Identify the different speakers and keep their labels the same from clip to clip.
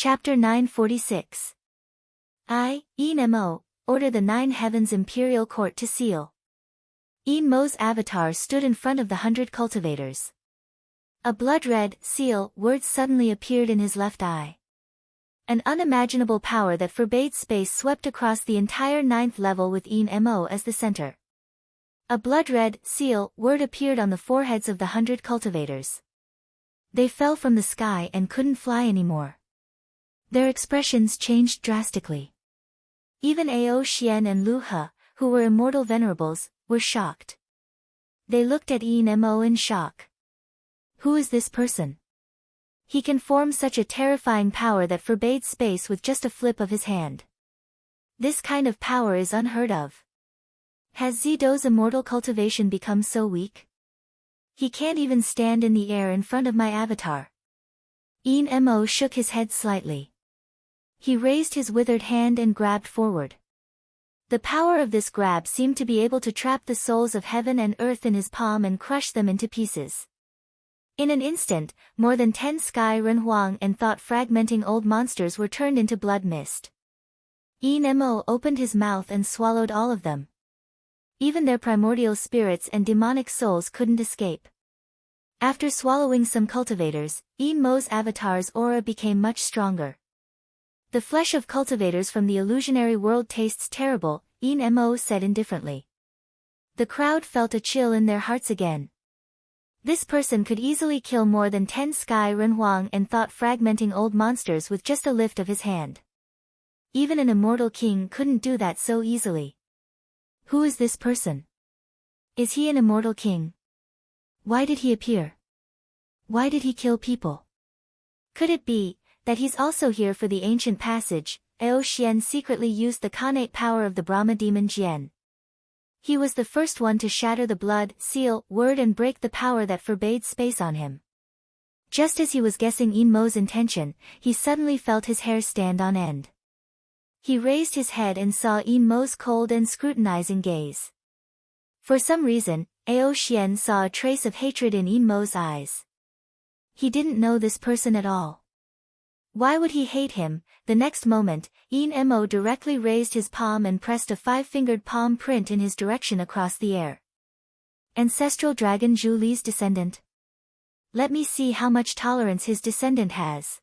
Speaker 1: Chapter 946. I, Enmo, order the 9 heavens imperial court to seal. Enmo's avatar stood in front of the 100 cultivators. A blood-red seal word suddenly appeared in his left eye. An unimaginable power that forbade space swept across the entire 9th level with Enmo as the center. A blood-red seal word appeared on the foreheads of the 100 cultivators. They fell from the sky and couldn't fly anymore. Their expressions changed drastically. Even Ao Xian and Lu He, who were immortal venerables, were shocked. They looked at Enmo in shock. Who is this person? He can form such a terrifying power that forbade space with just a flip of his hand. This kind of power is unheard of. Has Zido's immortal cultivation become so weak? He can't even stand in the air in front of my avatar. Enmo shook his head slightly. He raised his withered hand and grabbed forward. The power of this grab seemed to be able to trap the souls of heaven and earth in his palm and crush them into pieces. In an instant, more than 10 sky renhuang and thought-fragmenting old monsters were turned into blood mist. Enmo opened his mouth and swallowed all of them. Even their primordial spirits and demonic souls couldn't escape. After swallowing some cultivators, Enmo's avatar's aura became much stronger. The flesh of cultivators from the illusionary world tastes terrible, Enmo said indifferently. The crowd felt a chill in their hearts again. This person could easily kill more than 10 sky renhuang and thought-fragmenting old monsters with just a lift of his hand. Even an immortal king couldn't do that so easily. Who is this person? Is he an immortal king? Why did he appear? Why did he kill people? Could it be that he's also here for the ancient passage? Ao Xian secretly used the connate power of the Brahma demon Jian. He was the first one to shatter the blood seal word and break the power that forbade space on him. Just as he was guessing Enmo's intention, he suddenly felt his hair stand on end. He raised his head and saw Enmo's cold and scrutinizing gaze. For some reason, Ao Xian saw a trace of hatred in Enmo's eyes. He didn't know this person at all. Why would he hate him? The next moment, Enmo directly raised his palm and pressed a 5-fingered palm print in his direction across the air. Ancestral dragon Zhu Li's descendant. Let me see how much tolerance his descendant has.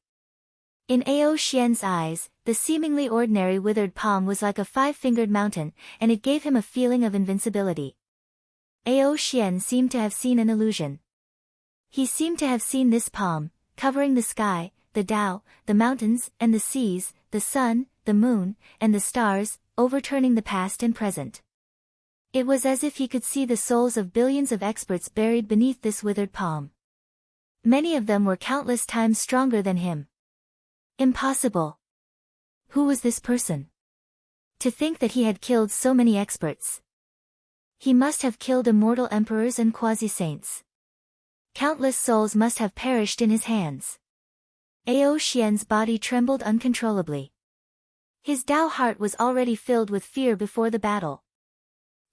Speaker 1: In Ao Xian's eyes, the seemingly ordinary withered palm was like a 5-fingered mountain, and it gave him a feeling of invincibility. Ao Xian seemed to have seen an illusion. He seemed to have seen this palm, covering the sky, the Tao, the mountains and the seas, the sun, the moon, and the stars, overturning the past and present. It was as if he could see the souls of billions of experts buried beneath this withered palm. Many of them were countless times stronger than him. Impossible. Who was this person? To think that he had killed so many experts. He must have killed immortal emperors and quasi-saints. Countless souls must have perished in his hands. Ao Xian's body trembled uncontrollably. His Tao heart was already filled with fear before the battle.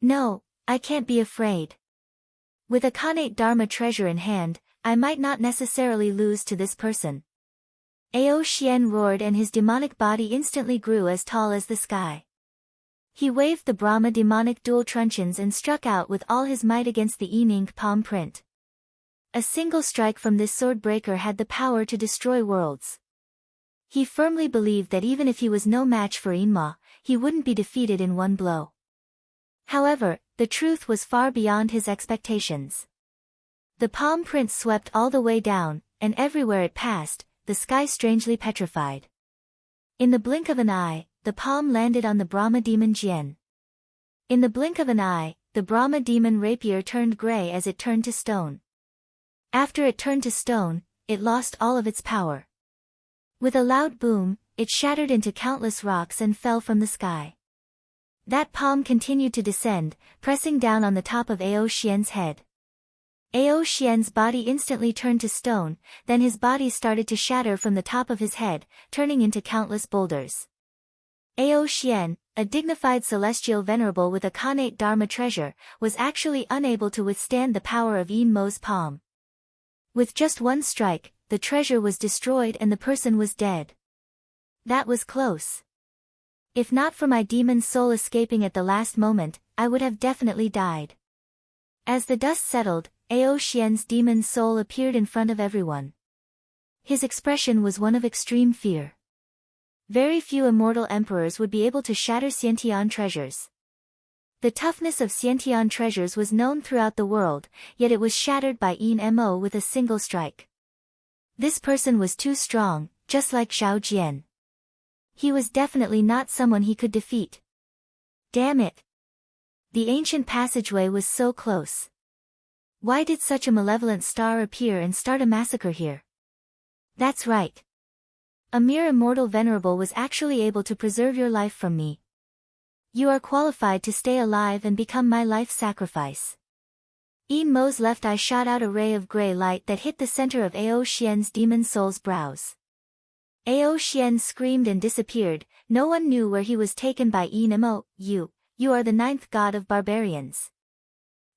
Speaker 1: No, I can't be afraid. With a connate Dharma treasure in hand, I might not necessarily lose to this person. Ao Xian roared and his demonic body instantly grew as tall as the sky. He waved the Brahma demonic dual truncheons and struck out with all his might against the Enink palm print. A single strike from this sword breaker had the power to destroy worlds. He firmly believed that even if he was no match for Enma, he wouldn't be defeated in one blow. However, the truth was far beyond his expectations. The palm print swept all the way down, and everywhere it passed, the sky strangely petrified. In the blink of an eye, the palm landed on the Brahma demon Jian. In the blink of an eye, the Brahma demon rapier turned gray as it turned to stone. After it turned to stone, it lost all of its power. With a loud boom, it shattered into countless rocks and fell from the sky. That palm continued to descend, pressing down on the top of Ao Xian's head. Ao Xian's body instantly turned to stone, then his body started to shatter from the top of his head, turning into countless boulders. Ao Xian, a dignified celestial venerable with a connate Dharma treasure, was actually unable to withstand the power of Enmo's palm. With just one strike, the treasure was destroyed and the person was dead. That was close. If not for my demon soul escaping at the last moment, I would have definitely died. As the dust settled, Ao Xian's demon soul appeared in front of everyone. His expression was one of extreme fear. Very few immortal emperors would be able to shatter Xiantian treasures. The toughness of Xiantian treasures was known throughout the world, yet it was shattered by Yin Mo with a single strike. This person was too strong, just like Zhao Jian. He was definitely not someone he could defeat. Damn it! The ancient passageway was so close. Why did such a malevolent star appear and start a massacre here? That's right. A mere immortal venerable was actually able to preserve your life from me. You are qualified to stay alive and become my life sacrifice. Yin Mo's left eye shot out a ray of gray light that hit the center of Ao Xian's demon soul's brows. Ao Xian screamed and disappeared. No one knew where he was taken by Yin Mo. You are the 9th god of barbarians.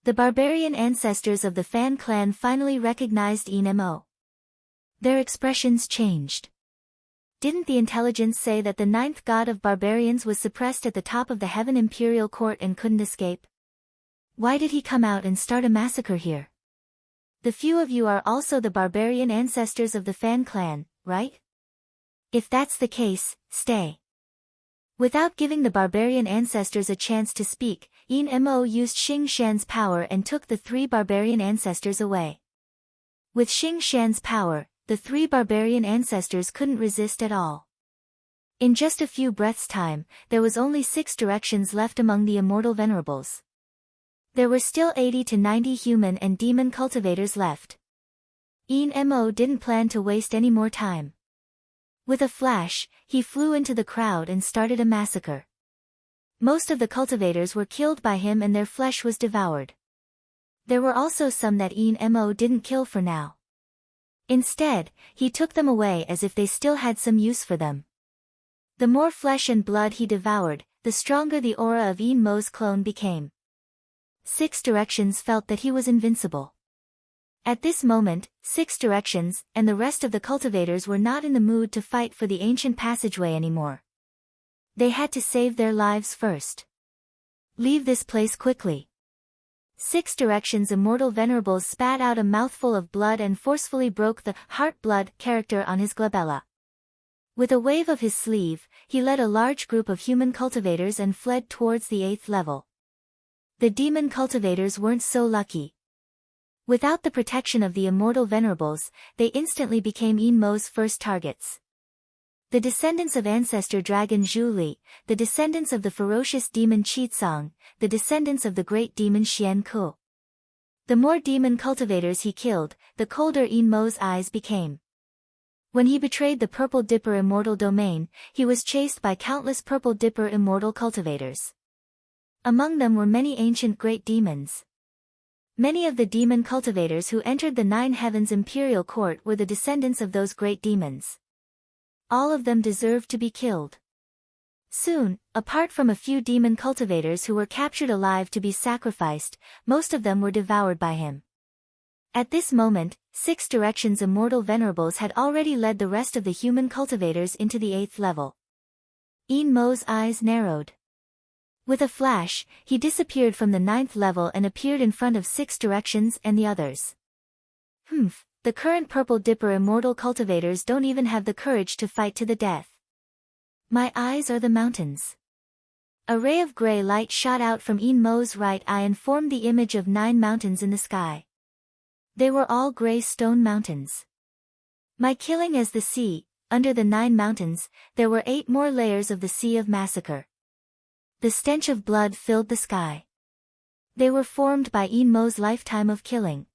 Speaker 1: The barbarian ancestors of the Fan clan finally recognized Yin Mo. Their expressions changed. Didn't the intelligence say that the 9th god of barbarians was suppressed at the top of the Heaven Imperial Court and couldn't escape? Why did he come out and start a massacre here? The few of you are also the barbarian ancestors of the Fan clan, right? If that's the case, stay. Without giving the barbarian ancestors a chance to speak, Yin Mo used Xing Shan's power and took the 3 barbarian ancestors away. With Xing Shan's power, the 3 barbarian ancestors couldn't resist at all. In just a few breaths' time, there was only 6 directions left among the immortal venerables. There were still 80 to 90 human and demon cultivators left. Yin Mo didn't plan to waste any more time. With a flash, he flew into the crowd and started a massacre. Most of the cultivators were killed by him and their flesh was devoured. There were also some that Yin Mo didn't kill for now. Instead, he took them away as if they still had some use for them. The more flesh and blood he devoured, the stronger the aura of Yin Mo's clone became. 6 directions felt that he was invincible. At this moment, 6 directions and the rest of the cultivators were not in the mood to fight for the ancient passageway anymore. They had to save their lives first. Leave this place quickly. 6 directions immortal venerables spat out a mouthful of blood and forcefully broke the heart-blood character on his glabella. With a wave of his sleeve, he led a large group of human cultivators and fled towards the 8th level. The demon cultivators weren't so lucky. Without the protection of the immortal venerables, they instantly became Yin Mo's first targets. The descendants of ancestor dragon Zhu Li, the descendants of the ferocious demon Qitsong, the descendants of the great demon Xian Ku. The more demon cultivators he killed, the colder Yin Mo's eyes became. When he betrayed the Purple Dipper immortal domain, he was chased by countless Purple Dipper immortal cultivators. Among them were many ancient great demons. Many of the demon cultivators who entered the 9 Heavens Imperial Court were the descendants of those great demons. All of them deserved to be killed. Soon, apart from a few demon cultivators who were captured alive to be sacrificed, most of them were devoured by him. At this moment, 6 directions immortal venerables had already led the rest of the human cultivators into the 8th level. Yin Mo's eyes narrowed. With a flash, he disappeared from the 9th level and appeared in front of 6 directions and the others. The current Purple Dipper immortal cultivators don't even have the courage to fight to the death. My eyes are the mountains. A ray of gray light shot out from Yin Mo's right eye and formed the image of 9 mountains in the sky. They were all gray stone mountains. My killing as the sea, under the 9 mountains, there were 8 more layers of the sea of massacre. The stench of blood filled the sky. They were formed by Yin Mo's lifetime of killing.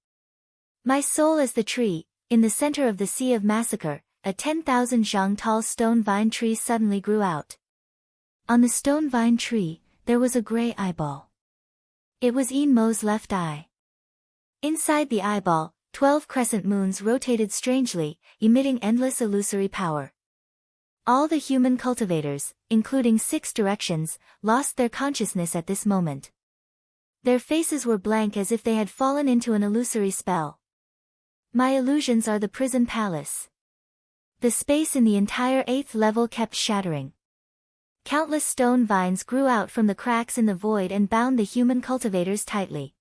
Speaker 1: My soul as the tree, in the center of the sea of massacre, a 10,000 zhang tall stone vine tree suddenly grew out. On the stone vine tree, there was a gray eyeball. It was Yin Mo's left eye. Inside the eyeball, 12 crescent moons rotated strangely, emitting endless illusory power. All the human cultivators, including 6 directions, lost their consciousness at this moment. Their faces were blank as if they had fallen into an illusory spell. My illusions are the prison palace. The space in the entire 8th level kept shattering. Countless stone vines grew out from the cracks in the void and bound the human cultivators tightly.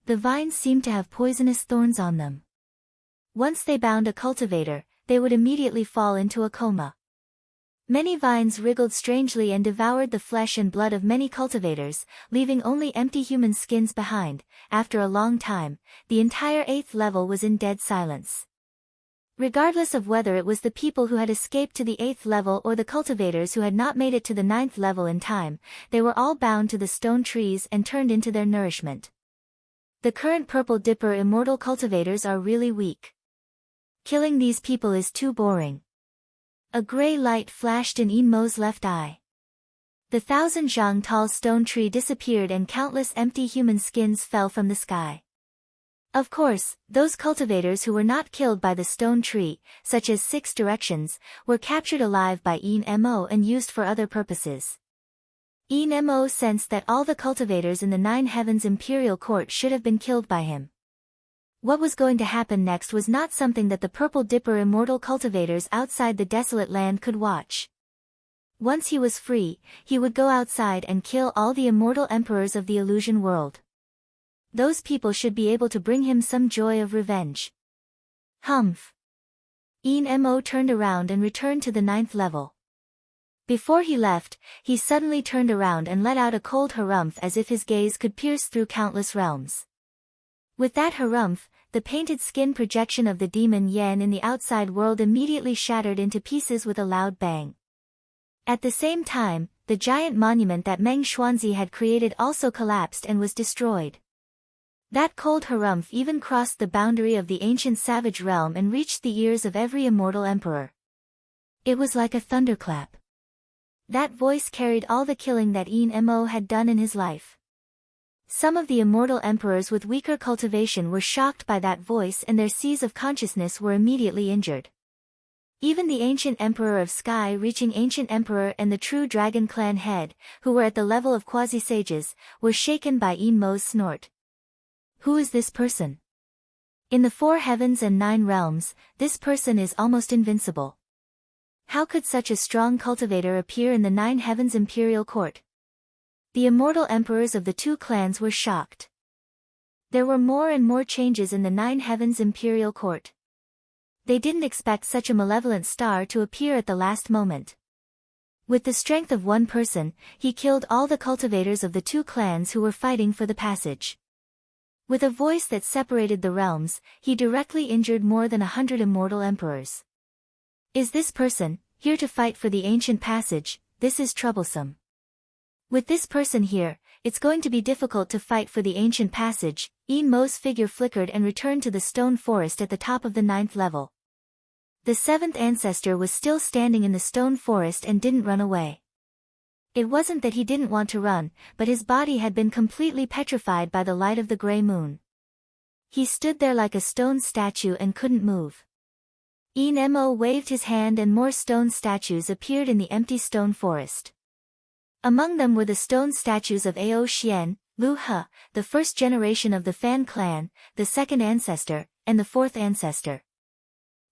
Speaker 1: The vines seemed to have poisonous thorns on them. Once they bound a cultivator, they would immediately fall into a coma. Many vines wriggled strangely and devoured the flesh and blood of many cultivators, leaving only empty human skins behind. After a long time, the entire 8th level was in dead silence. Regardless of whether it was the people who had escaped to the 8th level or the cultivators who had not made it to the 9th level in time, they were all bound to the stone trees and turned into their nourishment. The current Purple Dipper immortal cultivators are really weak. Killing these people is too boring. A gray light flashed in Inmo's left eye. The 1,000 zhang tall stone tree disappeared and countless empty human skins fell from the sky. Of course, those cultivators who were not killed by the stone tree, such as 6 directions, were captured alive by Inmo and used for other purposes. Inmo sensed that all the cultivators in the 9 Heavens Imperial Court should have been killed by him. What was going to happen next was not something that the Purple Dipper immortal cultivators outside the desolate land could watch. Once he was free, he would go outside and kill all the immortal emperors of the illusion world. Those people should be able to bring him some joy of revenge. Humph. Inmo turned around and returned to the 9th level. Before he left, he suddenly turned around and let out a cold harumph as if his gaze could pierce through countless realms. With that harumph, the painted skin projection of the demon Yan in the outside world immediately shattered into pieces with a loud bang. At the same time, the giant monument that Meng Xuanzi had created also collapsed and was destroyed. That cold harumph even crossed the boundary of the ancient savage realm and reached the ears of every immortal emperor. It was like a thunderclap. That voice carried all the killing that Inmo had done in his life. Some of the immortal emperors with weaker cultivation were shocked by that voice and their seas of consciousness were immediately injured. Even the ancient emperor of Sky reaching ancient emperor and the true dragon clan head, who were at the level of quasi-sages, were shaken by Inmo's snort. Who is this person? In the 4 heavens and 9 realms, this person is almost invincible. How could such a strong cultivator appear in the 9 heavens imperial court? The immortal emperors of the 2 clans were shocked. There were more and more changes in the 9 heavens imperial court. They didn't expect such a malevolent star to appear at the last moment. With the strength of one person, he killed all the cultivators of the 2 clans who were fighting for the passage. With a voice that separated the realms, he directly injured more than 100 immortal emperors. Is this person here to fight for the ancient passage? This is troublesome. With this person here, it's going to be difficult to fight for the ancient passage. Inmo's figure flickered and returned to the stone forest at the top of the 9th level. The 7th ancestor was still standing in the stone forest and didn't run away. It wasn't that he didn't want to run, but his body had been completely petrified by the light of the gray moon. He stood there like a stone statue and couldn't move. Inmo waved his hand and more stone statues appeared in the empty stone forest. Among them were the stone statues of Ao Xian, Lu He, the 1st generation of the Fan clan, the 2nd ancestor, and the 4th ancestor.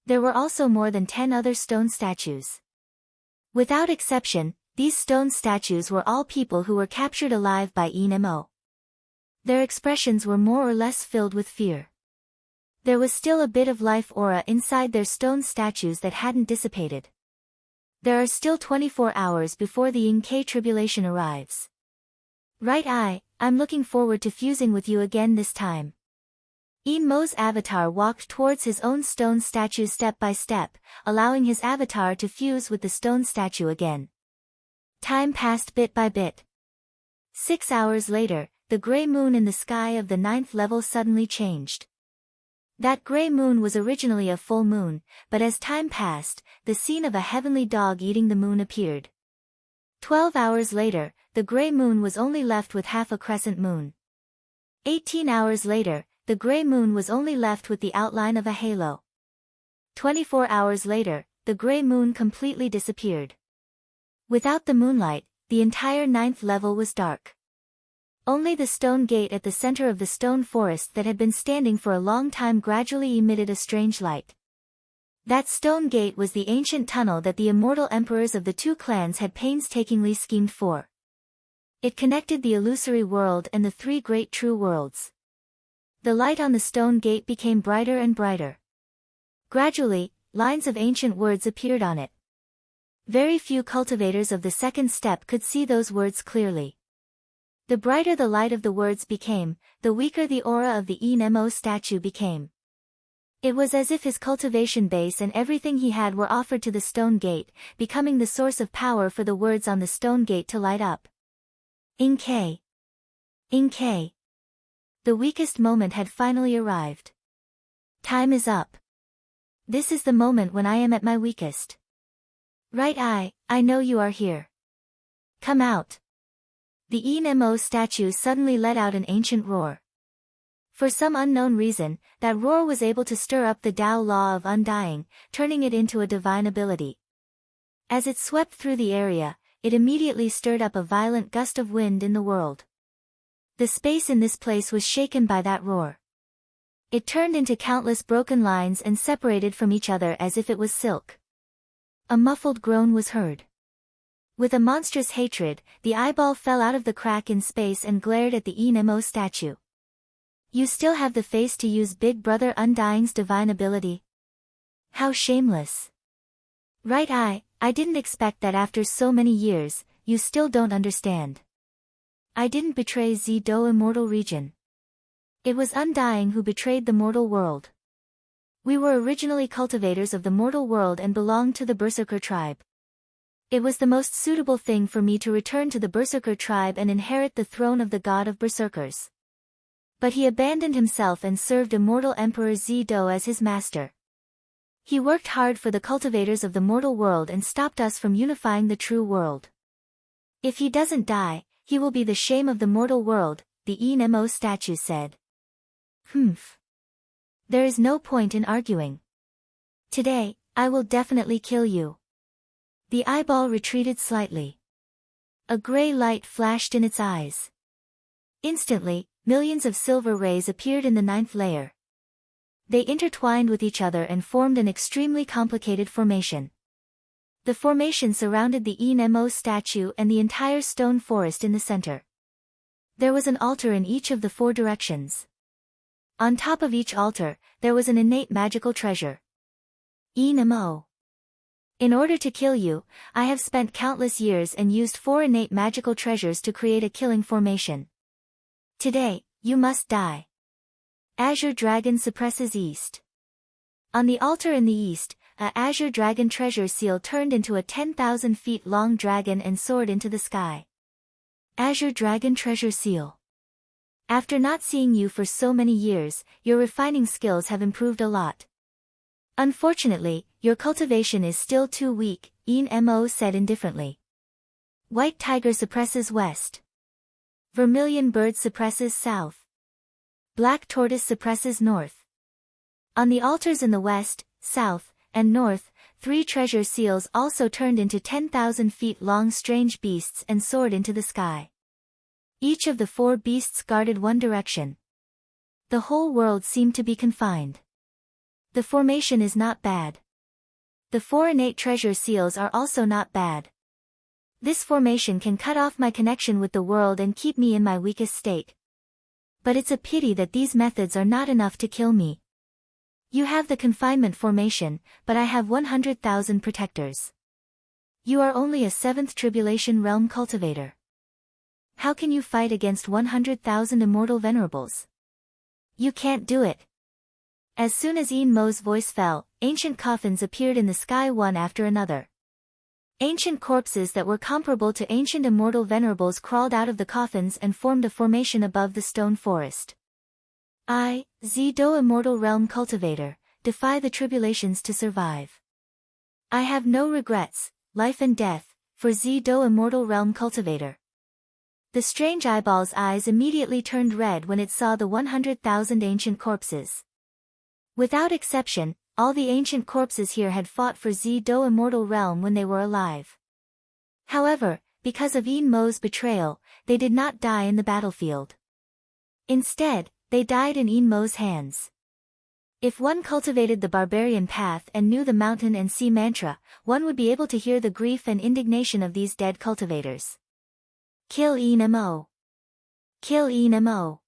Speaker 1: There were also more than 10 other stone statues. Without exception, these stone statues were all people who were captured alive by Inmo. Their expressions were more or less filled with fear. There was still a bit of life aura inside their stone statues that hadn't dissipated. There are still 24 hours before the Yingke tribulation arrives. Right, I'm looking forward to fusing with you again this time. Inmo's avatar walked towards his own stone statue step by step, allowing his avatar to fuse with the stone statue again. Time passed bit by bit. 6 hours later, the gray moon in the sky of the 9th level suddenly changed. That gray moon was originally a full moon, but as time passed, the scene of a heavenly dog eating the moon appeared. 12 hours later, the gray moon was only left with half a crescent moon. 18 hours later, the gray moon was only left with the outline of a halo. 24 hours later, the gray moon completely disappeared. Without the moonlight, the entire 9th level was dark. Only the stone gate at the center of the stone forest that had been standing for a long time gradually emitted a strange light. That stone gate was the ancient tunnel that the immortal emperors of the two clans had painstakingly schemed for. It connected the illusory world and the three great true worlds. The light on the stone gate became brighter and brighter. Gradually, lines of ancient words appeared on it. Very few cultivators of the second step could see those words clearly. The brighter the light of the words became, the weaker the aura of the Nemo statue became. It was as if his cultivation base and everything he had were offered to the stone gate, becoming the source of power for the words on the stone gate to light up. Inkay. Inkay. The weakest moment had finally arrived. Time is up. This is the moment when I am at my weakest. Right, I know you are here. Come out. The Nemo statue suddenly let out an ancient roar. For some unknown reason, that roar was able to stir up the Tao law of undying, turning it into a divine ability. As it swept through the area, it immediately stirred up a violent gust of wind in the world. The space in this place was shaken by that roar. It turned into countless broken lines and separated from each other as if it was silk. A muffled groan was heard. With a monstrous hatred, the eyeball fell out of the crack in space and glared at the Nemo statue. You still have the face to use Big Brother Undying's divine ability? How shameless. Right, I didn't expect that after so many years, you still don't understand. I didn't betray Z-Do immortal region. It was Undying who betrayed the mortal world. We were originally cultivators of the mortal world and belonged to the Berserker tribe. It was the most suitable thing for me to return to the Berserker tribe and inherit the throne of the god of Berserkers. But he abandoned himself and served immortal Emperor Z-Do as his master. He worked hard for the cultivators of the mortal world and stopped us from unifying the true world. If he doesn't die, he will be the shame of the mortal world, the Nemo statue said. Humph. There is no point in arguing. Today, I will definitely kill you. The eyeball retreated slightly. A gray light flashed in its eyes. Instantly, millions of silver rays appeared in the ninth layer. They intertwined with each other and formed an extremely complicated formation. The formation surrounded the Nemo statue and the entire stone forest in the center. There was an altar in each of the four directions. On top of each altar, there was an innate magical treasure. Nemo. In order to kill you, I have spent countless years and used 4 innate magical treasures to create a killing formation. Today, you must die. Azure Dragon suppresses East. On the altar in the east, a Azure Dragon treasure seal turned into a 10,000 feet long dragon and soared into the sky. Azure Dragon treasure seal. After not seeing you for so many years, your refining skills have improved a lot. Unfortunately, your cultivation is still too weak, Nemo said indifferently. White Tiger suppresses west. Vermilion Bird suppresses south. Black Tortoise suppresses north. On the altars in the west, south, and north, 3 treasure seals also turned into 10,000 feet long strange beasts and soared into the sky. Each of the 4 beasts guarded one direction. The whole world seemed to be confined. The formation is not bad. The 4 innate treasure seals are also not bad. This formation can cut off my connection with the world and keep me in my weakest state. But it's a pity that these methods are not enough to kill me. You have the confinement formation, but I have 100,000 protectors. You are only a 7th Tribulation Realm cultivator. How can you fight against 100,000 immortal venerables? You can't do it. As soon as Nemo's voice fell, ancient coffins appeared in the sky one after another. Ancient corpses that were comparable to ancient immortal venerables crawled out of the coffins and formed a formation above the stone forest. I, Z-Do Immortal Realm Cultivator, defy the tribulations to survive. I have no regrets, life and death, for Z-Do Immortal Realm Cultivator. The strange eyeball's eyes immediately turned red when it saw the 100,000 ancient corpses. Without exception, all the ancient corpses here had fought for Z-Do Immortal Realm when they were alive. However, because of Nemo's betrayal, they did not die in the battlefield. Instead, they died in Nemo's hands. If one cultivated the barbarian path and knew the mountain and sea mantra, one would be able to hear the grief and indignation of these dead cultivators. Kill Enmo. Kill Enmo.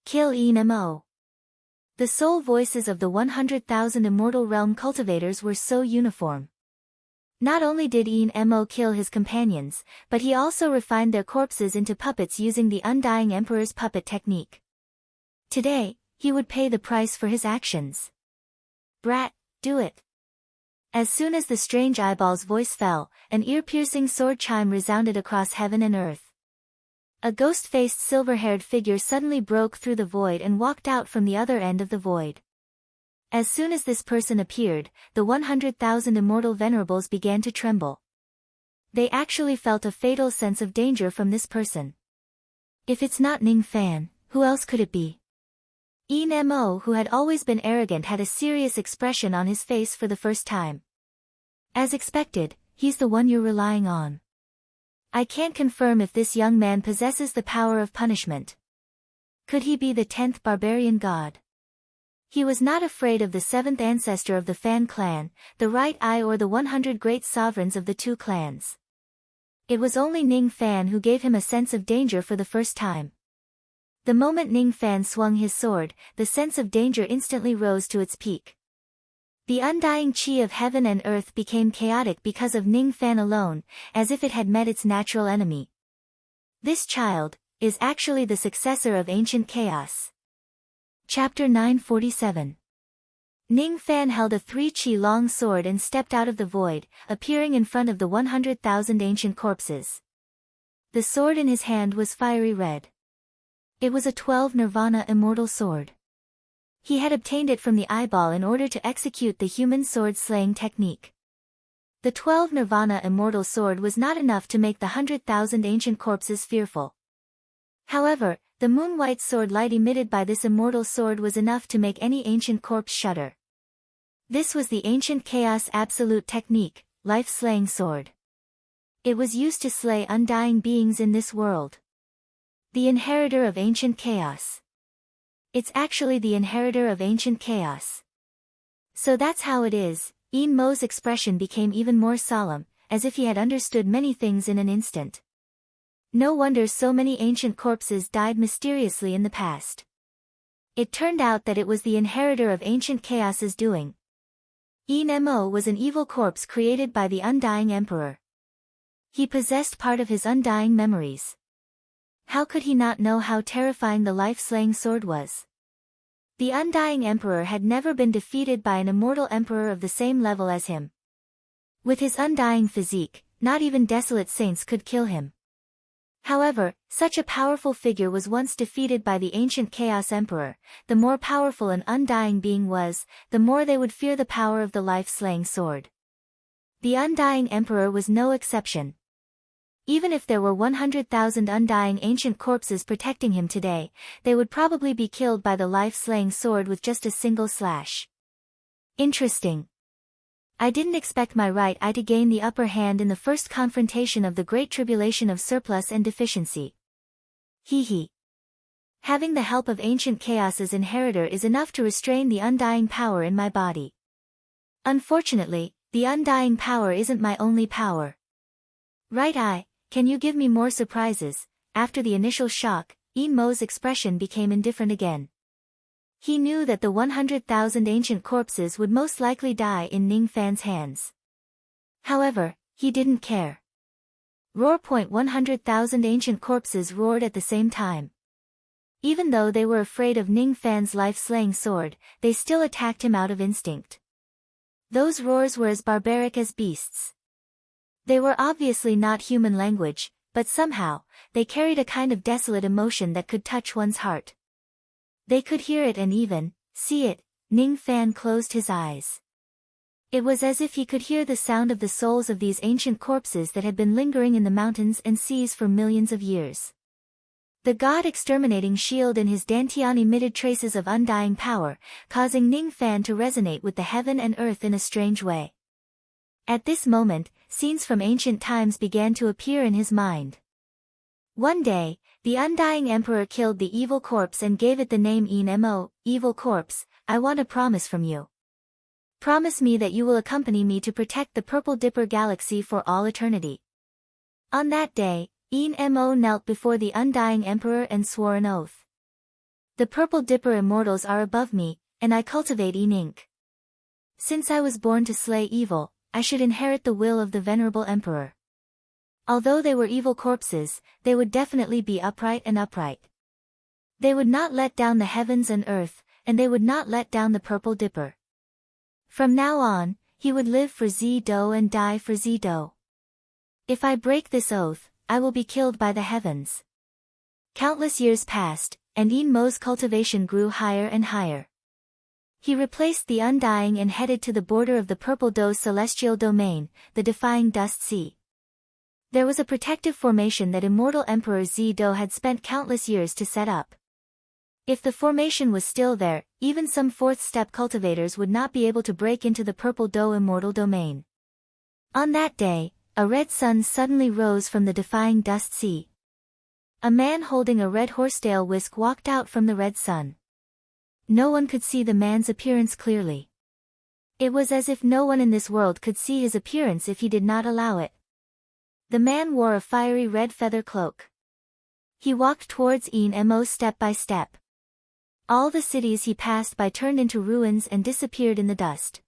Speaker 1: Kill Enmo. The soul voices of the 100,000 immortal realm cultivators were so uniform. Not only did Enmo kill his companions, but he also refined their corpses into puppets using the Undying Emperor's puppet technique. Today, he would pay the price for his actions. Brat, do it. As soon as the strange eyeball's voice fell, an ear-piercing sword chime resounded across heaven and earth. A ghost-faced silver-haired figure suddenly broke through the void and walked out from the other end of the void. As soon as this person appeared, the 100,000 immortal venerables began to tremble. They actually felt a fatal sense of danger from this person. If it's not Ning Fan, who else could it be? Enmo, who had always been arrogant, had a serious expression on his face for the first time. As expected, he's the one you're relying on. I can't confirm if this young man possesses the power of punishment. Could he be the 10th barbarian god? He was not afraid of the 7th ancestor of the Fan clan, the Right Eye, or the 100 great sovereigns of the two clans. It was only Ning Fan who gave him a sense of danger for the first time. The moment Ning Fan swung his sword, the sense of danger instantly rose to its peak. The undying chi of heaven and earth became chaotic because of Ning Fan alone, as if it had met its natural enemy. This child is actually the successor of ancient chaos. Chapter 947. Ning Fan held a 3-chi-long sword and stepped out of the void, appearing in front of the 100,000 ancient corpses. The sword in his hand was fiery red. It was a 12 Nirvana immortal sword. He had obtained it from the eyeball in order to execute the human sword-slaying technique. The 12 Nirvana immortal sword was not enough to make the 100,000 ancient corpses fearful. However, the moon-white sword light emitted by this immortal sword was enough to make any ancient corpse shudder. This was the ancient chaos absolute technique, life-slaying sword. It was used to slay undying beings in this world. The inheritor of ancient chaos. It's actually the inheritor of ancient chaos. So that's how it is. Enmo's expression became even more solemn, as if he had understood many things in an instant. No wonder so many ancient corpses died mysteriously in the past. It turned out that it was the inheritor of ancient chaos's doing. Enmo was an evil corpse created by the Undying Emperor. He possessed part of his undying memories. How could he not know how terrifying the life-slaying sword was? The Undying Emperor had never been defeated by an immortal emperor of the same level as him. With his undying physique, not even desolate saints could kill him. However, such a powerful figure was once defeated by the ancient Chaos Emperor. The more powerful an undying being was, the more they would fear the power of the life-slaying sword. The Undying Emperor was no exception. Even if there were 100,000 undying ancient corpses protecting him today, they would probably be killed by the life-slaying sword with just a single slash. Interesting. I didn't expect my right eye to gain the upper hand in the first confrontation of the Great Tribulation of surplus and deficiency. Hee. Having the help of ancient chaos's inheritor is enough to restrain the undying power in my body. Unfortunately, the undying power isn't my only power. Right eye, can you give me more surprises? After the initial shock, Enmo's expression became indifferent again. He knew that the 100,000 ancient corpses would most likely die in Ning Fan's hands. However, he didn't care. Roar! 100,000 ancient corpses roared at the same time. Even though they were afraid of Ning Fan's life-slaying sword, they still attacked him out of instinct. Those roars were as barbaric as beasts. They were obviously not human language, but somehow, they carried a kind of desolate emotion that could touch one's heart. They could hear it and even see it. Ning Fan closed his eyes. It was as if he could hear the sound of the souls of these ancient corpses that had been lingering in the mountains and seas for millions of years. The God-exterminating shield in his dantian emitted traces of undying power, causing Ning Fan to resonate with the heaven and earth in a strange way. At this moment, scenes from ancient times began to appear in his mind. One day, the Undying Emperor killed the evil corpse and gave it the name Enmo, evil corpse, I want a promise from you. Promise me that you will accompany me to protect the Purple Dipper galaxy for all eternity." On that day, Mo knelt before the undying emperor and swore an oath. "The Purple Dipper immortals are above me, and I cultivate Inc. Since I was born to slay evil, I should inherit the will of the venerable emperor. Although they were evil corpses, they would definitely be upright and upright. They would not let down the heavens and earth, and they would not let down the Purple Dipper. From now on, he would live for Zi-Do and die for Zi-Do. If I break this oath, I will be killed by the heavens." Countless years passed, and Mo's cultivation grew higher and higher. He replaced the Undying and headed to the border of the Purple Do's celestial domain, the Defying Dust Sea. There was a protective formation that immortal Emperor Zi-Do had spent countless years to set up. If the formation was still there, even some fourth-step cultivators would not be able to break into the Purple Do immortal domain. On that day, a red sun suddenly rose from the Defying Dust Sea. A man holding a red horsetail whisk walked out from the red sun. No one could see the man's appearance clearly. It was as if no one in this world could see his appearance if he did not allow it. The man wore a fiery red feather cloak. He walked towards Mo step by step. All the cities he passed by turned into ruins and disappeared in the dust.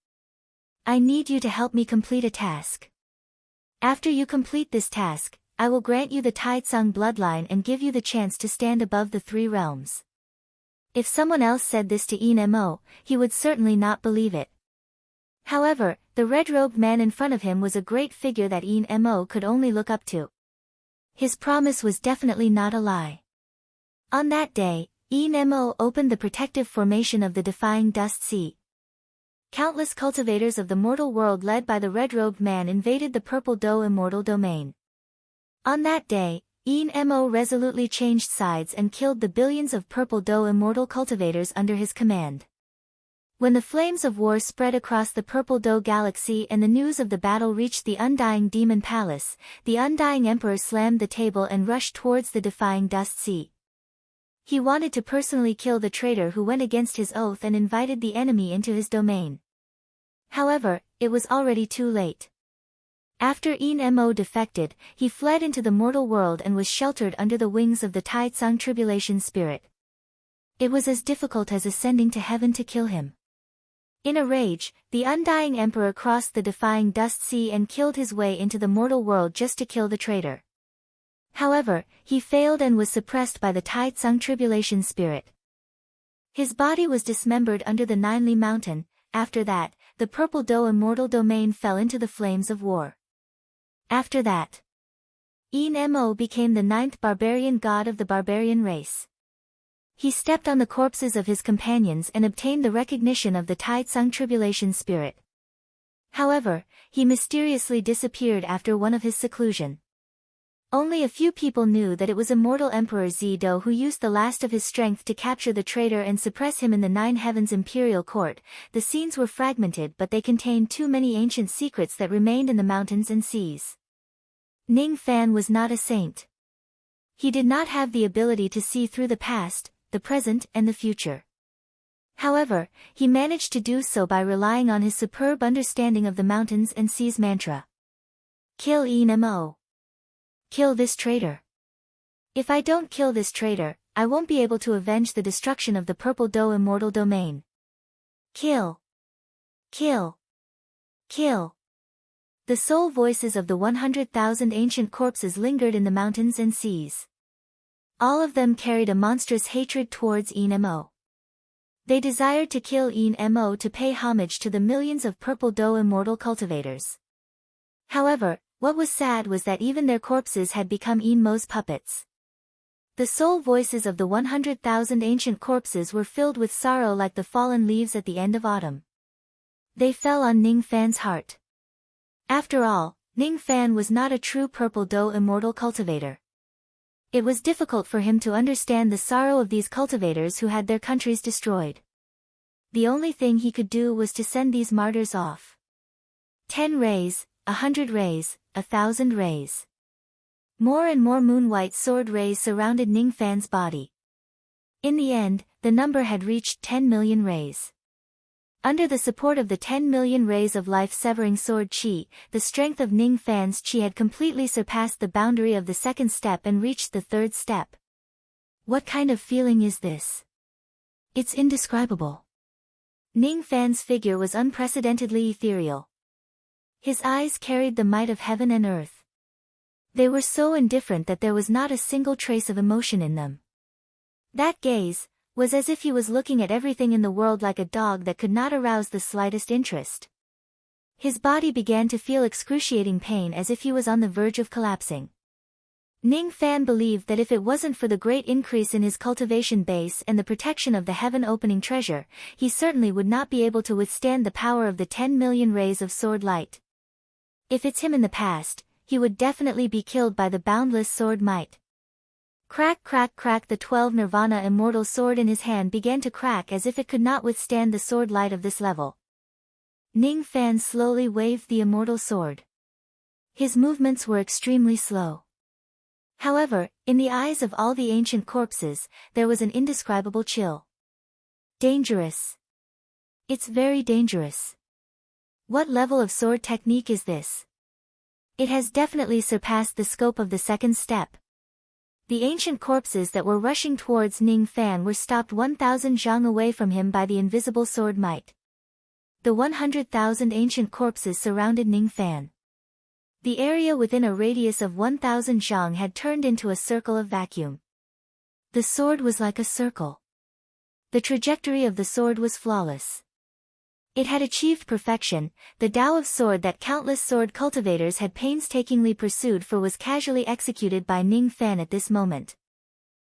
Speaker 1: "I need you to help me complete a task. After you complete this task, I will grant you the Taitsung bloodline and give you the chance to stand above the three realms." If someone else said this to Mo, he would certainly not believe it. However, the red-robed man in front of him was a great figure that Mo could only look up to. His promise was definitely not a lie. On that day, Mo opened the protective formation of the Defying Dust Sea. Countless cultivators of the mortal world led by the red-robed man invaded the Purple Do immortal domain. On that day, Mo resolutely changed sides and killed the billions of Purple Do immortal cultivators under his command. When the flames of war spread across the Purple Do galaxy and the news of the battle reached the Undying Demon Palace, the Undying Emperor slammed the table and rushed towards the Defying Dust Sea. He wanted to personally kill the traitor who went against his oath and invited the enemy into his domain. However, it was already too late. After Mo defected, he fled into the mortal world and was sheltered under the wings of the Taitsung Tribulation Spirit. It was as difficult as ascending to heaven to kill him. In a rage, the Undying Emperor crossed the Defying Dust Sea and killed his way into the mortal world just to kill the traitor. However, he failed and was suppressed by the Taitsung Tribulation Spirit. His body was dismembered under the Ninely Mountain. After that, the Purple Do immortal domain fell into the flames of war. After that, Mo became the 9th barbarian god of the barbarian race. He stepped on the corpses of his companions and obtained the recognition of the Taitsung Tribulation Spirit. However, he mysteriously disappeared after one of his seclusion. Only a few people knew that it was immortal Emperor Zi-Do who used the last of his strength to capture the traitor and suppress him in the Nine Heavens Imperial Court. The scenes were fragmented, but they contained too many ancient secrets that remained in the mountains and seas. Ning Fan was not a saint. He did not have the ability to see through the past, the present and the future. However, he managed to do so by relying on his superb understanding of the mountains and seas mantra. Kill Mo. Kill this traitor. If I don't kill this traitor, I won't be able to avenge the destruction of the Purple Do immortal domain. Kill. Kill. Kill. The soul voices of the 100,000 ancient corpses lingered in the mountains and seas. All of them carried a monstrous hatred towards Mo. They desired to kill Mo to pay homage to the millions of Purple Do immortal cultivators. However, what was sad was that even their corpses had become Mo's puppets. The soul voices of the 100,000 ancient corpses were filled with sorrow like the fallen leaves at the end of autumn. They fell on Ning Fan's heart. After all, Ning Fan was not a true Purple Do immortal cultivator. It was difficult for him to understand the sorrow of these cultivators who had their countries destroyed. The only thing he could do was to send these martyrs off. 10 rays, 100 rays, 1,000 rays. More and more moon-white sword rays surrounded Ning Fan's body. In the end, the number had reached 10 million rays. Under the support of the 10 million rays of life-severing sword chi, the strength of Ning Fan's chi had completely surpassed the boundary of the second step and reached the third step. What kind of feeling is this? It's indescribable. Ning Fan's figure was unprecedentedly ethereal. His eyes carried the might of heaven and earth. They were so indifferent that there was not a single trace of emotion in them. That gaze was as if he was looking at everything in the world like a dog that could not arouse the slightest interest. His body began to feel excruciating pain as if he was on the verge of collapsing. Ning Fan believed that if it wasn't for the great increase in his cultivation base and the protection of the heaven-opening treasure, he certainly would not be able to withstand the power of the 10 million rays of sword light. If it's him in the past, he would definitely be killed by the boundless sword might. Crack crack crack, the 12 Nirvana immortal sword in his hand began to crack as if it could not withstand the sword light of this level. Ning Fan slowly waved the immortal sword. His movements were extremely slow. However, in the eyes of all the ancient corpses, there was an indescribable chill. Dangerous. It's very dangerous. What level of sword technique is this? It has definitely surpassed the scope of the second step. The ancient corpses that were rushing towards Ning Fan were stopped 1,000 zhang away from him by the invisible sword might. The 100,000 ancient corpses surrounded Ning Fan. The area within a radius of 1,000 zhang had turned into a circle of vacuum. The sword was like a circle. The trajectory of the sword was flawless. It had achieved perfection. The Tao of sword that countless sword cultivators had painstakingly pursued for was casually executed by Ning Fan at this moment.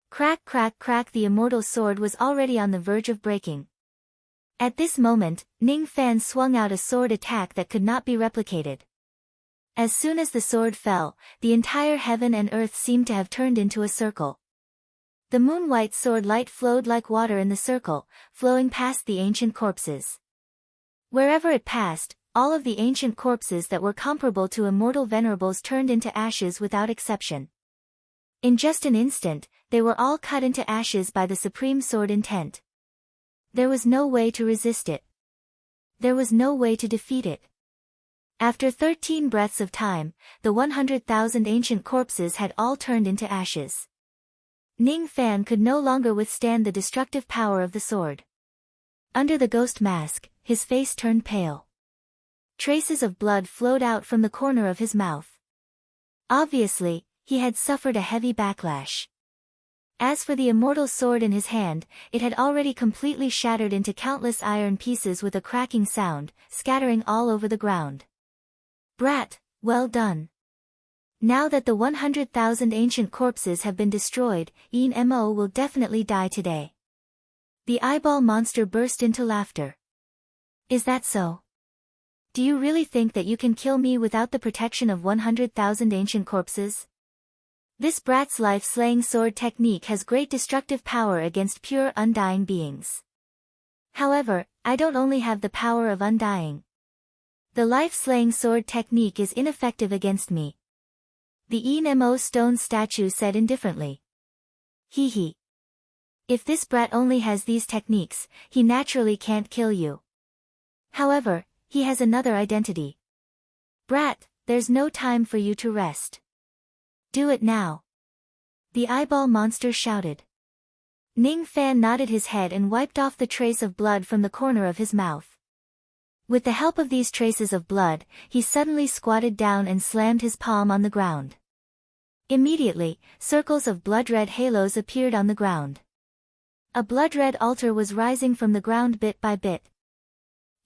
Speaker 1: Crack crack crack, the immortal sword was already on the verge of breaking. At this moment, Ning Fan swung out a sword attack that could not be replicated. As soon as the sword fell, the entire heaven and earth seemed to have turned into a circle. The moon-white sword light flowed like water in the circle, flowing past the ancient corpses. Wherever it passed, all of the ancient corpses that were comparable to immortal venerables turned into ashes without exception. In just an instant, they were all cut into ashes by the supreme sword intent. There was no way to resist it. There was no way to defeat it. After 13 breaths of time, the 100,000 ancient corpses had all turned into ashes. Ning Fan could no longer withstand the destructive power of the sword. Under the ghost mask, his face turned pale. Traces of blood flowed out from the corner of his mouth. Obviously, he had suffered a heavy backlash. As for the immortal sword in his hand, it had already completely shattered into countless iron pieces with a cracking sound, scattering all over the ground. Brat, well done. Now that the 100,000 ancient corpses have been destroyed, Mo will definitely die today. The eyeball monster burst into laughter. Is that so? Do you really think that you can kill me without the protection of 100,000 ancient corpses? This brat's life-slaying sword technique has great destructive power against pure undying beings. However, I don't only have the power of undying. The life-slaying sword technique is ineffective against me. The Mo stone statue said indifferently. Hee hee. If this brat only has these techniques, he naturally can't kill you. However, he has another identity. Brat, there's no time for you to rest. Do it now. The eyeball monster shouted. Ning Fan nodded his head and wiped off the trace of blood from the corner of his mouth. With the help of these traces of blood, he suddenly squatted down and slammed his palm on the ground. Immediately, circles of blood-red halos appeared on the ground. A blood-red altar was rising from the ground bit by bit.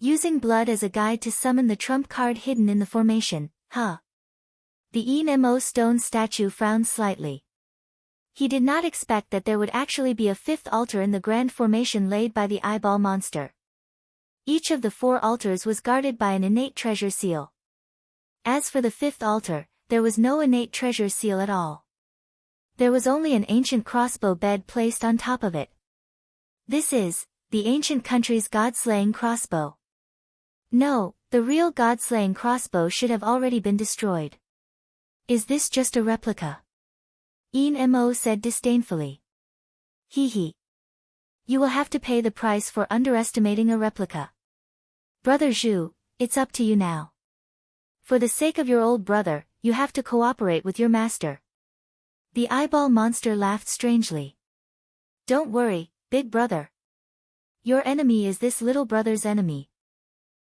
Speaker 1: Using blood as a guide to summon the trump card hidden in the formation, huh? The Mo stone statue frowned slightly. He did not expect that there would actually be a fifth altar in the grand formation laid by the eyeball monster. Each of the 4 altars was guarded by an innate treasure seal. As for the 5th altar, there was no innate treasure seal at all. There was only an ancient crossbow bed placed on top of it. This is the ancient country's god-slaying crossbow. No, the real god-slaying crossbow should have already been destroyed. Is this just a replica? Mo said disdainfully. Hee hee. You will have to pay the price for underestimating a replica. Brother Zhu, it's up to you now. For the sake of your old brother, you have to cooperate with your master. The eyeball monster laughed strangely. Don't worry, big brother. Your enemy is this little brother's enemy.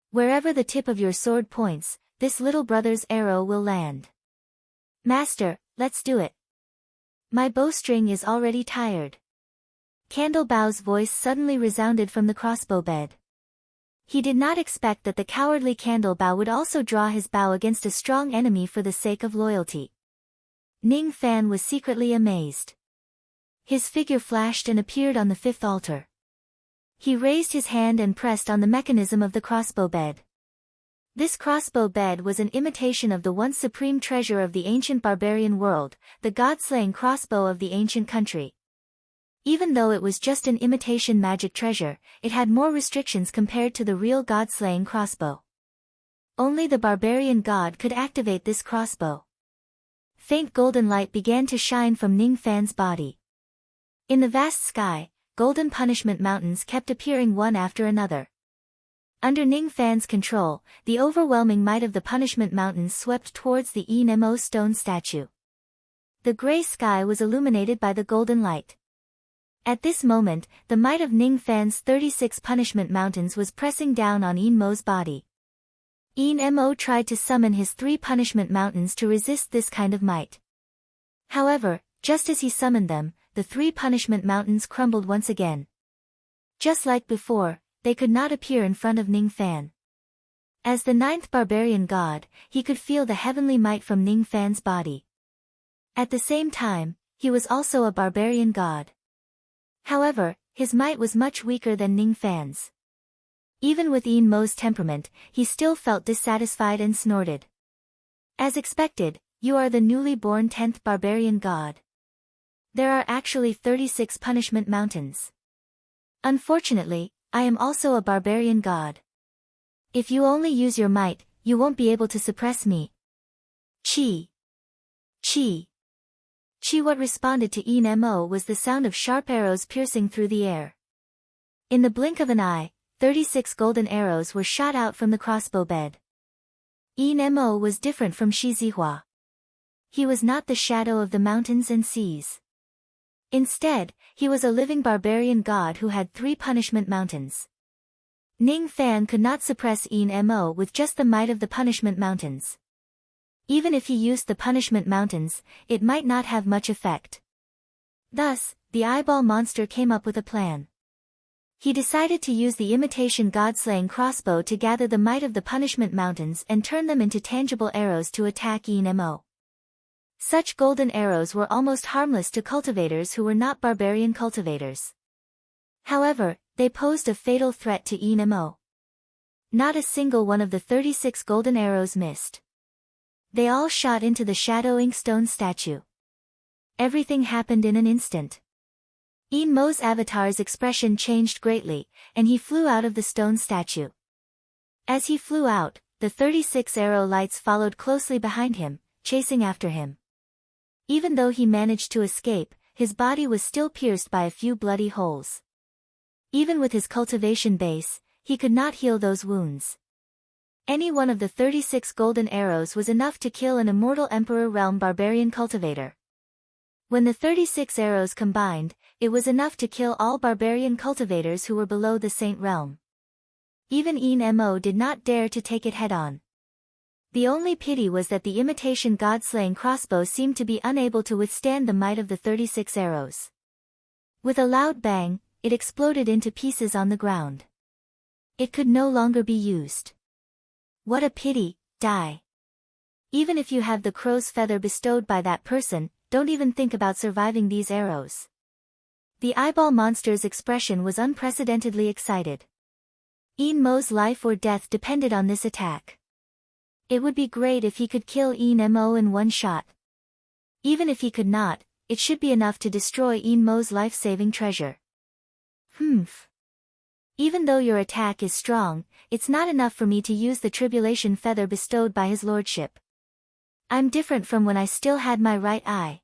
Speaker 1: Wherever the tip of your sword points, this little brother's arrow will land. Master, let's do it. My bowstring is already tired. Candlebao's voice suddenly resounded from the crossbow bed. He did not expect that the cowardly Candlebao would also draw his bow against a strong enemy for the sake of loyalty. Ning Fan was secretly amazed. His figure flashed and appeared on the fifth altar. He raised his hand and pressed on the mechanism of the crossbow bed. This crossbow bed was an imitation of the once supreme treasure of the ancient barbarian world, the god-slaying crossbow of the ancient country. Even though it was just an imitation magic treasure, it had more restrictions compared to the real god-slaying crossbow. Only the barbarian god could activate this crossbow. Faint golden light began to shine from Ning Fan's body. In the vast sky, golden punishment mountains kept appearing one after another. Under Ning Fan's control, the overwhelming might of the punishment mountains swept towards the Enmo stone statue. The gray sky was illuminated by the golden light. At this moment, the might of Ning Fan's 36 punishment mountains was pressing down on Enmo's body. Enmo tried to summon his 3 punishment mountains to resist this kind of might. However, just as he summoned them, the 3 punishment mountains crumbled once again. Just like before, they could not appear in front of Ning Fan. As the 9th barbarian god, he could feel the heavenly might from Ning Fan's body. At the same time, he was also a barbarian god. However, his might was much weaker than Ning Fan's. Even with Enmo's temperament, he still felt dissatisfied and snorted. As expected, you are the newly born 10th barbarian god. There are actually 36 punishment mountains. Unfortunately, I am also a barbarian god. If you only use your might, you won't be able to suppress me. Chi. Chi. Chi. What responded to Enmo was the sound of sharp arrows piercing through the air. In the blink of an eye, 36 golden arrows were shot out from the crossbow bed. Enmo was different from Shi Zihua. He was not the shadow of the mountains and seas. Instead, he was a living barbarian god who had 3 punishment mountains. Ning Fan could not suppress Enmo with just the might of the punishment mountains. Even if he used the punishment mountains, it might not have much effect. Thus, the eyeball monster came up with a plan. He decided to use the imitation god-slaying crossbow to gather the might of the punishment mountains and turn them into tangible arrows to attack Enmo. Such golden arrows were almost harmless to cultivators who were not barbarian cultivators. However, they posed a fatal threat to Enmo. Not a single one of the 36 golden arrows missed. They all shot into the shadow inkstone statue. Everything happened in an instant. Enmo's avatar's expression changed greatly, and he flew out of the stone statue. As he flew out, the 36 arrow lights followed closely behind him, chasing after him. Even though he managed to escape, his body was still pierced by a few bloody holes. Even with his cultivation base, he could not heal those wounds. Any one of the 36 golden arrows was enough to kill an immortal Emperor Realm barbarian cultivator. When the 36 arrows combined, it was enough to kill all barbarian cultivators who were below the Saint Realm. Even Enmo did not dare to take it head-on. The only pity was that the imitation god-slaying crossbow seemed to be unable to withstand the might of the 36 arrows. With a loud bang, it exploded into pieces on the ground. It could no longer be used. What a pity, die. Even if you have the crow's feather bestowed by that person, don't even think about surviving these arrows. The eyeball monster's expression was unprecedentedly excited. Enmo's life or death depended on this attack. It would be great if he could kill Enmo in one shot. Even if he could not, it should be enough to destroy Enmo's life-saving treasure. Humph. Even though your attack is strong, it's not enough for me to use the tribulation feather bestowed by his lordship. I'm different from when I still had my right eye.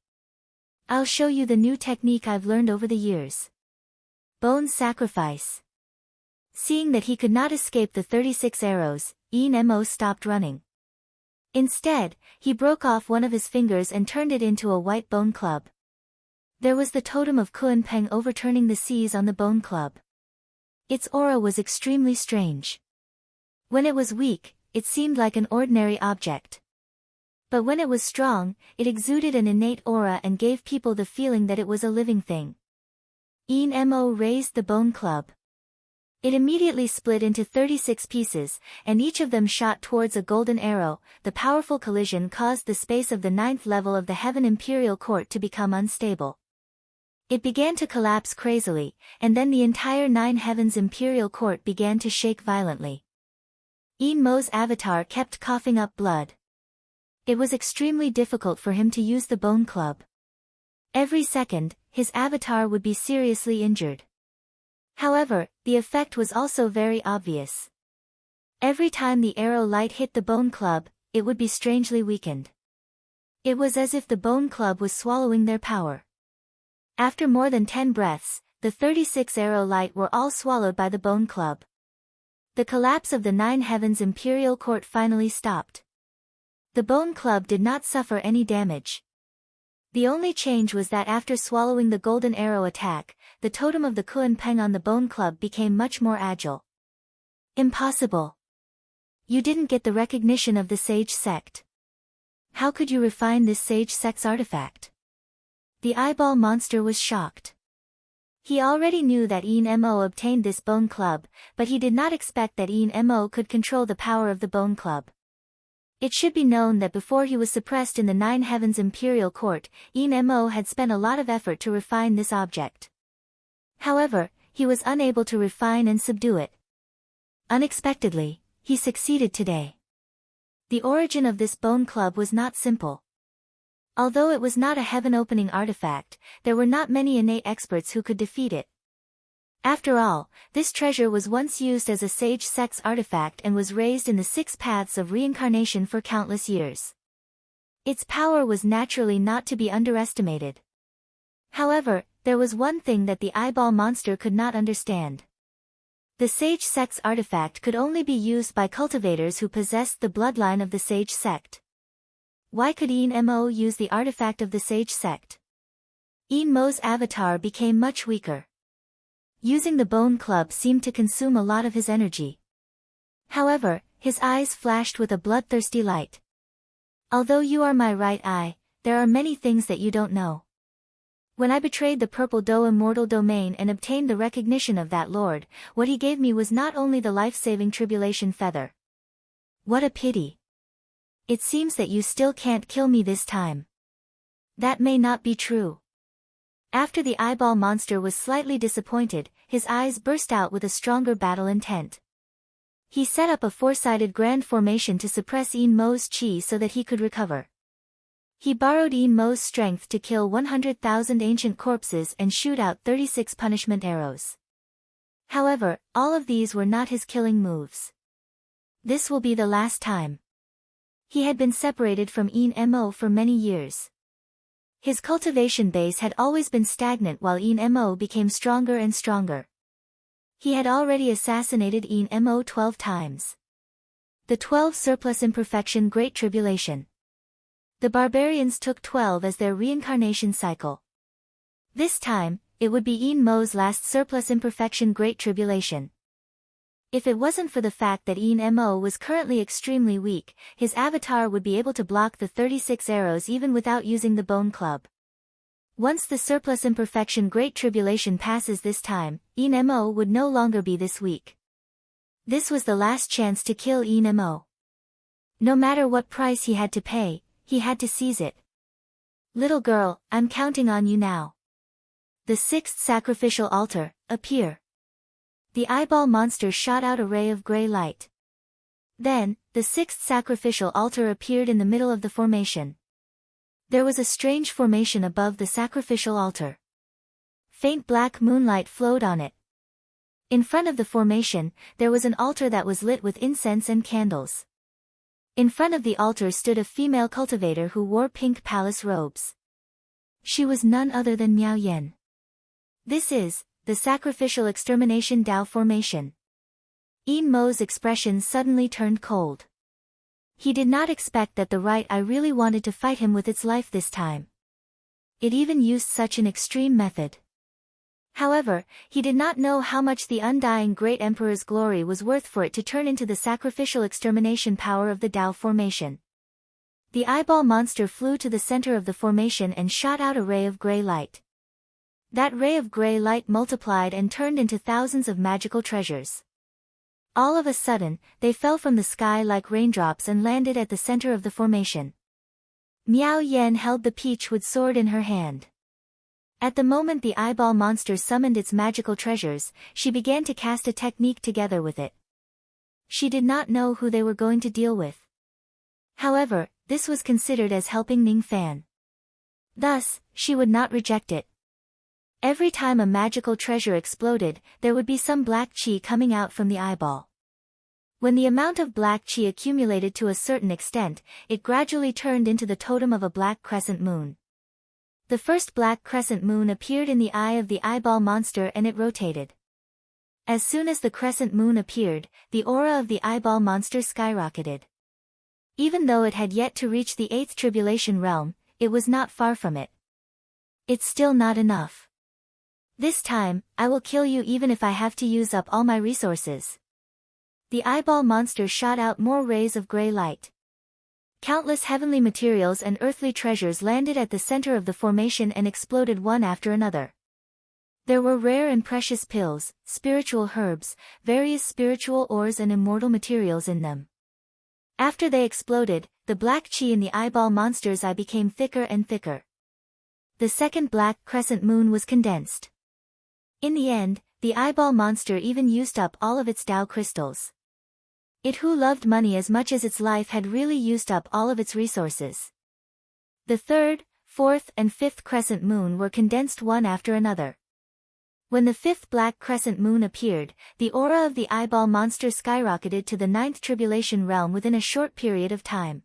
Speaker 1: I'll show you the new technique I've learned over the years. Bone sacrifice. Seeing that he could not escape the 36 arrows, Mo stopped running. Instead, he broke off one of his fingers and turned it into a white bone club. There was the totem of Kuan-Peng overturning the seas on the bone club. Its aura was extremely strange. When it was weak, it seemed like an ordinary object. But when it was strong, it exuded an innate aura and gave people the feeling that it was a living thing. Mo raised the bone club. It immediately split into 36 pieces, and each of them shot towards a golden arrow. The powerful collision caused the space of the 9th level of the Heaven Imperial Court to become unstable. It began to collapse crazily, and then the entire 9 Heavens Imperial Court began to shake violently. Mo's avatar kept coughing up blood. It was extremely difficult for him to use the bone club. Every second, his avatar would be seriously injured. However, the effect was also very obvious. Every time the arrow light hit the bone club, it would be strangely weakened. It was as if the bone club was swallowing their power. After more than 10 breaths, the 36 arrow light were all swallowed by the bone club. The collapse of the 9 Heavens Imperial Court finally stopped. The bone club did not suffer any damage. The only change was that after swallowing the golden arrow attack, the totem of the Kuan-Peng on the bone club became much more agile. Impossible. You didn't get the recognition of the sage sect. How could you refine this sage sect's artifact? The eyeball monster was shocked. He already knew that Mo obtained this bone club, but he did not expect that Mo could control the power of the bone club. It should be known that before he was suppressed in the 9 Heavens Imperial Court, Mo had spent a lot of effort to refine this object. However, he was unable to refine and subdue it. Unexpectedly, he succeeded today. The origin of this bone club was not simple. Although it was not a heaven-opening artifact, there were not many innate experts who could defeat it. After all, this treasure was once used as a sage sect's artifact and was raised in the 6 paths of reincarnation for countless years. Its power was naturally not to be underestimated. However, there was one thing that the eyeball monster could not understand. The sage sect's artifact could only be used by cultivators who possessed the bloodline of the sage sect. Why could Mo use the artifact of the sage sect? Mo's avatar became much weaker. Using the bone club seemed to consume a lot of his energy. However, his eyes flashed with a bloodthirsty light. Although you are my right eye, there are many things that you don't know. When I betrayed the Purple Doe immortal domain and obtained the recognition of that lord, what he gave me was not only the life-saving tribulation feather. What a pity. It seems that you still can't kill me this time. That may not be true. After the eyeball monster was slightly disappointed, his eyes burst out with a stronger battle intent. He set up a 4-sided grand formation to suppress Mo's chi so that he could recover. He borrowed Mo's strength to kill 100,000 ancient corpses and shoot out 36 punishment arrows. However, all of these were not his killing moves. This will be the last time. He had been separated from Mo for many years. His cultivation base had always been stagnant while Mo became stronger and stronger. He had already assassinated Mo 12 times. The 12 surplus imperfection Great Tribulation. The barbarians took 12 as their reincarnation cycle. This time, it would be Mo's last surplus imperfection Great Tribulation. If it wasn't for the fact that Mo was currently extremely weak, his avatar would be able to block the 36 arrows even without using the bone club. Once the surplus imperfection Great Tribulation passes this time, Mo would no longer be this weak. This was the last chance to kill Mo. No matter what price he had to pay, he had to seize it. Little girl, I'm counting on you now. The 6th sacrificial altar, appear. The eyeball monster shot out a ray of gray light. Then, the 6th sacrificial altar appeared in the middle of the formation. There was a strange formation above the sacrificial altar. Faint black moonlight flowed on it. In front of the formation, there was an altar that was lit with incense and candles. In front of the altar stood a female cultivator who wore pink palace robes. She was none other than Miao Yen. This is the sacrificial extermination Dao formation. Yin Mo's expression suddenly turned cold. He did not expect that the right eye really wanted to fight him with its life this time. It even used such an extreme method. However, he did not know how much the undying Great Emperor's glory was worth for it to turn into the sacrificial extermination power of the Tao formation. The eyeball monster flew to the center of the formation and shot out a ray of gray light. That ray of gray light multiplied and turned into thousands of magical treasures. All of a sudden, they fell from the sky like raindrops and landed at the center of the formation. Miao Yan held the peachwood sword in her hand. At the moment the eyeball monster summoned its magical treasures, she began to cast a technique together with it. She did not know who they were going to deal with. However, this was considered as helping Ning Fan. Thus, she would not reject it. Every time a magical treasure exploded, there would be some black qi coming out from the eyeball. When the amount of black qi accumulated to a certain extent, it gradually turned into the totem of a black crescent moon. The first black crescent moon appeared in the eye of the eyeball monster and it rotated. As soon as the crescent moon appeared, the aura of the eyeball monster skyrocketed. Even though it had yet to reach the 8th tribulation realm, it was not far from it. It's still not enough. This time, I will kill you even if I have to use up all my resources. The eyeball monster shot out more rays of gray light. Countless heavenly materials and earthly treasures landed at the center of the formation and exploded one after another. There were rare and precious pills, spiritual herbs, various spiritual ores and immortal materials in them. After they exploded, the black qi in the eyeball monster's eye became thicker and thicker. The second black crescent moon was condensed. In the end, the eyeball monster even used up all of its Tao crystals. It who loved money as much as its life had really used up all of its resources. The third, fourth and fifth crescent moon were condensed one after another. When the fifth black crescent moon appeared, the aura of the eyeball monster skyrocketed to the 9th tribulation realm within a short period of time.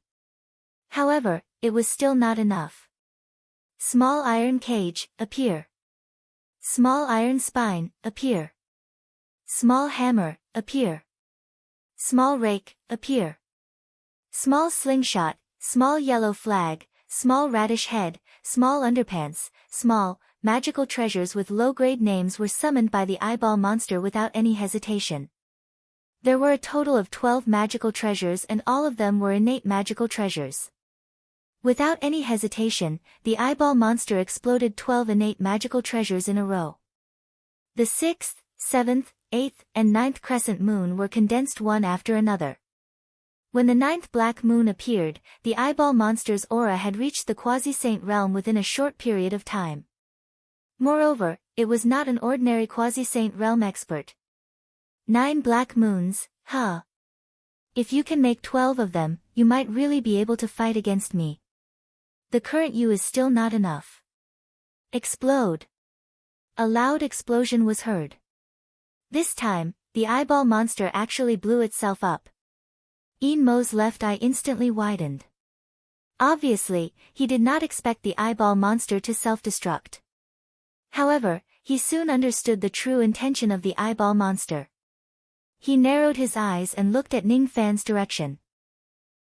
Speaker 1: However, it was still not enough. Small iron cage, appear. Small iron spine, appear. Small hammer, appear. Small rake, appear. Small slingshot, small yellow flag, small radish head, small underpants, small, magical treasures with low-grade names were summoned by the eyeball monster without any hesitation. There were a total of 12 magical treasures and all of them were innate magical treasures. Without any hesitation, the eyeball monster exploded 12 innate magical treasures in a row. The 6th, 7th, 8th, and 9th crescent moon were condensed one after another. When the 9th black moon appeared, the eyeball monster's aura had reached the quasi-saint realm within a short period of time. Moreover, it was not an ordinary quasi-saint realm expert. 9 black moons, huh? If you can make 12 of them, you might really be able to fight against me. The current you is still not enough. Explode. A loud explosion was heard. This time, the eyeball monster actually blew itself up. Yin Mo's left eye instantly widened. Obviously, he did not expect the eyeball monster to self-destruct. However, he soon understood the true intention of the eyeball monster. He narrowed his eyes and looked at Ning Fan's direction.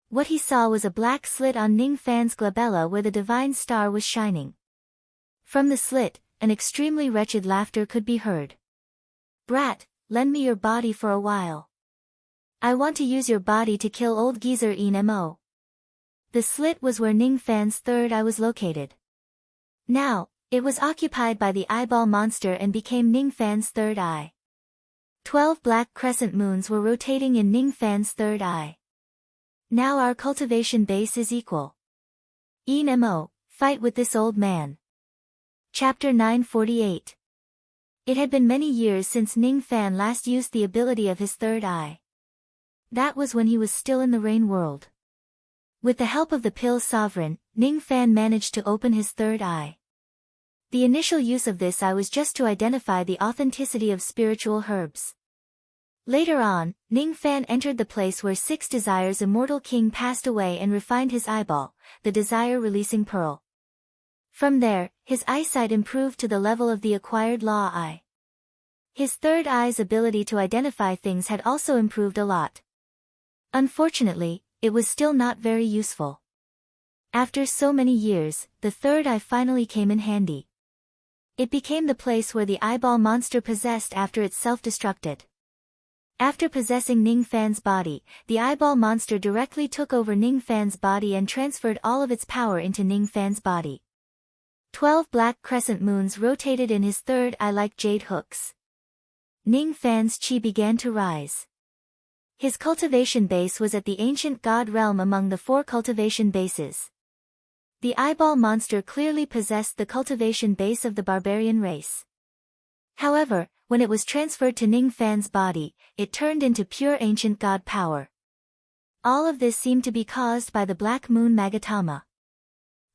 Speaker 1: What he saw was a black slit on Ning Fan's glabella where the divine star was shining. From the slit, an extremely wretched laughter could be heard. Brat, lend me your body for a while. I want to use your body to kill old geezer Yin Mo. The slit was where Ning Fan's third eye was located. Now, it was occupied by the eyeball monster and became Ning Fan's third eye. 12 black crescent moons were rotating in Ning Fan's third eye. Now our cultivation base is equal. Yin Mo, fight with this old man. Chapter 948. It had been many years since Ning Fan last used the ability of his third eye. That was when he was still in the Rain World. With the help of the Pill Sovereign, Ning Fan managed to open his third eye. The initial use of this eye was just to identify the authenticity of spiritual herbs. Later on, Ning Fan entered the place where 6 Desires immortal king passed away and refined his eyeball, the desire-releasing pearl. From there, his eyesight improved to the level of the acquired law eye. His third eye's ability to identify things had also improved a lot. Unfortunately, it was still not very useful. After so many years, the third eye finally came in handy. It became the place where the eyeball monster possessed after it self-destructed. After possessing Ning Fan's body, the eyeball monster directly took over Ning Fan's body and transferred all of its power into Ning Fan's body. 12 black crescent moons rotated in his third eye like jade hooks. Ning Fan's chi began to rise. His cultivation base was at the ancient god realm among the 4 cultivation bases. The eyeball monster clearly possessed the cultivation base of the barbarian race. However, when it was transferred to Ning Fan's body, it turned into pure ancient god power. All of this seemed to be caused by the Black Moon Magatama.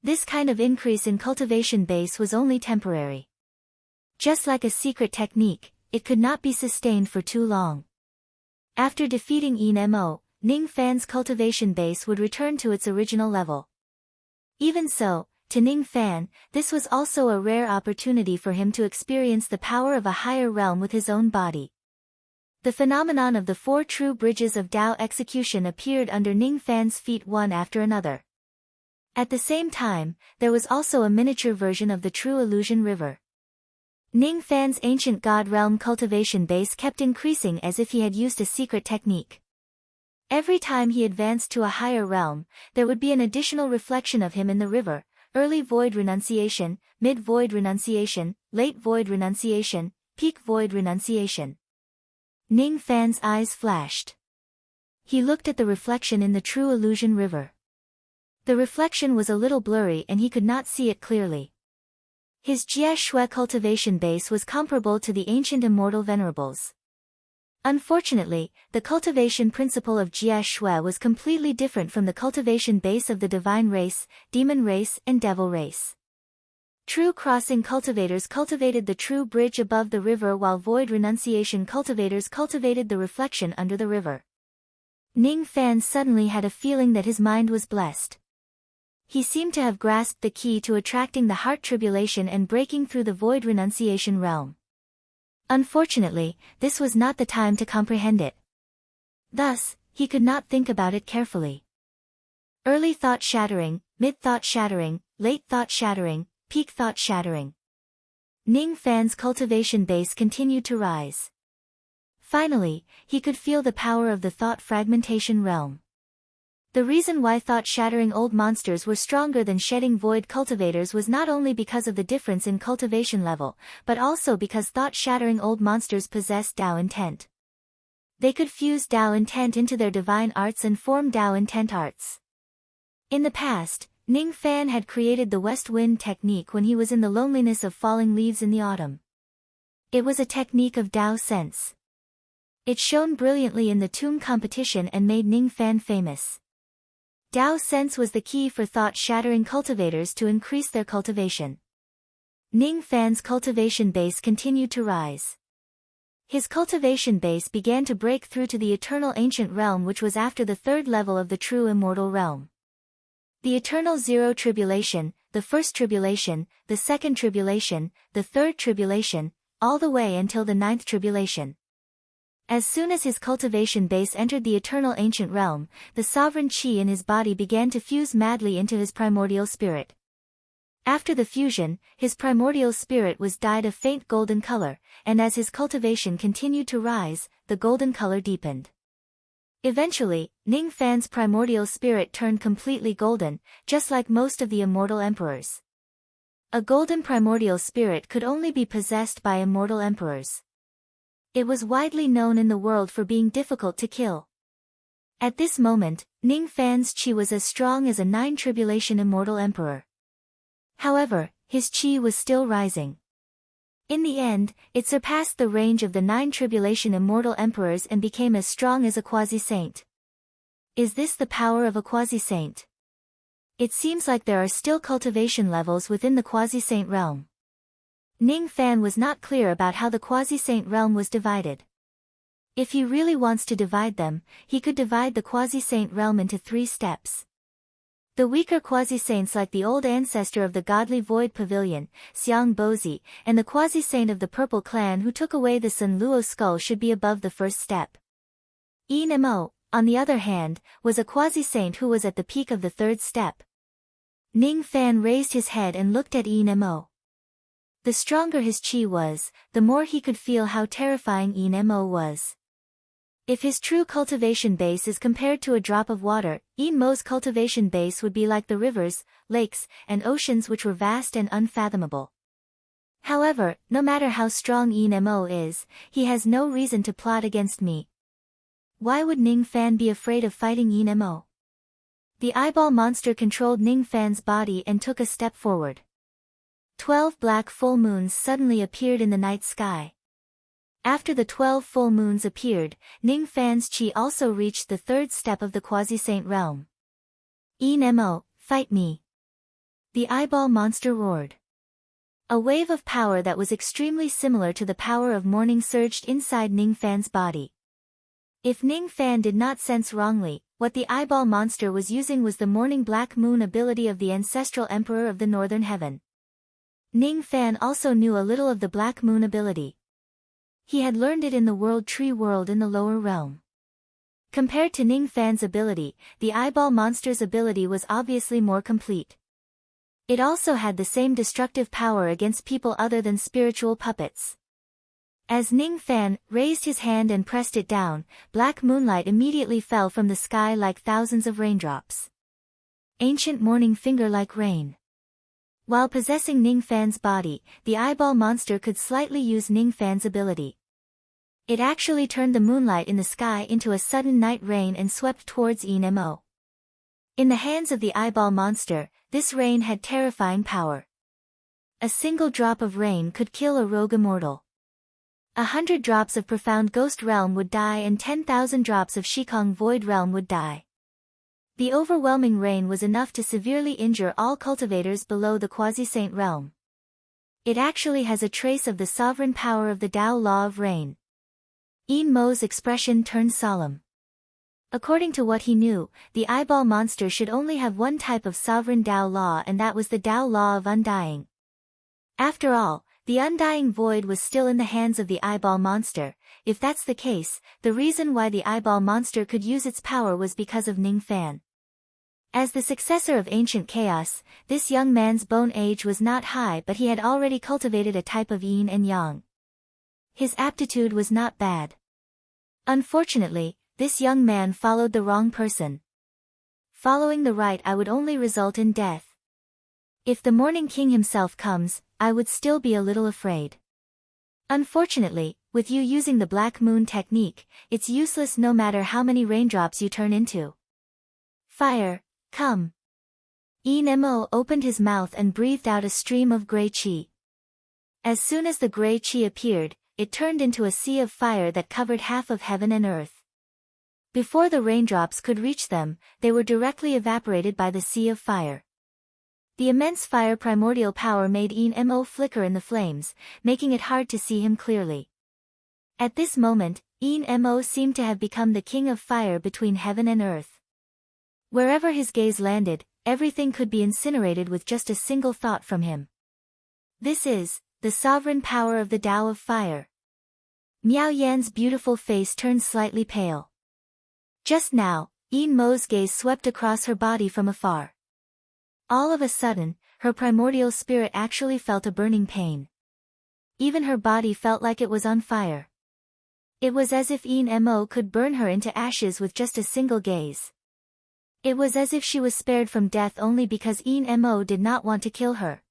Speaker 1: This kind of increase in cultivation base was only temporary. Just like a secret technique, it could not be sustained for too long. After defeating Mo, Ning Fan's cultivation base would return to its original level. Even so, to Ning Fan, this was also a rare opportunity for him to experience the power of a higher realm with his own body. The phenomenon of the 4 true bridges of Tao execution appeared under Ning Fan's feet one after another. At the same time, there was also a miniature version of the True Illusion River. Ning Fan's ancient god realm cultivation base kept increasing as if he had used a secret technique. Every time he advanced to a higher realm, there would be an additional reflection of him in the river: early void renunciation, mid-void renunciation, late void renunciation, peak void renunciation. Ning Fan's eyes flashed. He looked at the reflection in the True Illusion River. The reflection was a little blurry and he could not see it clearly. His Jie Shui cultivation base was comparable to the ancient immortal venerables. Unfortunately, the cultivation principle of Jie Shui was completely different from the cultivation base of the divine race, demon race and devil race. True crossing cultivators cultivated the true bridge above the river, while void renunciation cultivators cultivated the reflection under the river. Ning Fan suddenly had a feeling that his mind was blessed. He seemed to have grasped the key to attracting the heart tribulation and breaking through the void renunciation realm. Unfortunately, this was not the time to comprehend it. Thus, he could not think about it carefully. Early thought shattering, mid-thought shattering, late thought shattering, peak thought shattering. Ning Fan's cultivation base continued to rise. Finally, he could feel the power of the thought fragmentation realm. The reason why thought-shattering old monsters were stronger than shedding void cultivators was not only because of the difference in cultivation level, but also because thought-shattering old monsters possessed Tao intent. They could fuse Tao intent into their divine arts and form Tao intent arts. In the past, Ning Fan had created the West Wind technique when he was in the loneliness of falling leaves in the autumn. It was a technique of Tao sense. It shone brilliantly in the tomb competition and made Ning Fan famous. Tao sense was the key for thought-shattering cultivators to increase their cultivation. Ning Fan's cultivation base continued to rise. His cultivation base began to break through to the eternal ancient realm, which was after the 3rd level of the true immortal realm. The eternal zero tribulation, the first tribulation, the second tribulation, the third tribulation, all the way until the 9th tribulation. As soon as his cultivation base entered the eternal ancient realm, the sovereign chi in his body began to fuse madly into his primordial spirit. After the fusion, his primordial spirit was dyed a faint golden color, and as his cultivation continued to rise, the golden color deepened. Eventually, Ning Fan's primordial spirit turned completely golden, just like most of the immortal emperors. A golden primordial spirit could only be possessed by immortal emperors. It was widely known in the world for being difficult to kill. At this moment, Ning Fan's chi was as strong as a 9 tribulation immortal emperor. However, his chi was still rising. In the end, it surpassed the range of the 9 tribulation immortal emperors and became as strong as a quasi-saint. Is this the power of a quasi-saint? It seems like there are still cultivation levels within the quasi-saint realm. Ning Fan was not clear about how the quasi-saint realm was divided. If he really wants to divide them, he could divide the quasi-saint realm into 3 steps. The weaker quasi-saints like the old ancestor of the godly void pavilion, Xiang Bozi, and the quasi-saint of the purple clan who took away the Sun Luo skull should be above the first step. Yin Mo, on the other hand, was a quasi-saint who was at the peak of the third step. Ning Fan raised his head and looked at Yin Mo. The stronger his qi was, the more he could feel how terrifying Yin Mo was. If his true cultivation base is compared to a drop of water, Yin Mo's cultivation base would be like the rivers, lakes, and oceans which were vast and unfathomable. However, no matter how strong Yin Mo is, he has no reason to plot against me. Why would Ning Fan be afraid of fighting Yin Mo? The eyeball monster controlled Ning Fan's body and took a step forward. 12 black full moons suddenly appeared in the night sky. After the 12 full moons appeared, Ning Fan's qi also reached the third step of the quasi-saint realm. Yin Mo, fight me! The eyeball monster roared. A wave of power that was extremely similar to the power of morning surged inside Ning Fan's body. If Ning Fan did not sense wrongly, what the eyeball monster was using was the morning black moon ability of the ancestral emperor of the northern heaven. Ning Fan also knew a little of the black moon ability. He had learned it in the world tree world in the lower realm. Compared to Ning Fan's ability, the eyeball monster's ability was obviously more complete. It also had the same destructive power against people other than spiritual puppets. As Ning Fan raised his hand and pressed it down, black moonlight immediately fell from the sky like thousands of raindrops. Ancient morning finger like rain. While possessing Ning Fan's body, the eyeball monster could slightly use Ning Fan's ability. It actually turned the moonlight in the sky into a sudden night rain and swept towards Yin Mo. In the hands of the eyeball monster, this rain had terrifying power. A single drop of rain could kill a rogue immortal. 100 drops of profound ghost realm would die and 10,000 drops of Shikong void realm would die. The overwhelming rain was enough to severely injure all cultivators below the quasi-saint realm. It actually has a trace of the sovereign power of the Tao law of rain. Yin Mo's expression turned solemn. According to what he knew, the eyeball monster should only have one type of sovereign Tao law, and that was the Tao law of undying. After all, the undying void was still in the hands of the eyeball monster. If that's the case, the reason why the eyeball monster could use its power was because of Ning Fan. As the successor of ancient chaos, this young man's bone age was not high, but he had already cultivated a type of yin and yang. His aptitude was not bad. Unfortunately, this young man followed the wrong person. Following the right would only result in death. If the Morning King himself comes, I would still be a little afraid. Unfortunately, with you using the Black Moon technique, it's useless no matter how many raindrops you turn into. Fire, come. Yin Mo opened his mouth and breathed out a stream of gray qi. As soon as the gray qi appeared, it turned into a sea of fire that covered half of heaven and earth. Before the raindrops could reach them, they were directly evaporated by the sea of fire. The immense fire primordial power made Yin Mo flicker in the flames, making it hard to see him clearly. At this moment, Yin Mo seemed to have become the king of fire between heaven and earth. Wherever his gaze landed, everything could be incinerated with just a single thought from him. This is the sovereign power of the Tao of fire. Miao Yan's beautiful face turned slightly pale. Just now, Yin Mo's gaze swept across her body from afar. All of a sudden, her primordial spirit actually felt a burning pain. Even her body felt like it was on fire. It was as if Yin Mo could burn her into ashes with just a single gaze. It was as if she was spared from death only because Yin Mo did not want to kill her.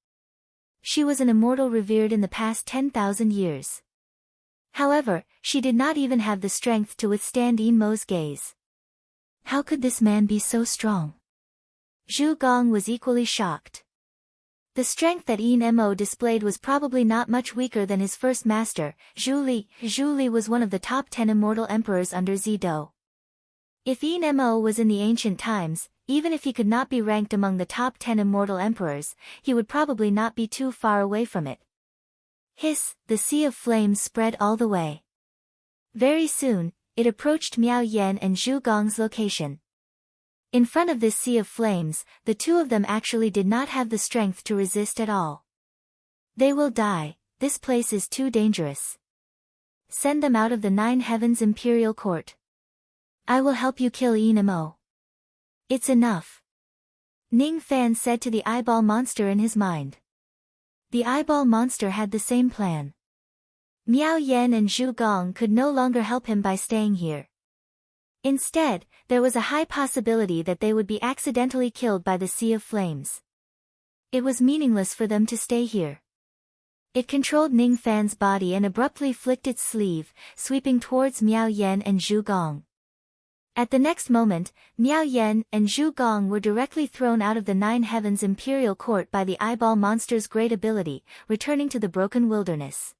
Speaker 1: She was an immortal revered in the past 10,000 years. However, she did not even have the strength to withstand Yin Mo's gaze. How could this man be so strong? Zhu Gong was equally shocked. The strength that Yin Mo displayed was probably not much weaker than his first master, Zhu Li. Zhu Li was one of the top 10 immortal emperors under Zido. If Yin Mo was in the ancient times, even if he could not be ranked among the top 10 immortal emperors, he would probably not be too far away from it. Hiss, the sea of flames spread all the way. Very soon, it approached Miao Yan and Zhu Gong's location. In front of this sea of flames, the two of them actually did not have the strength to resist at all. They will die, this place is too dangerous. Send them out of the 9 Heavens Imperial Court. I will help you kill Inemo. It's enough. Ning Fan said to the eyeball monster in his mind. The eyeball monster had the same plan. Miao Yen and Zhu Gong could no longer help him by staying here. Instead, there was a high possibility that they would be accidentally killed by the Sea of Flames. It was meaningless for them to stay here. It controlled Ning Fan's body and abruptly flicked its sleeve, sweeping towards Miao Yen and Zhu Gong. At the next moment, Miao Yen and Zhu Gong were directly thrown out of the 9 Heavens Imperial Court by the eyeball monster's great ability, returning to the broken wilderness.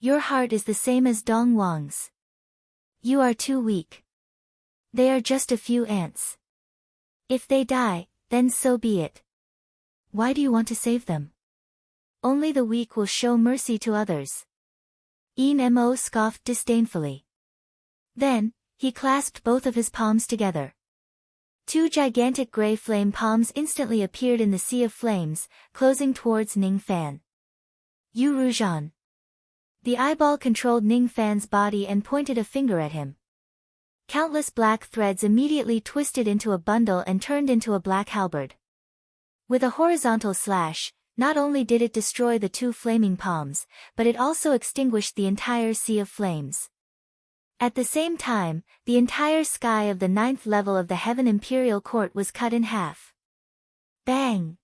Speaker 1: Your heart is the same as Dong Wang's. You are too weak. They are just a few ants. If they die, then so be it. Why do you want to save them? Only the weak will show mercy to others. Mo scoffed disdainfully. Then, he clasped both of his palms together. 2 gigantic gray flame palms instantly appeared in the sea of flames, closing towards Ning Fan. Yu Ruzhan. The eyeball controlled Ning Fan's body and pointed a finger at him. Countless black threads immediately twisted into a bundle and turned into a black halberd. With a horizontal slash, not only did it destroy the 2 flaming palms, but it also extinguished the entire sea of flames. At the same time, the entire sky of the 9th level of the Heaven Imperial Court was cut in half. Bang!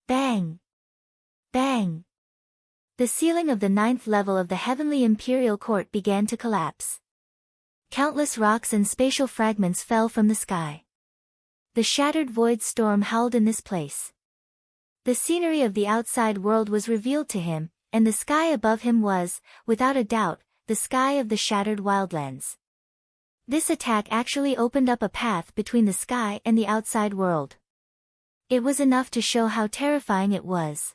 Speaker 1: Bang! Bang! The ceiling of the 9th level of the Heavenly Imperial Court began to collapse. Countless rocks and spatial fragments fell from the sky. The shattered void storm howled in this place. The scenery of the outside world was revealed to him, and the sky above him was, without a doubt, the sky of the shattered wildlands. This attack actually opened up a path between the sky and the outside world. It was enough to show how terrifying it was.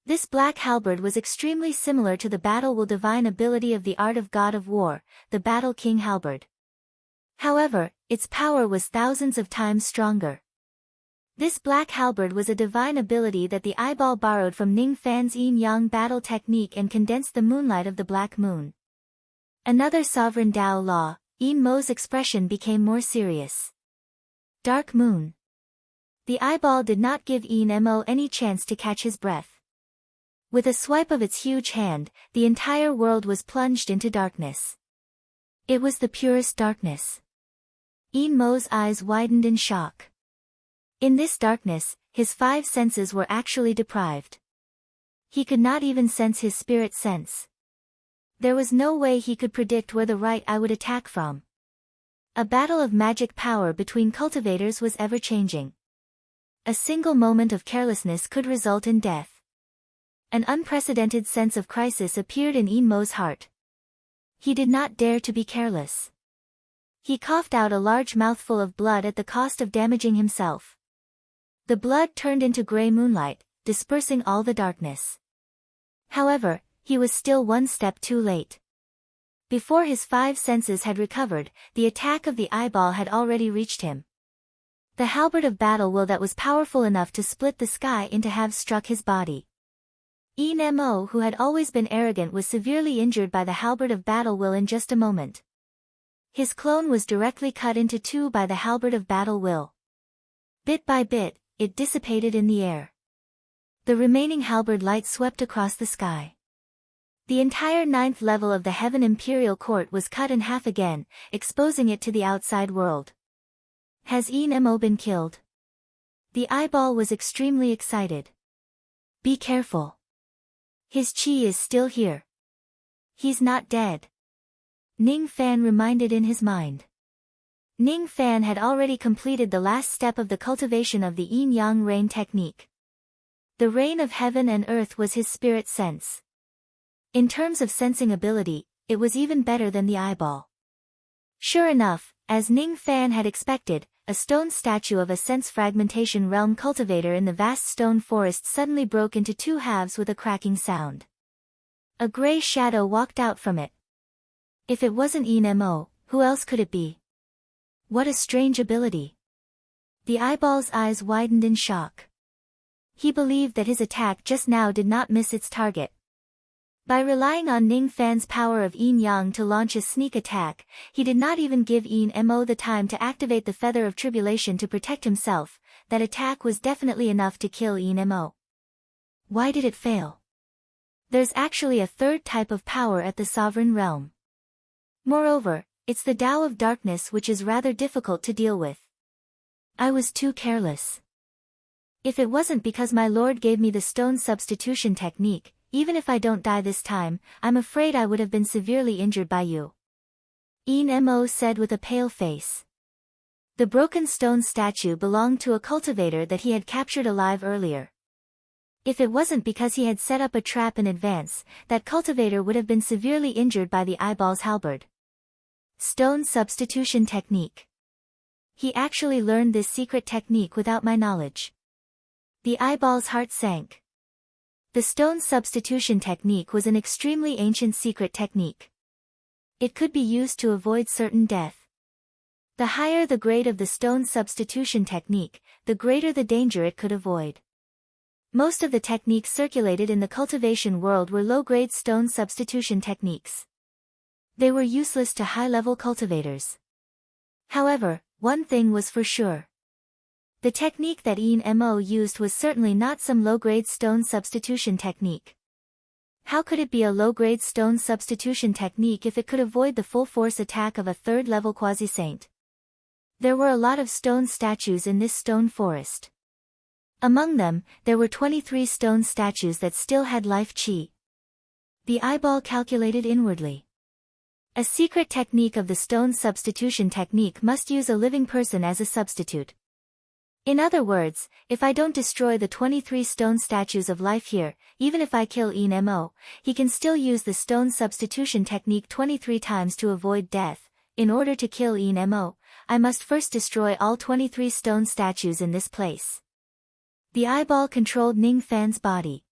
Speaker 1: This black halberd was extremely similar to the battle-will divine ability of the art of God of War, the Battle King halberd. However, its power was thousands of times stronger. This black halberd was a divine ability that the eyeball borrowed from Ning Fan's yin-yang battle technique and condensed the moonlight of the black moon. Another sovereign Dao law, Yin Mo's expression became more serious. Dark moon. The eyeball did not give Yin Mo any chance to catch his breath. With a swipe of its huge hand, the entire world was plunged into darkness. It was the purest darkness. Yin Mo's eyes widened in shock. In this darkness, his 5 senses were actually deprived. He could not even sense his spirit sense. There was no way he could predict where the right eye would attack from. A battle of magic power between cultivators was ever-changing. A single moment of carelessness could result in death. An unprecedented sense of crisis appeared in Yin Mo's heart. He did not dare to be careless. He coughed out a large mouthful of blood at the cost of damaging himself. The blood turned into gray moonlight, dispersing all the darkness. However, he was still one step too late. Before his 5 senses had recovered, the attack of the eyeball had already reached him. The halberd of battle will that was powerful enough to split the sky into halves struck his body. Yin Mo, who had always been arrogant, was severely injured by the halberd of battle will in just a moment. His clone was directly cut into 2 by the halberd of battle will. Bit by bit, it dissipated in the air. The remaining halberd light swept across the sky. The entire 9th level of the Heaven Imperial Court was cut in half again, exposing it to the outside world. Has Yin Mo been killed? The eyeball was extremely excited. Be careful. His chi is still here. He's not dead. Ning Fan reminded in his mind. Ning Fan had already completed the last step of the cultivation of the yin-yang rain technique. The rain of heaven and earth was his spirit sense. In terms of sensing ability, it was even better than the eyeball. Sure enough, as Ning Fan had expected, a stone statue of a sense fragmentation realm cultivator in the vast stone forest suddenly broke into 2 halves with a cracking sound. A gray shadow walked out from it. If it wasn't Yin Mo, who else could it be? What a strange ability. The eyeball's eyes widened in shock. He believed that his attack just now did not miss its target. By relying on Ning Fan's power of Yin Yang to launch a sneak attack, he did not even give Yin Mo the time to activate the Feather of Tribulation to protect himself. That attack was definitely enough to kill Yin Mo. Why did it fail? There's actually a third type of power at the Sovereign Realm. Moreover, it's the Tao of Darkness which is rather difficult to deal with. I was too careless. If it wasn't because my lord gave me the stone substitution technique, even if I don't die this time, I'm afraid I would have been severely injured by you. Yin Mo said with a pale face. The broken stone statue belonged to a cultivator that he had captured alive earlier. If it wasn't because he had set up a trap in advance, that cultivator would have been severely injured by the eyeball's halberd. Stone substitution technique. He actually learned this secret technique without my knowledge. The eyeball's heart sank. The stone substitution technique was an extremely ancient secret technique. It could be used to avoid certain death. The higher the grade of the stone substitution technique, the greater the danger it could avoid. Most of the techniques circulated in the cultivation world were low-grade stone substitution techniques. They were useless to high-level cultivators. However, one thing was for sure. The technique that Yin Mo used was certainly not some low-grade stone substitution technique. How could it be a low-grade stone substitution technique if it could avoid the full-force attack of a third-level quasi-saint? There were a lot of stone statues in this stone forest. Among them, there were 23 stone statues that still had life chi. The eyeball calculated inwardly. A secret technique of the stone substitution technique must use a living person as a substitute. In other words, if I don't destroy the 23 stone statues of life here, even if I kill Yin Mo, he can still use the stone substitution technique 23 times to avoid death. In order to kill Yin Mo, I must first destroy all 23 stone statues in this place. The eyeball controlled Ning Fan's body.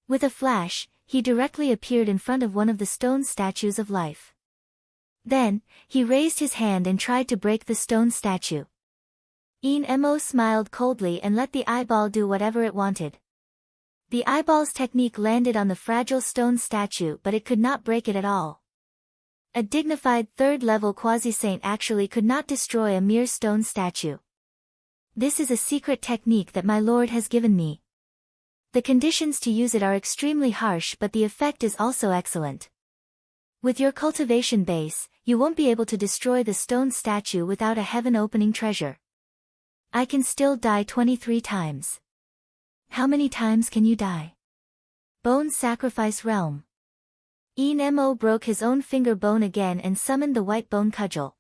Speaker 1: With a flash, he directly appeared in front of one of the stone statues of life. Then, he raised his hand and tried to break the stone statue. Yin Mo smiled coldly and let the eyeball do whatever it wanted. The eyeball's technique landed on the fragile stone statue, but it could not break it at all. A dignified third-level quasi-saint actually could not destroy a mere stone statue. This is a secret technique that my lord has given me. The conditions to use it are extremely harsh, but the effect is also excellent. With your cultivation base, you won't be able to destroy the stone statue without a heaven-opening treasure. I can still die 23 times. How many times can you die? Bone Sacrifice Realm. Yin Mo broke his own finger bone again and summoned the white bone cudgel.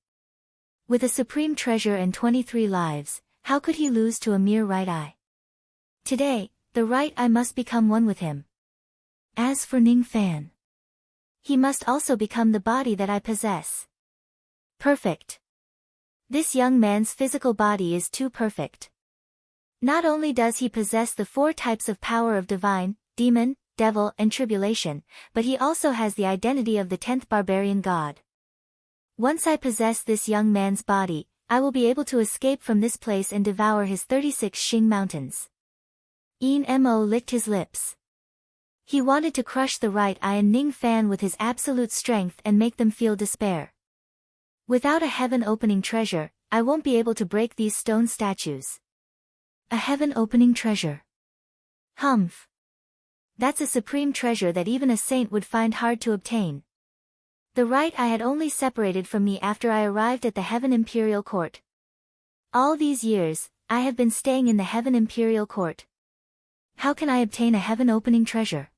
Speaker 1: With a supreme treasure and 23 lives, how could he lose to a mere right eye? Today, the right eye must become one with him. As for Ning Fan, he must also become the body that I possess. Perfect. This young man's physical body is too perfect. Not only does he possess the 4 types of power of divine, demon, devil and tribulation, but he also has the identity of the 10th barbarian god. Once I possess this young man's body, I will be able to escape from this place and devour his 36 Xing mountains. Yin Mo licked his lips. He wanted to crush the right eye and Ning Fan with his absolute strength and make them feel despair. Without a heaven-opening treasure, I won't be able to break these stone statues. A heaven-opening treasure. Humph. That's a supreme treasure that even a saint would find hard to obtain. The right eye had only separated from me after I arrived at the Heaven Imperial Court. All these years, I have been staying in the Heaven Imperial Court. How can I obtain a heaven-opening treasure?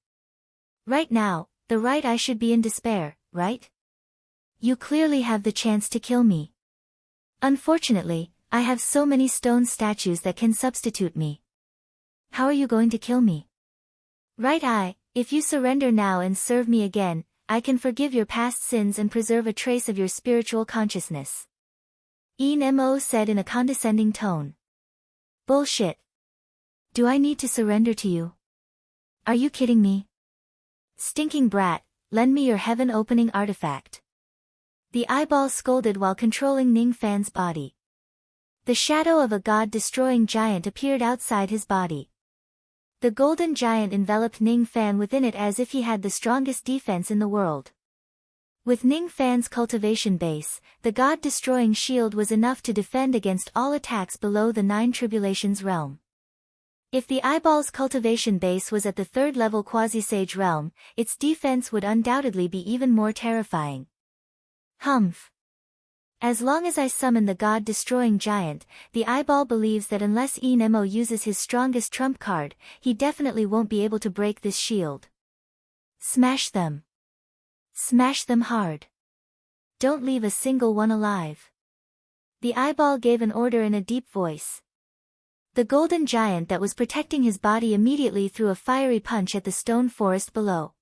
Speaker 1: Right now, the right eye should be in despair, right? You clearly have the chance to kill me. Unfortunately, I have so many stone statues that can substitute me. How are you going to kill me? Right eye, if you surrender now and serve me again, I can forgive your past sins and preserve a trace of your spiritual consciousness. Yin Mo said in a condescending tone. Bullshit. Do I need to surrender to you? Are you kidding me? Stinking brat, lend me your heaven-opening artifact. The eyeball scolded while controlling Ning Fan's body. The shadow of a god-destroying giant appeared outside his body. The golden giant enveloped Ning Fan within it as if he had the strongest defense in the world. With Ning Fan's cultivation base, the god-destroying shield was enough to defend against all attacks below the Nine Tribulations realm. If the eyeball's cultivation base was at the third-level quasi-sage realm, its defense would undoubtedly be even more terrifying. Humph. As long as I summon the god-destroying giant, the eyeball believes that unless Nemo uses his strongest trump card, he definitely won't be able to break this shield. Smash them. Smash them hard. Don't leave a single one alive. The eyeball gave an order in a deep voice. The golden giant that was protecting his body immediately threw a fiery punch at the stone forest below.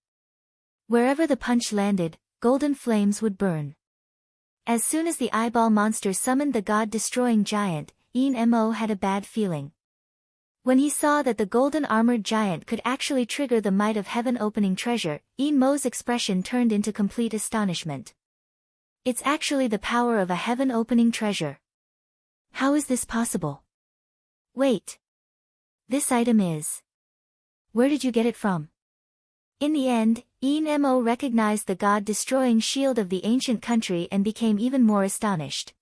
Speaker 1: Wherever the punch landed, golden flames would burn. As soon as the eyeball monster summoned the god-destroying giant, Nemo had a bad feeling. When he saw that the golden armored giant could actually trigger the might of heaven-opening treasure, Nemo's expression turned into complete astonishment. It's actually the power of a heaven-opening treasure. How is this possible? Wait. This item is... Where did you get it from? In the end, Nemo recognized the god-destroying shield of the ancient country and became even more astonished.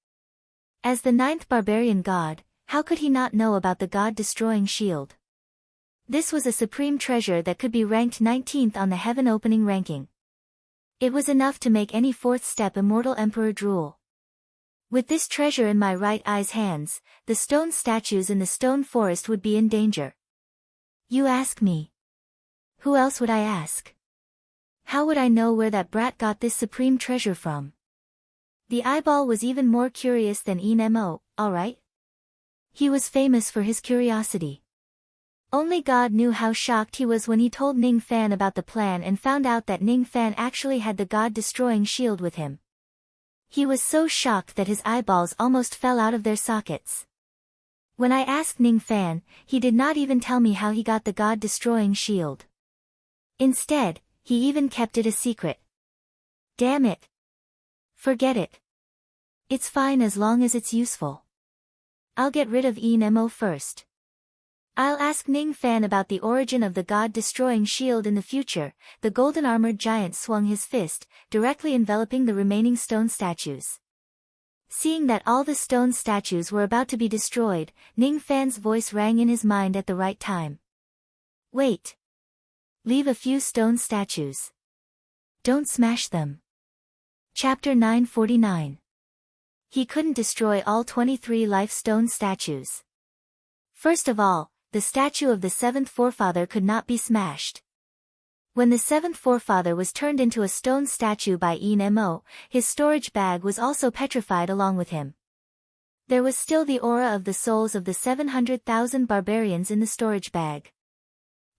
Speaker 1: As the ninth barbarian god, how could he not know about the god-destroying shield? This was a supreme treasure that could be ranked 19th on the heaven-opening ranking. It was enough to make any fourth-step immortal emperor drool. With this treasure in my right eye's hands, the stone statues in the stone forest would be in danger. You ask me. Who else would I ask? How would I know where that brat got this supreme treasure from? The eyeball was even more curious than Nemo, alright? He was famous for his curiosity. Only God knew how shocked he was when he told Ning Fan about the plan and found out that Ning Fan actually had the god-destroying shield with him. He was so shocked that his eyeballs almost fell out of their sockets. When I asked Ning Fan, he did not even tell me how he got the god-destroying shield. Instead, he even kept it a secret. Damn it. Forget it. It's fine as long as it's useful. I'll get rid of Nemo first. I'll ask Ning Fan about the origin of the god-destroying shield in the future. The golden armored giant swung his fist, directly enveloping the remaining stone statues. Seeing that all the stone statues were about to be destroyed, Ning Fan's voice rang in his mind at the right time. Wait. Leave a few stone statues. Don't smash them. Chapter 949. He couldn't destroy all 23 life stone statues. First of all, the statue of the seventh forefather could not be smashed. When the seventh forefather was turned into a stone statue by Nemo, his storage bag was also petrified along with him. There was still the aura of the souls of the 700,000 barbarians in the storage bag.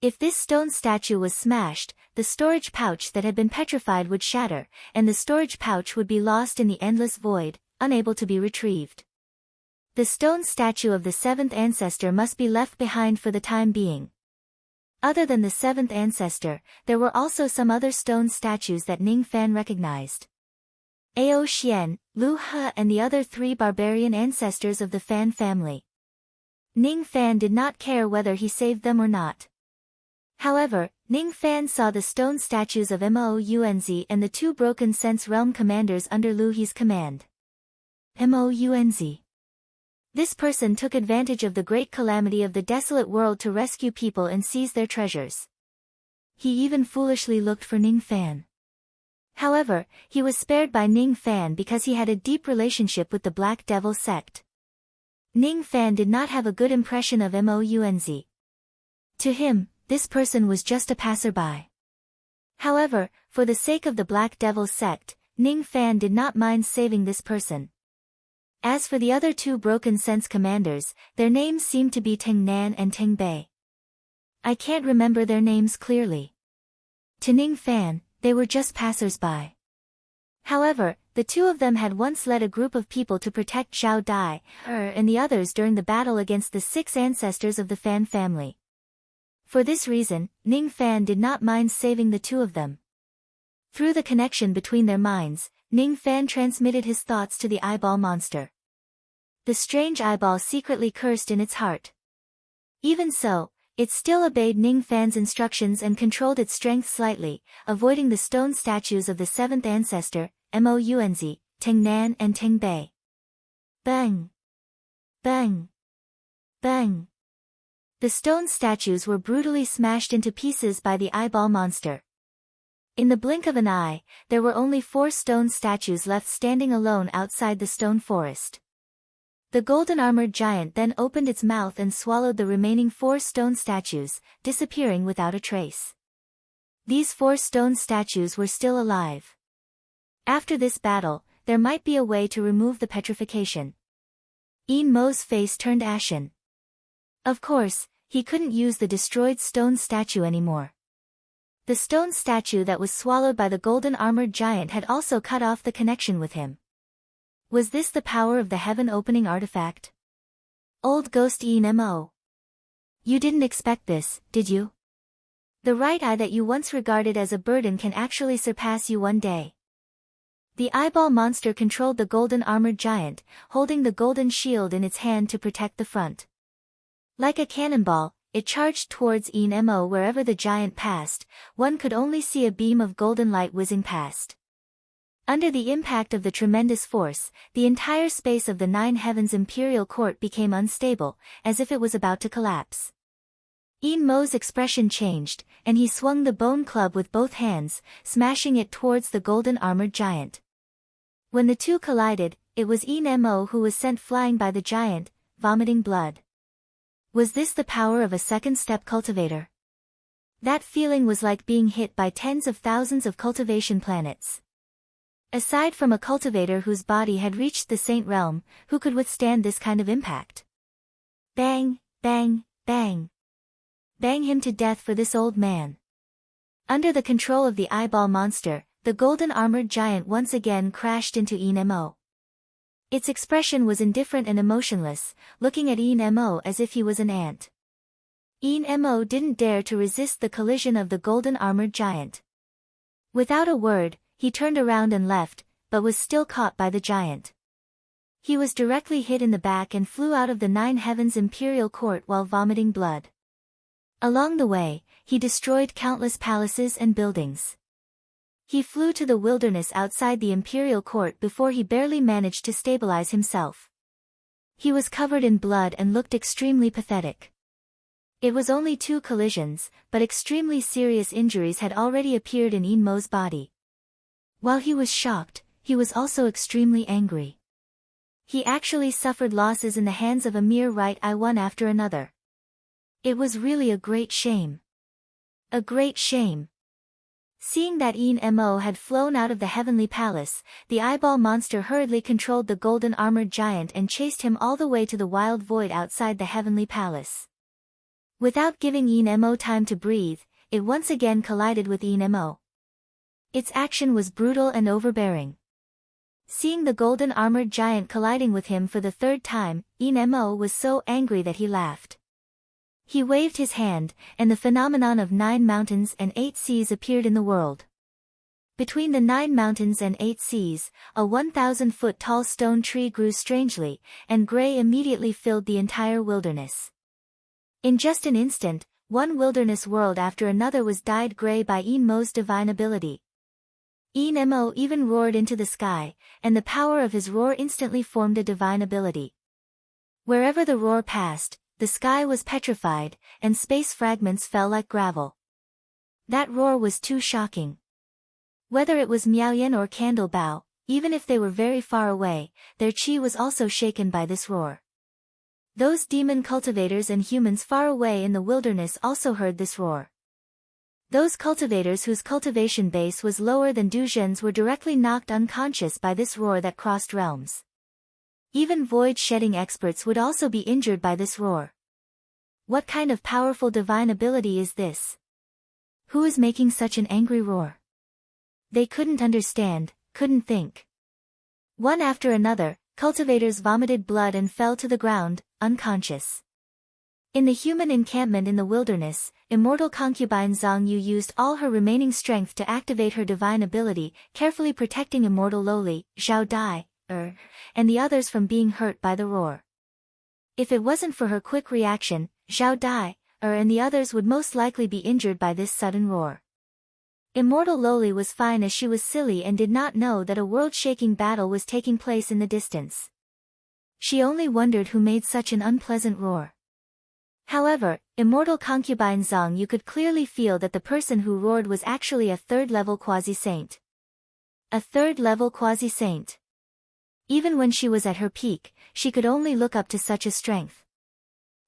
Speaker 1: If this stone statue was smashed, the storage pouch that had been petrified would shatter, and the storage pouch would be lost in the endless void, unable to be retrieved. The stone statue of the seventh ancestor must be left behind for the time being. Other than the seventh ancestor, there were also some other stone statues that Ning Fan recognized. Ao Xian, Lu He and the other 3 barbarian ancestors of the Fan family. Ning Fan did not care whether he saved them or not. However, Ning Fan saw the stone statues of Mounz and the 2 Broken Sense Realm commanders under Lu He's command. Mounz. This person took advantage of the great calamity of the desolate world to rescue people and seize their treasures. He even foolishly looked for Ning Fan. However, he was spared by Ning Fan because he had a deep relationship with the Black Devil sect. Ning Fan did not have a good impression of Mounz. To him, this person was just a passerby. However, for the sake of the Black Devil sect, Ning Fan did not mind saving this person. As for the other 2 Broken Sense commanders, their names seemed to be Ting Nan and Ting Bei. I can't remember their names clearly. To Ning Fan, they were just passers-by. However, the 2 of them had once led a group of people to protect Zhao Dai, and the others during the battle against the 6 ancestors of the Fan family. For this reason, Ning Fan did not mind saving the 2 of them. Through the connection between their minds, Ning Fan transmitted his thoughts to the eyeball monster. The strange eyeball secretly cursed in its heart. Even so, it still obeyed Ning Fan's instructions and controlled its strength slightly, avoiding the stone statues of the seventh ancestor, Mounzi, Teng Nan and Teng Bei. Bang! Bang! Bang! The stone statues were brutally smashed into pieces by the eyeball monster. In the blink of an eye, there were only 4 stone statues left standing alone outside the stone forest. The golden-armored giant then opened its mouth and swallowed the remaining 4 stone statues, disappearing without a trace. These 4 stone statues were still alive. After this battle, there might be a way to remove the petrification. Yin Mo's face turned ashen. Of course, he couldn't use the destroyed stone statue anymore. The stone statue that was swallowed by the golden-armored giant had also cut off the connection with him. Was this the power of the heaven-opening artifact? Old Ghost Yin Mo. You didn't expect this, did you? The right eye that you once regarded as a burden can actually surpass you one day. The eyeball monster controlled the golden-armored giant, holding the golden shield in its hand to protect the front. Like a cannonball, it charged towards Yin Mo wherever the giant passed. One could only see a beam of golden light whizzing past. Under the impact of the tremendous force, the entire space of the 9 Heavens Imperial Court became unstable, as if it was about to collapse. Yin Mo's expression changed, and he swung the bone club with both hands, smashing it towards the golden-armored giant. When the two collided, it was Yin Mo who was sent flying by the giant, vomiting blood. Was this the power of a second-step cultivator? That feeling was like being hit by tens of thousands of cultivation planets. Aside from a cultivator whose body had reached the Saint Realm, who could withstand this kind of impact? Bang, bang, bang. Bang him to death for this old man. Under the control of the eyeball monster, the golden-armored giant once again crashed into Yin Mo. Its expression was indifferent and emotionless, looking at Yin Mo as if he was an ant. Yin Mo didn't dare to resist the collision of the golden-armored giant. Without a word, he turned around and left, but was still caught by the giant. He was directly hit in the back and flew out of the 9 Heavens Imperial Court while vomiting blood. Along the way, he destroyed countless palaces and buildings. He flew to the wilderness outside the Imperial Court before he barely managed to stabilize himself. He was covered in blood and looked extremely pathetic. It was only 2 collisions, but extremely serious injuries had already appeared in Yin Mo's body. While he was shocked, he was also extremely angry. He actually suffered losses in the hands of a mere right eye one after another. It was really a great shame. A great shame. Seeing that Yin Mo had flown out of the heavenly palace, the eyeball monster hurriedly controlled the golden-armored giant and chased him all the way to the wild void outside the heavenly palace. Without giving Yin Mo time to breathe, it once again collided with Yin Mo. Its action was brutal and overbearing. Seeing the golden-armored giant colliding with him for the 3rd time, Yin Mo was so angry that he laughed. He waved his hand, and the phenomenon of 9 mountains and 8 seas appeared in the world. Between the 9 mountains and 8 seas, a 1,000-foot-tall stone tree grew strangely, and gray immediately filled the entire wilderness. In just an instant, one wilderness world after another was dyed gray by Yin Mo's divine ability. Yin Mo even roared into the sky, and the power of his roar instantly formed a divine ability. Wherever the roar passed, the sky was petrified, and space fragments fell like gravel. That roar was too shocking. Whether it was Miaoyan or Candle Bao, even if they were very far away, their chi was also shaken by this roar. Those demon cultivators and humans far away in the wilderness also heard this roar. Those cultivators whose cultivation base was lower than Duzhen's were directly knocked unconscious by this roar that crossed realms. Even void-shedding experts would also be injured by this roar. What kind of powerful divine ability is this? Who is making such an angry roar? They couldn't understand, couldn't think. One after another, cultivators vomited blood and fell to the ground, unconscious. In the human encampment in the wilderness, immortal concubine Zhang Yu used all her remaining strength to activate her divine ability, carefully protecting immortal Loli, Zhao Dai, and the others from being hurt by the roar. If it wasn't for her quick reaction, Zhao Dai, and the others would most likely be injured by this sudden roar. Immortal Loli was fine as she was silly and did not know that a world-shaking battle was taking place in the distance. She only wondered who made such an unpleasant roar. However, immortal concubine Zhang Yu could clearly feel that the person who roared was actually a third-level quasi-saint. A third-level quasi-saint. Even when she was at her peak, she could only look up to such a strength.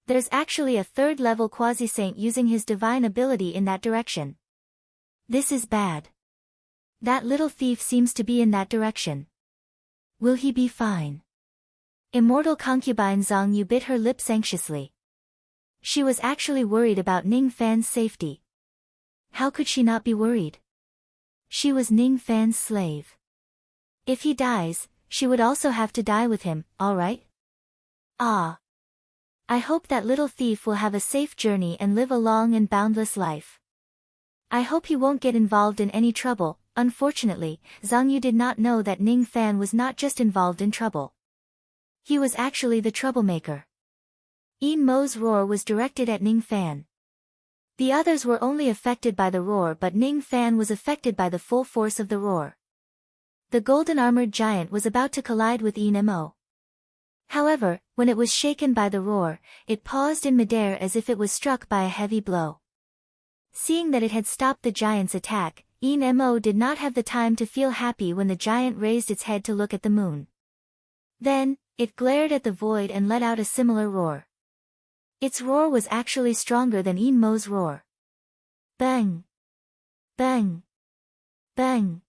Speaker 1: There's actually a third-level quasi-saint using his divine ability in that direction. This is bad. That little thief seems to be in that direction. Will he be fine? Immortal concubine Zhang Yu bit her lips anxiously. She was actually worried about Ning Fan's safety. How could she not be worried? She was Ning Fan's slave. If he dies, she would also have to die with him, alright? Ah. I hope that little thief will have a safe journey and live a long and boundless life. I hope he won't get involved in any trouble. Unfortunately, Zhang Yu did not know that Ning Fan was not just involved in trouble. He was actually the troublemaker. Yin Mo's roar was directed at Ning Fan. The others were only affected by the roar, but Ning Fan was affected by the full force of the roar. The golden-armored giant was about to collide with Yin Mo. However, when it was shaken by the roar, it paused in midair as if it was struck by a heavy blow. Seeing that it had stopped the giant's attack, Yin Mo did not have the time to feel happy when the giant raised its head to look at the moon. Then, it glared at the void and let out a similar roar. Its roar was actually stronger than Yin Mo's roar. Bang! Bang! Bang!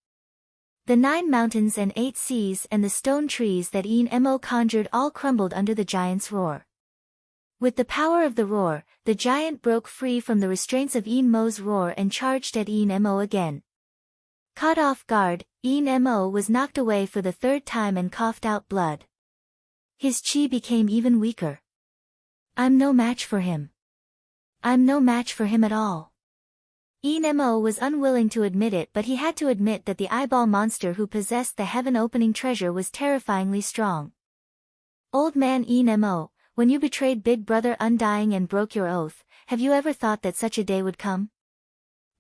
Speaker 1: The 9 mountains and 8 seas and the stone trees that Yin Mo conjured all crumbled under the giant's roar. With the power of the roar, the giant broke free from the restraints of Yin Mo's roar and charged at Yin Mo again. Caught off guard, Yin Mo was knocked away for the 3rd time and coughed out blood. His chi became even weaker. I'm no match for him. I'm no match for him at all. Yin Mo was unwilling to admit it, but he had to admit that the eyeball monster who possessed the heaven-opening treasure was terrifyingly strong. Old man Yin Mo, when you betrayed Big Brother Undying and broke your oath, have you ever thought that such a day would come?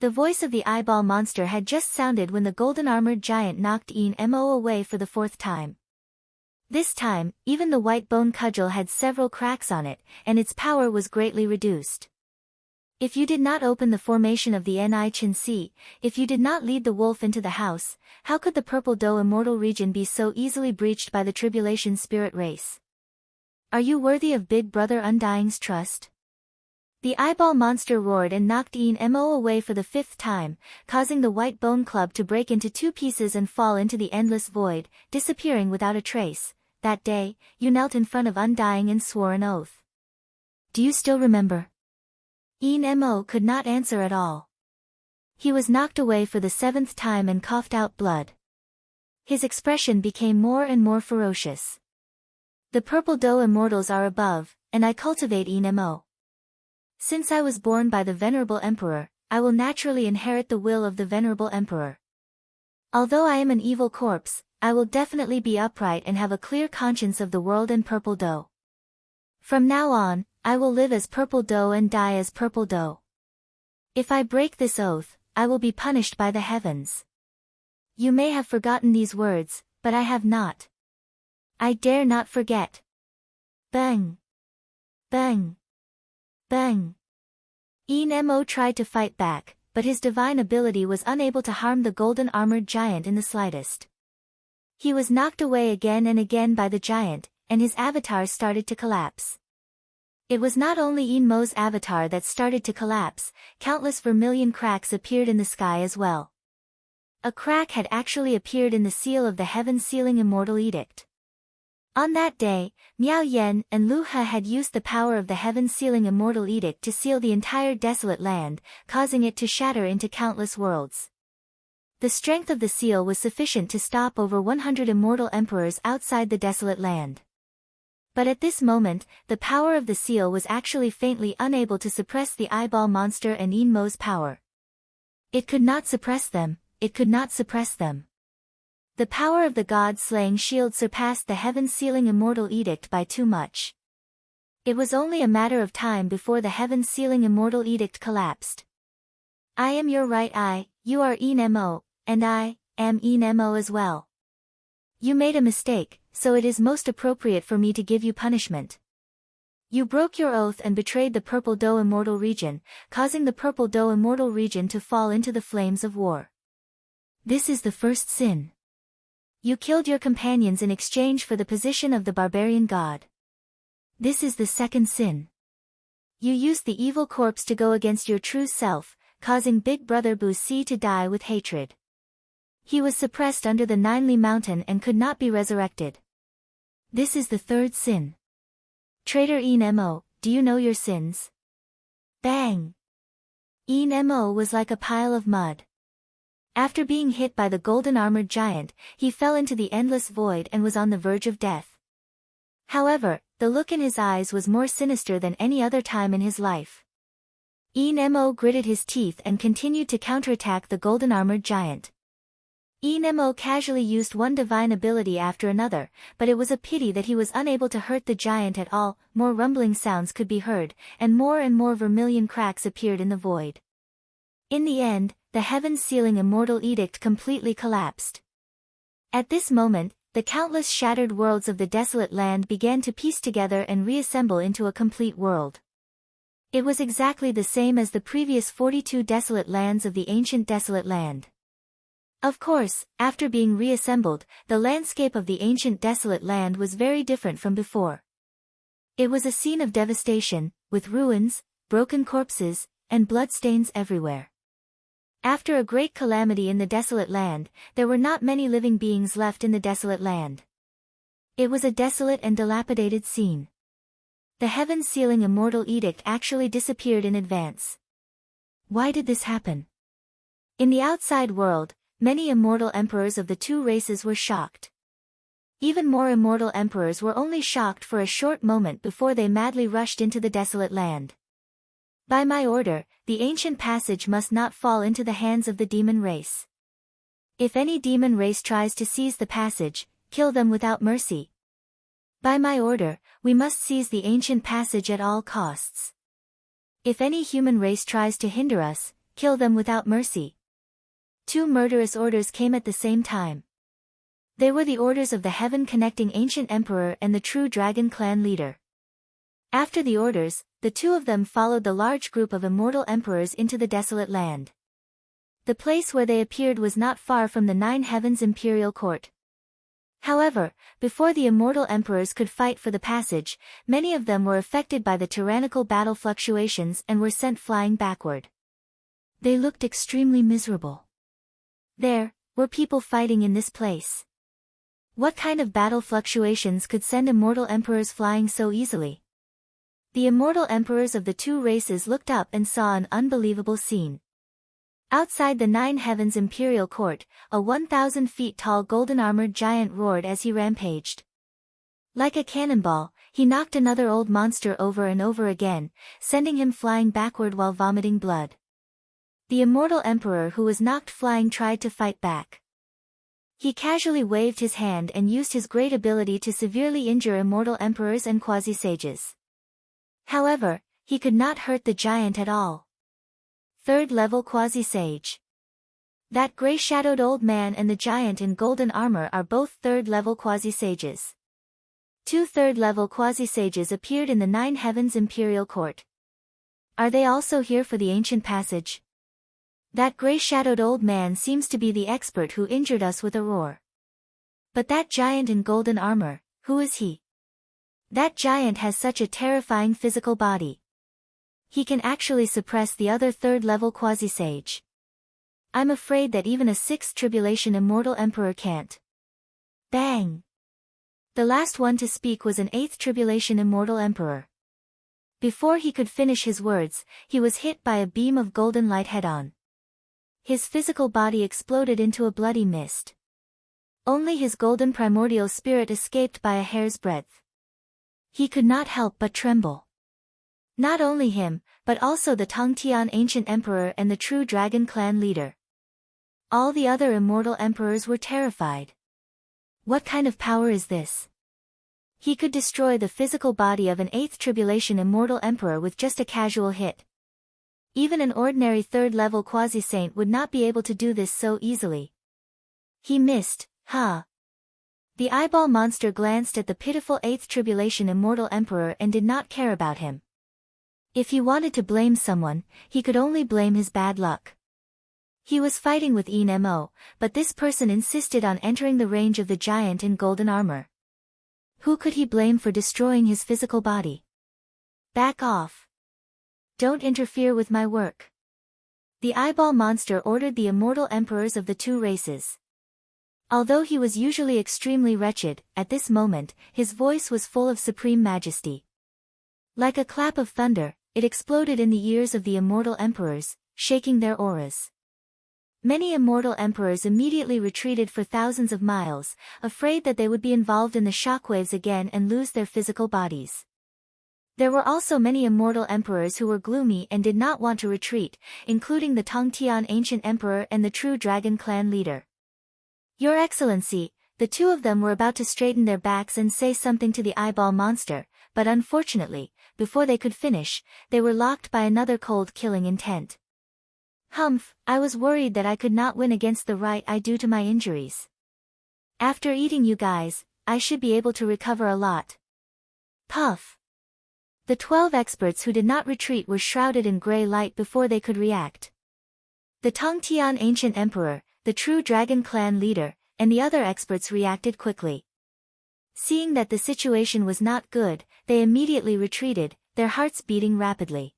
Speaker 1: The voice of the eyeball monster had just sounded when the golden-armored giant knocked Yin Mo away for the 4th time. This time, even the white bone cudgel had several cracks on it, and its power was greatly reduced. If you did not open the formation of the Ni Chin Si, if you did not lead the wolf into the house, how could the Purple Dough immortal region be so easily breached by the tribulation spirit race? Are you worthy of Big Brother Undying's trust? The eyeball monster roared and knocked Yin Mo away for the 5th time, causing the white bone club to break into 2 pieces and fall into the endless void, disappearing without a trace. That day, you knelt in front of Undying and swore an oath. Do you still remember? Yin Mo could not answer at all. He was knocked away for the 7th time and coughed out blood. His expression became more and more ferocious. The Purple Dough immortals are above, and I cultivate Yin Mo. Since I was born by the Venerable Emperor, I will naturally inherit the will of the Venerable Emperor. Although I am an evil corpse, I will definitely be upright and have a clear conscience of the world and Purple Dough. From now on, I will live as Purple Dough and die as Purple Dough. If I break this oath, I will be punished by the heavens. You may have forgotten these words, but I have not. I dare not forget. Bang! Bang! Bang! Yin Mo tried to fight back, but his divine ability was unable to harm the golden-armored giant in the slightest. He was knocked away again and again by the giant, and his avatar started to collapse. It was not only Yin Mo's avatar that started to collapse, countless vermilion cracks appeared in the sky as well. A crack had actually appeared in the seal of the heaven-sealing immortal edict. On that day, Miao Yen and Lu He had used the power of the heaven-sealing immortal edict to seal the entire desolate land, causing it to shatter into countless worlds. The strength of the seal was sufficient to stop over 100 immortal emperors outside the desolate land. But at this moment, the power of the seal was actually faintly unable to suppress the eyeball monster and Yin Mo's power. It could not suppress them, it could not suppress them. The power of the god-slaying shield surpassed the heaven-sealing immortal edict by too much. It was only a matter of time before the heaven-sealing immortal edict collapsed. I am your right eye, you are Enmo, and I am Enmo as well. You made a mistake, so it is most appropriate for me to give you punishment. You broke your oath and betrayed the Purple Doe Immortal Region, causing the Purple Doe Immortal Region to fall into the flames of war. This is the first sin. You killed your companions in exchange for the position of the barbarian god. This is the second sin. You used the evil corpse to go against your true self, causing Big Brother Busi to die with hatred. He was suppressed under the Ninely Mountain and could not be resurrected. This is the third sin. Traitor Enmo, do you know your sins? Bang! Enmo was like a pile of mud. After being hit by the golden-armored giant, he fell into the endless void and was on the verge of death. However, the look in his eyes was more sinister than any other time in his life. Enmo gritted his teeth and continued to counterattack the golden-armored giant. Enmo casually used one divine ability after another, but it was a pity that he was unable to hurt the giant at all. More rumbling sounds could be heard, and more vermilion cracks appeared in the void. In the end, the heaven-sealing immortal edict completely collapsed. At this moment, the countless shattered worlds of the desolate land began to piece together and reassemble into a complete world. It was exactly the same as the previous 42 desolate lands of the ancient desolate land. Of course, after being reassembled, the landscape of the ancient desolate land was very different from before. It was a scene of devastation, with ruins, broken corpses, and bloodstains everywhere. After a great calamity in the desolate land, there were not many living beings left in the desolate land. It was a desolate and dilapidated scene. The heaven-sealing immortal edict actually disappeared in advance. Why did this happen? In the outside world, many immortal emperors of the two races were shocked. Even more immortal emperors were only shocked for a short moment before they madly rushed into the desolate land. By my order, the ancient passage must not fall into the hands of the demon race. If any demon race tries to seize the passage, kill them without mercy. By my order, we must seize the ancient passage at all costs. If any human race tries to hinder us, kill them without mercy. Two murderous orders came at the same time. They were the orders of the heaven-connecting ancient emperor and the true dragon clan leader. After the orders, the two of them followed the large group of immortal emperors into the desolate land. The place where they appeared was not far from the Nine Heavens imperial court. However, before the immortal emperors could fight for the passage, many of them were affected by the tyrannical battle fluctuations and were sent flying backward. They looked extremely miserable. There were people fighting in this place. What kind of battle fluctuations could send immortal emperors flying so easily? The immortal emperors of the two races looked up and saw an unbelievable scene. Outside the Nine Heavens imperial court, a 1,000 feet tall golden-armored giant roared as he rampaged. Like a cannonball, he knocked another old monster over and over again, sending him flying backward while vomiting blood. The immortal emperor who was knocked flying tried to fight back. He casually waved his hand and used his great ability to severely injure immortal emperors and quasi-sages. However, he could not hurt the giant at all. Third-level quasi-sage. That gray-shadowed old man and the giant in golden armor are both third-level quasi-sages. Two third-level quasi-sages appeared in the Nine Heavens imperial court. Are they also here for the ancient passage? That gray-shadowed old man seems to be the expert who injured us with a roar. But that giant in golden armor, who is he? That giant has such a terrifying physical body. He can actually suppress the other third-level quasi-sage. I'm afraid that even a sixth tribulation immortal emperor can't. Bang! The last one to speak was an eighth tribulation immortal emperor. Before he could finish his words, he was hit by a beam of golden light head-on. His physical body exploded into a bloody mist. Only his golden primordial spirit escaped by a hair's breadth. He could not help but tremble. Not only him, but also the Tongtian ancient emperor and the true dragon clan leader. All the other immortal emperors were terrified. What kind of power is this? He could destroy the physical body of an 8th Tribulation Immortal Emperor with just a casual hit. Even an ordinary 3rd-level quasi-saint would not be able to do this so easily. He missed, huh? The eyeball monster glanced at the pitiful 8th Tribulation Immortal Emperor and did not care about him. If he wanted to blame someone, he could only blame his bad luck. He was fighting with Enmo, but this person insisted on entering the range of the giant in golden armor. Who could he blame for destroying his physical body? Back off. Don't interfere with my work. The eyeball monster ordered the immortal emperors of the 2 races. Although he was usually extremely wretched, at this moment, his voice was full of supreme majesty. Like a clap of thunder, it exploded in the ears of the immortal emperors, shaking their auras. Many immortal emperors immediately retreated for thousands of miles, afraid that they would be involved in the shockwaves again and lose their physical bodies. There were also many immortal emperors who were gloomy and did not want to retreat, including the Tongtian ancient emperor and the true dragon clan leader. Your Excellency, the 2 of them were about to straighten their backs and say something to the eyeball monster, but unfortunately, before they could finish, they were locked by another cold-killing intent. Humph, I was worried that I could not win against the right eye due to my injuries. After eating you guys, I should be able to recover a lot. Puff. The 12 experts who did not retreat were shrouded in gray light before they could react. The Tongtian ancient emperor, the true dragon clan leader, and the other experts reacted quickly. Seeing that the situation was not good, they immediately retreated, their hearts beating rapidly.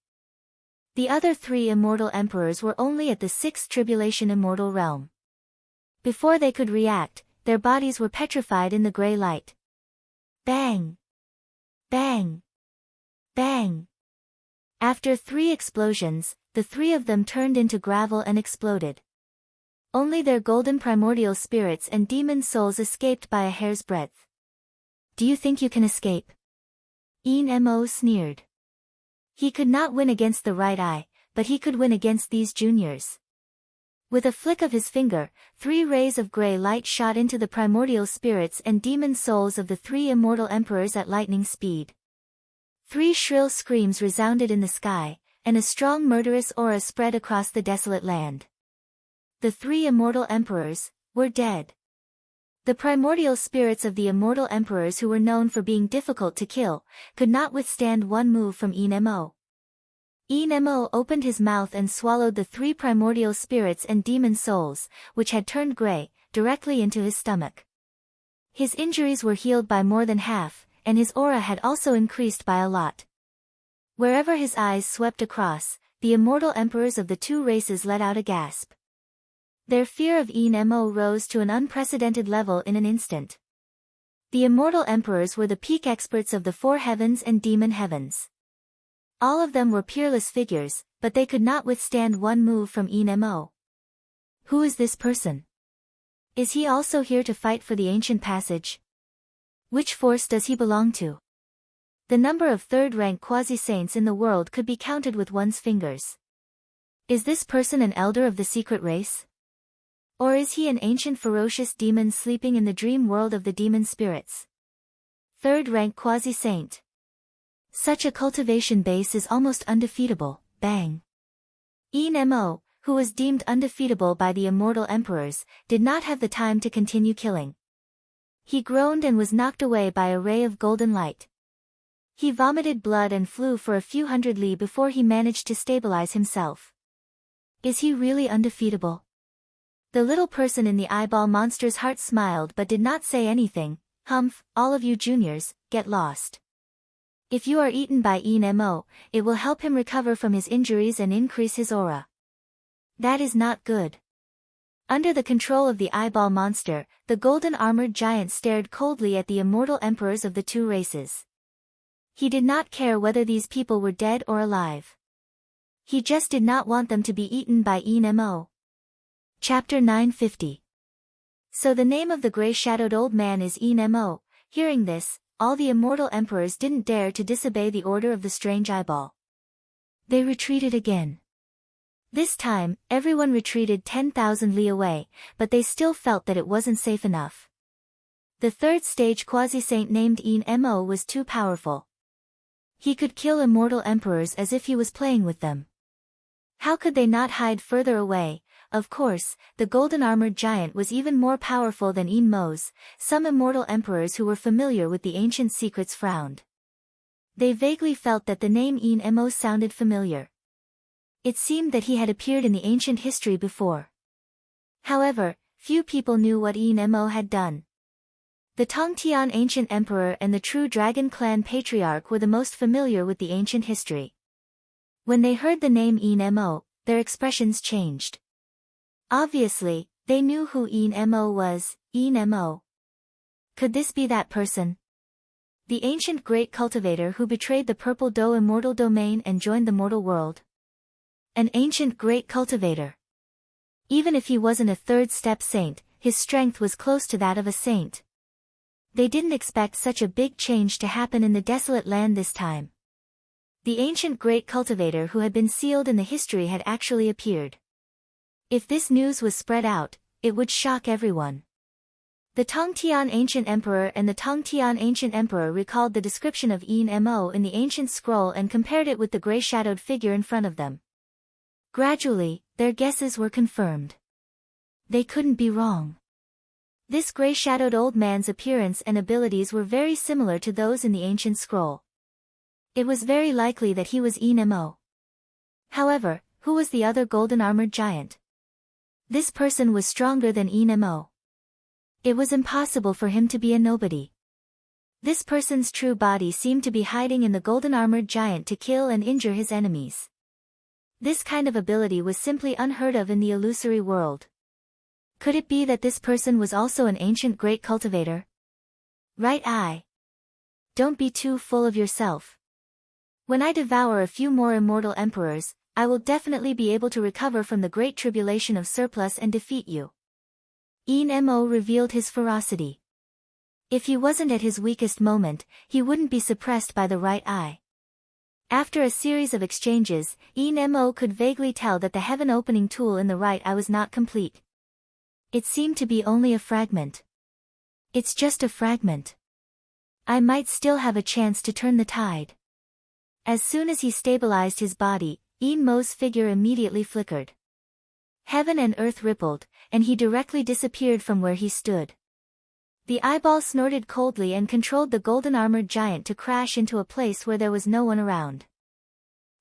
Speaker 1: The other 3 immortal emperors were only at the 6th Tribulation Immortal Realm. Before they could react, their bodies were petrified in the gray light. Bang! Bang! Bang! After 3 explosions, the 3 of them turned into gravel and exploded. Only their golden primordial spirits and demon souls escaped by a hair's breadth. Do you think you can escape? Enmo sneered. He could not win against the right eye, but he could win against these juniors. With a flick of his finger, 3 rays of gray light shot into the primordial spirits and demon souls of the 3 immortal emperors at lightning speed. 3 shrill screams resounded in the sky, and a strong murderous aura spread across the desolate land. The 3 immortal emperors were dead. The primordial spirits of the immortal emperors who were known for being difficult to kill, could not withstand one move from Enmo. Enmo opened his mouth and swallowed the 3 primordial spirits and demon souls, which had turned gray, directly into his stomach. His injuries were healed by more than half, and his aura had also increased by a lot. Wherever his eyes swept across, the immortal emperors of the 2 races let out a gasp. Their fear of Enmo rose to an unprecedented level in an instant. The immortal emperors were the peak experts of the 4 heavens and demon heavens. All of them were peerless figures, but they could not withstand one move from Enmo. Who is this person? Is he also here to fight for the ancient passage? Which force does he belong to? The number of 3rd-rank quasi-saints in the world could be counted with one's fingers. Is this person an elder of the secret race? Or is he an ancient ferocious demon sleeping in the dream world of the demon spirits? 3rd-rank quasi-saint. Such a cultivation base is almost undefeatable. Bang! Enmo, who was deemed undefeatable by the immortal emperors, did not have the time to continue killing. He groaned and was knocked away by a ray of golden light. He vomited blood and flew for a few hundred li before he managed to stabilize himself. Is he really undefeatable? The little person in the eyeball monster's heart smiled but did not say anything. Humph, all of you juniors, get lost. If you are eaten by Enmo, it will help him recover from his injuries and increase his aura. That is not good. Under the control of the eyeball monster, the golden-armored giant stared coldly at the immortal emperors of the 2 races. He did not care whether these people were dead or alive. He just did not want them to be eaten by Enmo. Chapter 950. So the name of the gray-shadowed old man is Enmo. Hearing this, all the immortal emperors didn't dare to disobey the order of the strange eyeball. They retreated again. This time, everyone retreated 10,000 li away, but they still felt that it wasn't safe enough. The third stage quasi-saint named Mo was too powerful. He could kill immortal emperors as if he was playing with them. How could they not hide further away? Of course, the golden-armored giant was even more powerful than Mo's. Some immortal emperors who were familiar with the ancient secrets frowned. They vaguely felt that the name Mo sounded familiar. It seemed that he had appeared in the ancient history before. However, few people knew what Mo had done. The Tongtian ancient emperor and the true dragon clan patriarch were the most familiar with the ancient history. When they heard the name Mo, their expressions changed. Obviously, they knew who Mo was. Mo. Could this be that person? The ancient great cultivator who betrayed the Purple Doe immortal domain and joined the mortal world? An ancient great cultivator. Even if he wasn't a third-step saint, his strength was close to that of a saint. They didn't expect such a big change to happen in the desolate land this time. The ancient great cultivator who had been sealed in the history had actually appeared. If this news was spread out, it would shock everyone. The Tongtian ancient emperor and the Tongtian ancient emperor recalled the description of Mo in the ancient scroll and compared it with the gray-shadowed figure in front of them. Gradually, their guesses were confirmed. They couldn't be wrong. This gray-shadowed old man's appearance and abilities were very similar to those in the ancient scroll. It was very likely that he was Mo. However, who was the other golden-armored giant? This person was stronger than Mo. It was impossible for him to be a nobody. This person's true body seemed to be hiding in the golden-armored giant to kill and injure his enemies. This kind of ability was simply unheard of in the illusory world. Could it be that this person was also an ancient great cultivator? Right eye. Don't be too full of yourself. When I devour a few more immortal emperors, I will definitely be able to recover from the great tribulation of surplus and defeat you. Mo revealed his ferocity. If he wasn't at his weakest moment, he wouldn't be suppressed by the right eye. After a series of exchanges, Mo could vaguely tell that the heaven-opening tool in the right eye was not complete. It seemed to be only a fragment. It's just a fragment. I might still have a chance to turn the tide. As soon as he stabilized his body, Mo's figure immediately flickered. Heaven and earth rippled, and he directly disappeared from where he stood. The eyeball snorted coldly and controlled the golden-armored giant to crash into a place where there was no one around.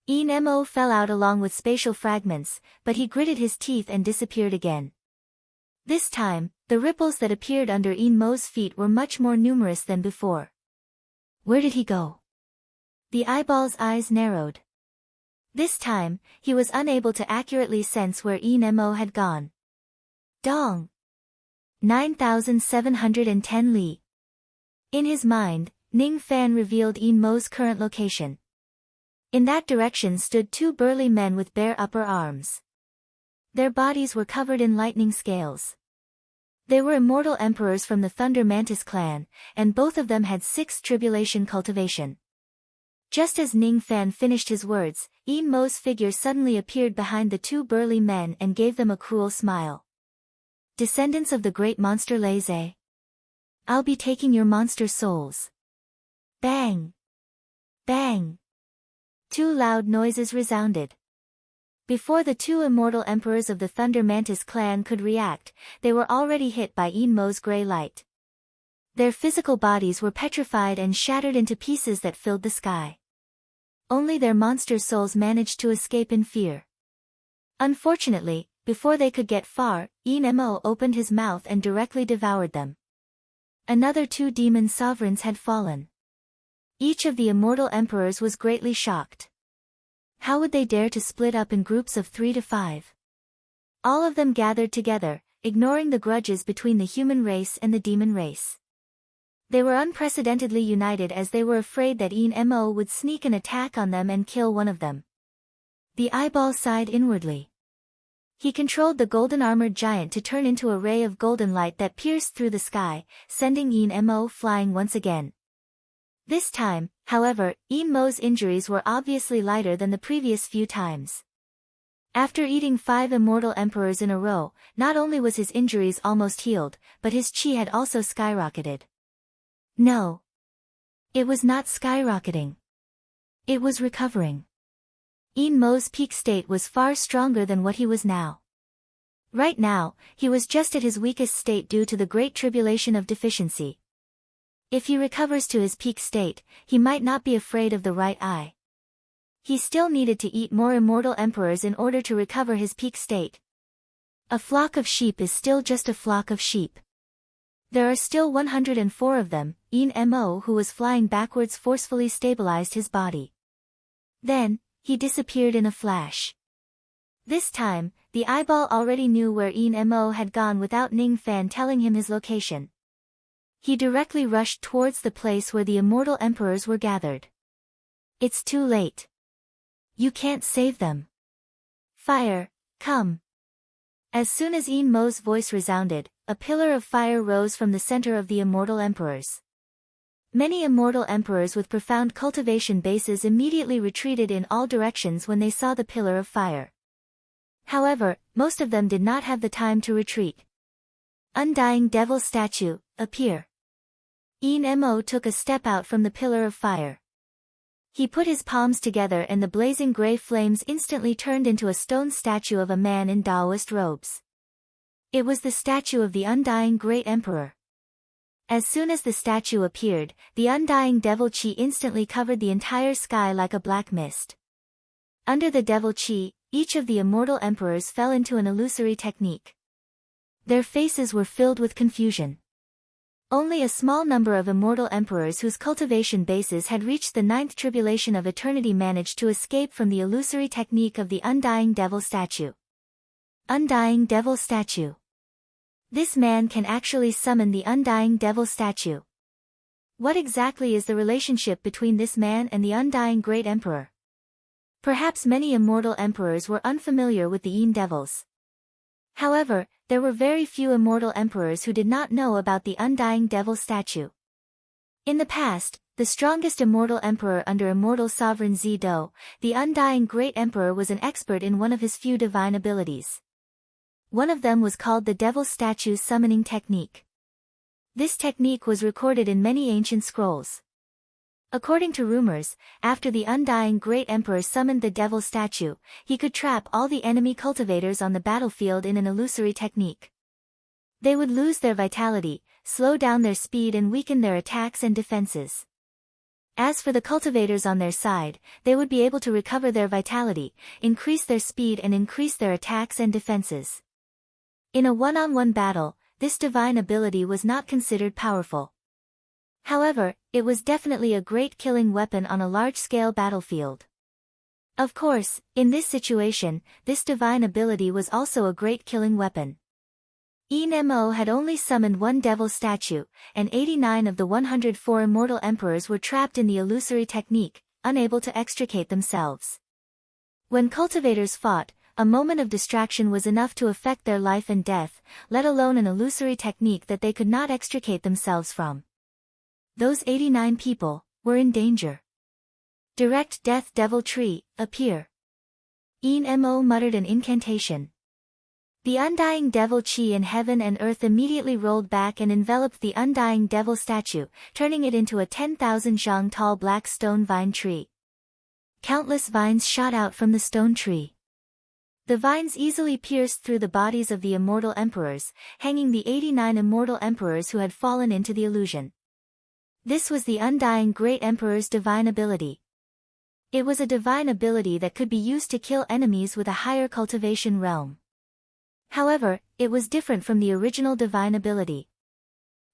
Speaker 1: Mo fell out along with spatial fragments, but he gritted his teeth and disappeared again. This time, the ripples that appeared under Mo's feet were much more numerous than before. Where did he go? The eyeball's eyes narrowed. This time, he was unable to accurately sense where Mo had gone. Dong! 9,710 li. In his mind, Ning Fan revealed Mo's current location. In that direction stood two burly men with bare upper arms. Their bodies were covered in lightning scales. They were immortal emperors from the Thunder Mantis clan, and both of them had 6th tribulation cultivation. Just as Ning Fan finished his words, Mo's figure suddenly appeared behind the two burly men and gave them a cruel smile. Descendants of the great monster Laze. I'll be taking your monster souls. Bang! Bang! Two loud noises resounded. Before the two immortal emperors of the Thunder Mantis clan could react, they were already hit by Mo's grey light. Their physical bodies were petrified and shattered into pieces that filled the sky. Only their monster souls managed to escape in fear. Unfortunately, before they could get far, Mo opened his mouth and directly devoured them. Another two demon sovereigns had fallen. Each of the immortal emperors was greatly shocked. How would they dare to split up in groups of 3 to 5? All of them gathered together, ignoring the grudges between the human race and the demon race. They were unprecedentedly united as they were afraid that Mo would sneak an attack on them and kill one of them. The eyeball sighed inwardly. He controlled the golden-armored giant to turn into a ray of golden light that pierced through the sky, sending Mo flying once again. This time, however, Mo's injuries were obviously lighter than the previous few times. After eating 5 immortal emperors in a row, not only was his injuries almost healed, but his chi had also skyrocketed. No. It was not skyrocketing. It was recovering. Yin Mo's peak state was far stronger than what he was now. Right now, he was just at his weakest state due to the great tribulation of deficiency. If he recovers to his peak state, he might not be afraid of the right eye. He still needed to eat more immortal emperors in order to recover his peak state. A flock of sheep is still just a flock of sheep. There are still 104 of them. Yin Mo, who was flying backwards, forcefully stabilized his body. Then, he disappeared in a flash. This time, the eyeball already knew where Yin Mo had gone without Ning Fan telling him his location. He directly rushed towards the place where the immortal emperors were gathered. It's too late. You can't save them. Fire, come. As soon as Yin Mo's voice resounded, a pillar of fire rose from the center of the immortal emperors. Many immortal emperors with profound cultivation bases immediately retreated in all directions when they saw the pillar of fire. However, most of them did not have the time to retreat. Undying Devil Statue, appear. Yin Mo took a step out from the pillar of fire. He put his palms together and the blazing gray flames instantly turned into a stone statue of a man in Taoist robes. It was the statue of the Undying Great Emperor. As soon as the statue appeared, the Undying Devil Chi instantly covered the entire sky like a black mist. Under the Devil Chi, each of the immortal emperors fell into an illusory technique. Their faces were filled with confusion. Only a small number of immortal emperors whose cultivation bases had reached the 9th tribulation of eternity managed to escape from the illusory technique of the Undying Devil Statue. Undying Devil Statue. This man can actually summon the Undying Devil Statue. What exactly is the relationship between this man and the Undying Great Emperor? Perhaps many immortal emperors were unfamiliar with the Yin Devils. However, there were very few immortal emperors who did not know about the Undying Devil Statue. In the past, the strongest immortal emperor under immortal sovereign Zido, the Undying Great Emperor, was an expert in one of his few divine abilities. One of them was called the Devil Statue Summoning Technique. This technique was recorded in many ancient scrolls. According to rumors, after the Undying Great Emperor summoned the Devil Statue, he could trap all the enemy cultivators on the battlefield in an illusory technique. They would lose their vitality, slow down their speed and weaken their attacks and defenses. As for the cultivators on their side, they would be able to recover their vitality, increase their speed and increase their attacks and defenses. In a one-on-one battle, this divine ability was not considered powerful. However, it was definitely a great killing weapon on a large-scale battlefield. Of course, in this situation, this divine ability was also a great killing weapon. Yin Mo had only summoned one devil statue, and 89 of the 104 immortal emperors were trapped in the illusory technique, unable to extricate themselves. When cultivators fought, a moment of distraction was enough to affect their life and death, let alone an illusory technique that they could not extricate themselves from. Those 89 people were in danger. Direct Death Devil Tree, appear. Yin Mo muttered an incantation. The Undying Devil Chi in heaven and earth immediately rolled back and enveloped the Undying Devil statue, turning it into a 10,000 zhang tall black stone vine tree. Countless vines shot out from the stone tree. The vines easily pierced through the bodies of the immortal emperors, hanging the 89 immortal emperors who had fallen into the illusion. This was the Undying Great Emperor's divine ability. It was a divine ability that could be used to kill enemies with a higher cultivation realm. However, it was different from the original divine ability.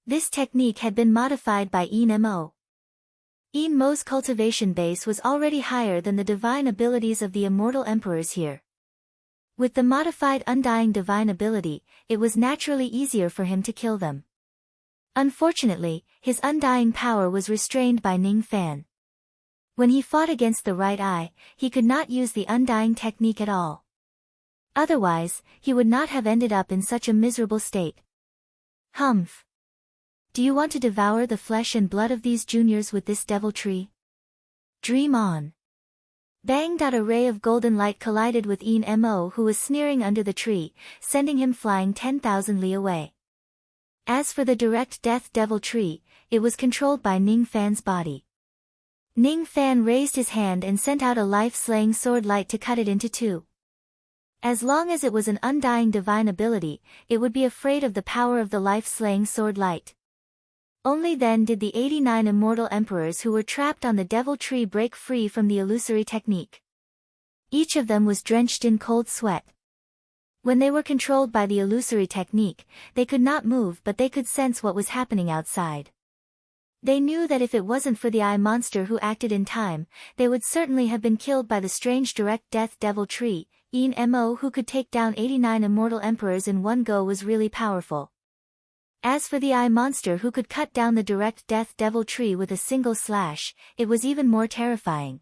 Speaker 1: This technique had been modified by Yin Mo. Yin Mo's cultivation base was already higher than the divine abilities of the immortal emperors here. With the modified Undying divine ability, it was naturally easier for him to kill them. Unfortunately, his undying power was restrained by Ning Fan. When he fought against the right eye, he could not use the undying technique at all. Otherwise, he would not have ended up in such a miserable state. Humph. Do you want to devour the flesh and blood of these juniors with this devil tree? Dream on. Bang! A ray of golden light collided with Mo, who was sneering under the tree, sending him flying 10,000 li away. As for the direct death devil tree, it was controlled by Ning Fan's body. Ning Fan raised his hand and sent out a life-slaying sword light to cut it into two. As long as it was an undying divine ability, it would be afraid of the power of the life-slaying sword light. Only then did the 89 immortal emperors who were trapped on the devil tree break free from the illusory technique. Each of them was drenched in cold sweat. When they were controlled by the illusory technique, they could not move, but they could sense what was happening outside. They knew that if it wasn't for the eye monster who acted in time, they would certainly have been killed by the strange direct death devil tree. Mo, who could take down 89 immortal emperors in one go, was really powerful. As for the eye monster who could cut down the direct death devil tree with a single slash, it was even more terrifying.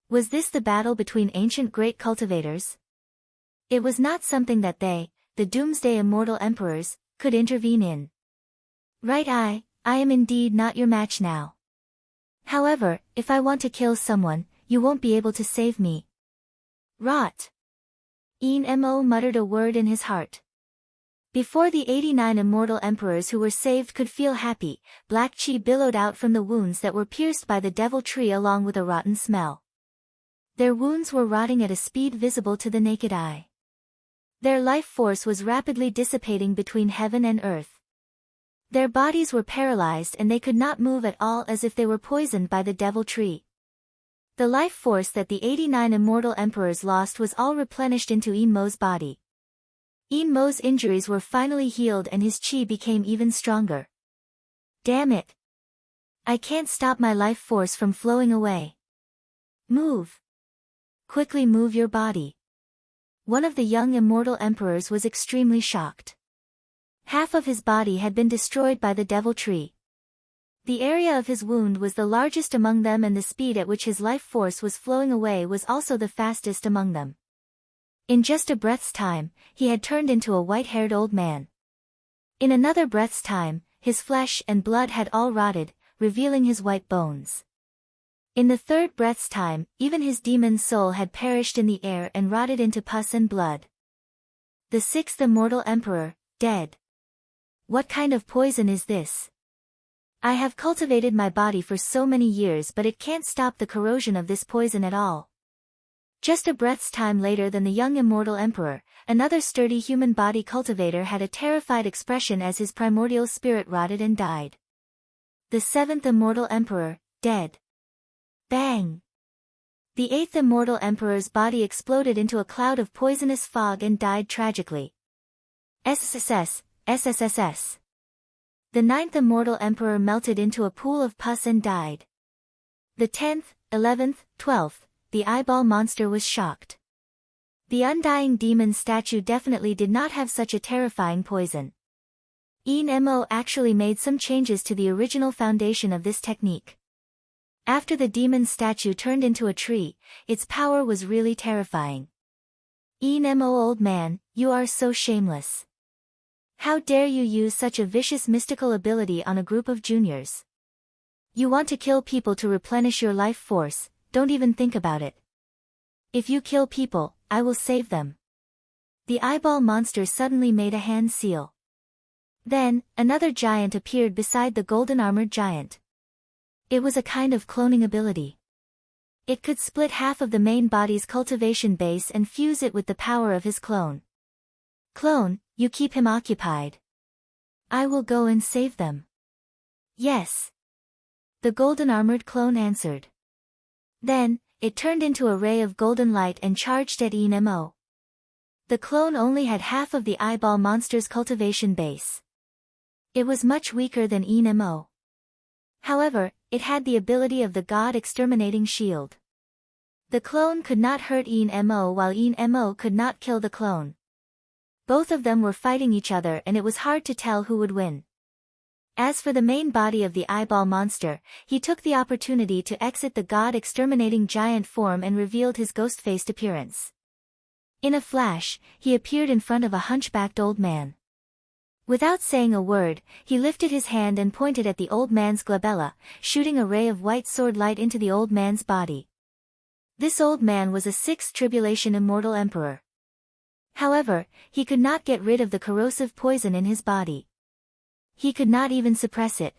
Speaker 1: Was this the battle between ancient great cultivators? It was not something that they, the doomsday immortal emperors, could intervene in. Right, I am indeed not your match now. However, if I want to kill someone, you won't be able to save me. Rot. Mo muttered a word in his heart. Before the 89 immortal emperors who were saved could feel happy, black chi billowed out from the wounds that were pierced by the devil tree along with a rotten smell. Their wounds were rotting at a speed visible to the naked eye. Their life force was rapidly dissipating between heaven and earth. Their bodies were paralyzed and they could not move at all, as if they were poisoned by the devil tree. The life force that the 89 immortal emperors lost was all replenished into Mo's body. Mo's injuries were finally healed and his chi became even stronger. Damn it! I can't stop my life force from flowing away. Move! Quickly move your body. One of the young immortal emperors was extremely shocked. Half of his body had been destroyed by the devil tree. The area of his wound was the largest among them, and the speed at which his life force was flowing away was also the fastest among them. In just a breath's time, he had turned into a white-haired old man. In another breath's time, his flesh and blood had all rotted, revealing his white bones. In the third breath's time, even his demon soul had perished in the air and rotted into pus and blood. The sixth immortal emperor, dead. What kind of poison is this? I have cultivated my body for so many years, but it can't stop the corrosion of this poison at all. Just a breath's time later than the young immortal emperor, another sturdy human body cultivator had a terrified expression as his primordial spirit rotted and died. The seventh immortal emperor, dead. Bang! The eighth immortal emperor's body exploded into a cloud of poisonous fog and died tragically. SSS. The ninth immortal emperor melted into a pool of pus and died. The 10th, 11th, 12th, the eyeball monster was shocked. The undying demon statue definitely did not have such a terrifying poison. Mo actually made some changes to the original foundation of this technique. After the demon statue turned into a tree, its power was really terrifying. Mo, old man, you are so shameless. How dare you use such a vicious mystical ability on a group of juniors? You want to kill people to replenish your life force, don't even think about it. If you kill people, I will save them. The eyeball monster suddenly made a hand seal. Then, another giant appeared beside the golden-armored giant. It was a kind of cloning ability. It could split half of the main body's cultivation base and fuse it with the power of his clone. Clone, you keep him occupied. I will go and save them. Yes. The golden-armored clone answered. Then, it turned into a ray of golden light and charged at Mo. The clone only had half of the eyeball monster's cultivation base. It was much weaker than Mo. However, it had the ability of the god-exterminating shield. The clone could not hurt Mo while Mo could not kill the clone. Both of them were fighting each other and it was hard to tell who would win. As for the main body of the eyeball monster, he took the opportunity to exit the god-exterminating giant form and revealed his ghost-faced appearance. In a flash, he appeared in front of a hunchbacked old man. Without saying a word, he lifted his hand and pointed at the old man's glabella, shooting a ray of white sword light into the old man's body. This old man was a sixth tribulation immortal emperor. However, he could not get rid of the corrosive poison in his body. He could not even suppress it.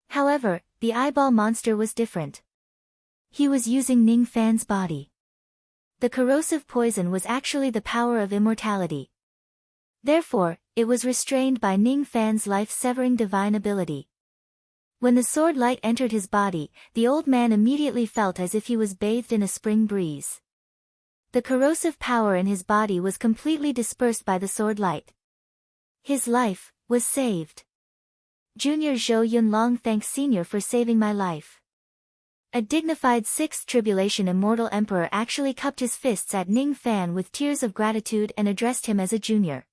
Speaker 1: However, the eyeball monster was different. He was using Ning Fan's body. The corrosive poison was actually the power of immortality. Therefore, it was restrained by Ning Fan's life-severing divine ability. When the sword light entered his body, the old man immediately felt as if he was bathed in a spring breeze. The corrosive power in his body was completely dispersed by the sword light. His life was saved. Junior Zhou Yunlong thanks Senior for saving my life. A dignified sixth tribulation immortal emperor actually cupped his fists at Ning Fan with tears of gratitude and addressed him as a junior.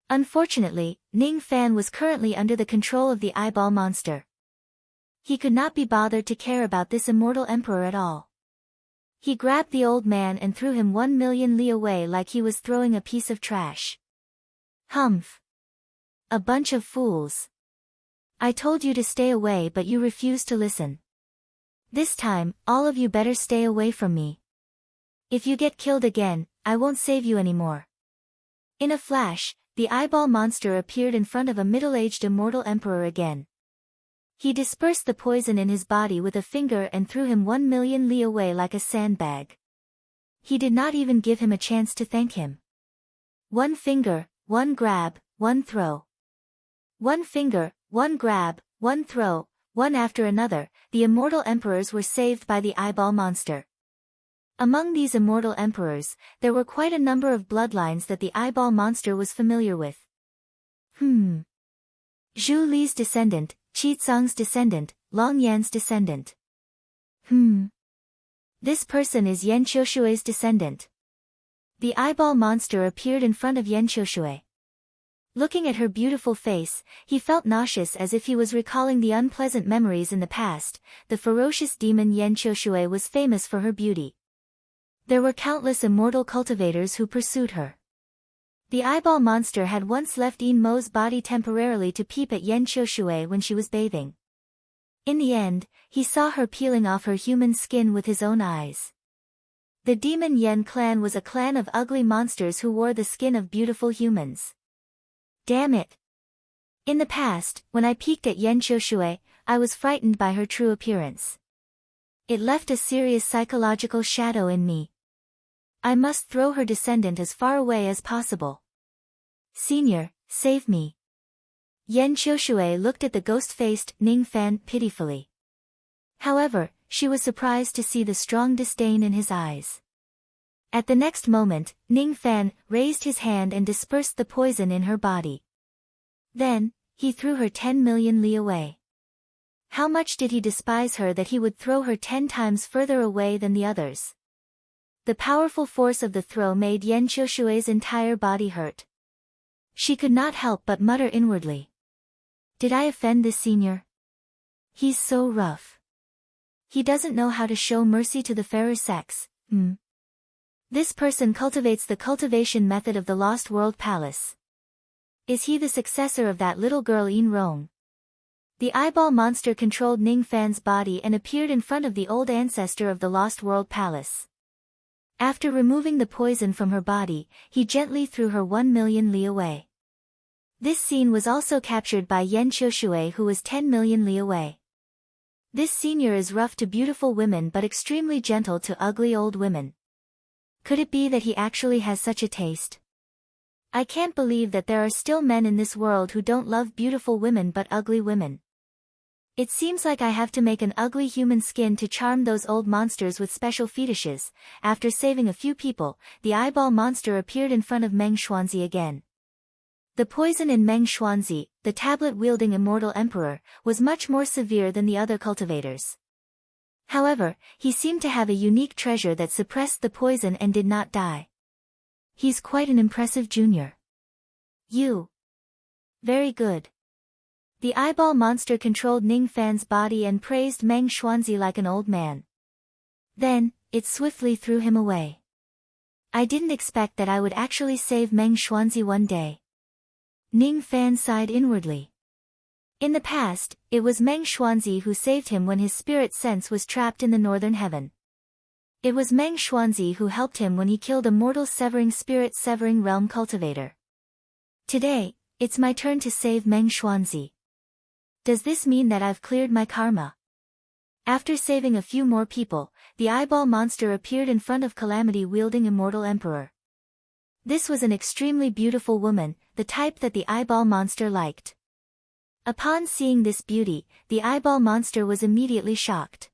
Speaker 1: Unfortunately, Ning Fan was currently under the control of the eyeball monster. He could not be bothered to care about this immortal emperor at all. He grabbed the old man and threw him 1,000,000 li away like he was throwing a piece of trash. Humph. A bunch of fools. I told you to stay away but you refused to listen. This time, all of you better stay away from me. If you get killed again, I won't save you anymore. In a flash, the eyeball monster appeared in front of a middle-aged immortal emperor again. He dispersed the poison in his body with a finger and threw him 1,000,000 li away like a sandbag. He did not even give him a chance to thank him. One finger, one grab, one throw. One finger, one grab, one throw, one after another, the immortal emperors were saved by the eyeball monster. Among these immortal emperors, there were quite a number of bloodlines that the eyeball monster was familiar with. Zhu Li's descendant, Qi Tsang's descendant, Long Yan's descendant. This person is Yan Qiushui's descendant. The eyeball monster appeared in front of Yan Qiushui. Looking at her beautiful face, he felt nauseous as if he was recalling the unpleasant memories in the past. The ferocious demon Yan Qiushui was famous for her beauty. There were countless immortal cultivators who pursued her. The eyeball monster had once left Yin Mo's body temporarily to peep at Yan Qiushui when she was bathing. In the end, he saw her peeling off her human skin with his own eyes. The demon Yan clan was a clan of ugly monsters who wore the skin of beautiful humans. Damn it! In the past, when I peeked at Yan Qiushui, I was frightened by her true appearance. It left a serious psychological shadow in me. I must throw her descendant as far away as possible. Senior, save me. Yan Qiushui looked at the ghost-faced Ning Fan pitifully. However, she was surprised to see the strong disdain in his eyes. At the next moment, Ning Fan raised his hand and dispersed the poison in her body. Then, he threw her 10,000,000 li away. How much did he despise her that he would throw her 10 times further away than the others? The powerful force of the throw made Yan Qiushui's entire body hurt. She could not help but mutter inwardly. Did I offend this senior? He's so rough. He doesn't know how to show mercy to the fairer sex. This person cultivates the cultivation method of the Lost World Palace. Is he the successor of that little girl Yin Rong? The eyeball monster controlled Ning Fan's body and appeared in front of the old ancestor of the Lost World Palace. After removing the poison from her body, he gently threw her 1,000,000 li away. This scene was also captured by Yan Qiushui, who was 10,000,000 li away. This senior is rough to beautiful women but extremely gentle to ugly old women. Could it be that he actually has such a taste? I can't believe that there are still men in this world who don't love beautiful women but ugly women. It seems like I have to make an ugly human skin to charm those old monsters with special fetishes. After saving a few people, the eyeball monster appeared in front of Meng Xuanzi again. The poison in Meng Xuanzi, the tablet-wielding immortal emperor, was much more severe than the other cultivators. However, he seemed to have a unique treasure that suppressed the poison and did not die. He's quite an impressive junior. You. Very good. The eyeball monster controlled Ning Fan's body and praised Meng Xuanzi like an old man. Then, it swiftly threw him away. I didn't expect that I would actually save Meng Xuanzi one day. Ning Fan sighed inwardly. In the past, it was Meng Xuanzi who saved him when his spirit sense was trapped in the northern heaven. It was Meng Xuanzi who helped him when he killed a mortal spirit-severing realm cultivator. Today, it's my turn to save Meng Xuanzi. Does this mean that I've cleared my karma? After saving a few more people, the eyeball monster appeared in front of calamity-wielding immortal emperor. This was an extremely beautiful woman, the type that the eyeball monster liked. Upon seeing this beauty, the eyeball monster was immediately shocked.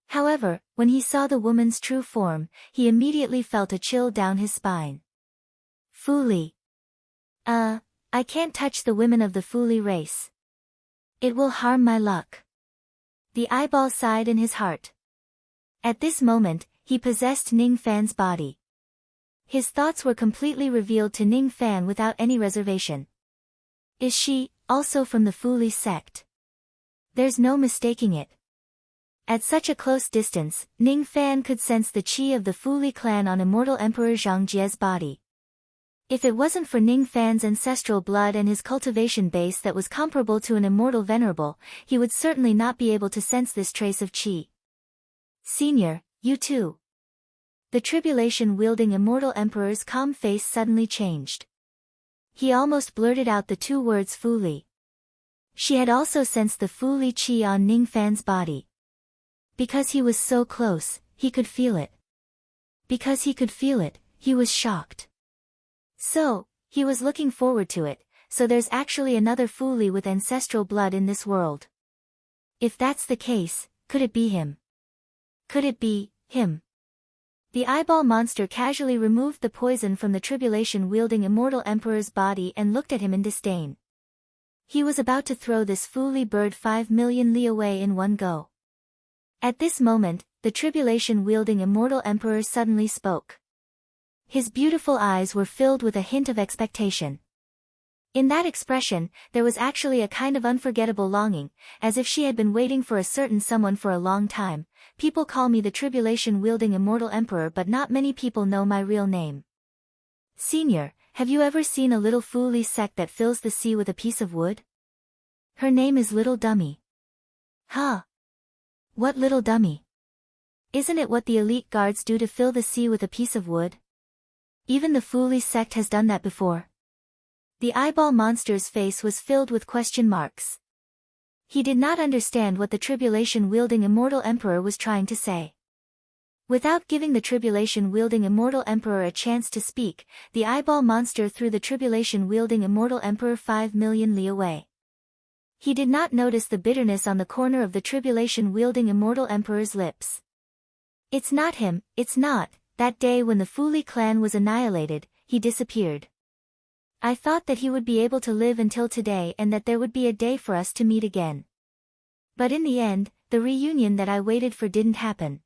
Speaker 1: However, when he saw the woman's true form, he immediately felt a chill down his spine. Fuli. I can't touch the women of the Fuli race. It will harm my luck. The eyeball sighed in his heart. At this moment, he possessed Ning Fan's body. His thoughts were completely revealed to Ning Fan without any reservation. Is she, also from the Fuli sect? There's no mistaking it. At such a close distance, Ning Fan could sense the qi of the Fuli clan on immortal Emperor Zhang Jie's body. If it wasn't for Ning Fan's ancestral blood and his cultivation base that was comparable to an immortal venerable, he would certainly not be able to sense this trace of qi. Senior, you too. The tribulation-wielding immortal emperor's calm face suddenly changed. He almost blurted out the two words Fuli. She had also sensed the Fuli qi on Ning Fan's body. Because he was so close, he could feel it. Because he could feel it, he was shocked. So, he was looking forward to it, so there's actually another Fuli with ancestral blood in this world. If that's the case, could it be him? Could it be him? The eyeball monster casually removed the poison from the tribulation-wielding immortal emperor's body and looked at him in disdain. He was about to throw this Fuli bird 5 million li away in one go. At this moment, the tribulation-wielding immortal emperor suddenly spoke. His beautiful eyes were filled with a hint of expectation. In that expression, there was actually a kind of unforgettable longing, as if she had been waiting for a certain someone for a long time. People call me the tribulation-wielding immortal emperor, but not many people know my real name. Senior, have you ever seen a little Fuli sect that fills the sea with a piece of wood? Her name is Little Dummy. Huh? What little dummy? Isn't it what the elite guards do to fill the sea with a piece of wood? Even the Fuli sect has done that before. The eyeball monster's face was filled with question marks. He did not understand what the tribulation-wielding immortal emperor was trying to say. Without giving the tribulation-wielding immortal emperor a chance to speak, the eyeball monster threw the tribulation-wielding immortal emperor 5 million li away. He did not notice the bitterness on the corner of the tribulation-wielding immortal emperor's lips. It's not him, it's not. That day when the Fuli clan was annihilated, he disappeared. I thought that he would be able to live until today and that there would be a day for us to meet again. But in the end, the reunion that I waited for didn't happen.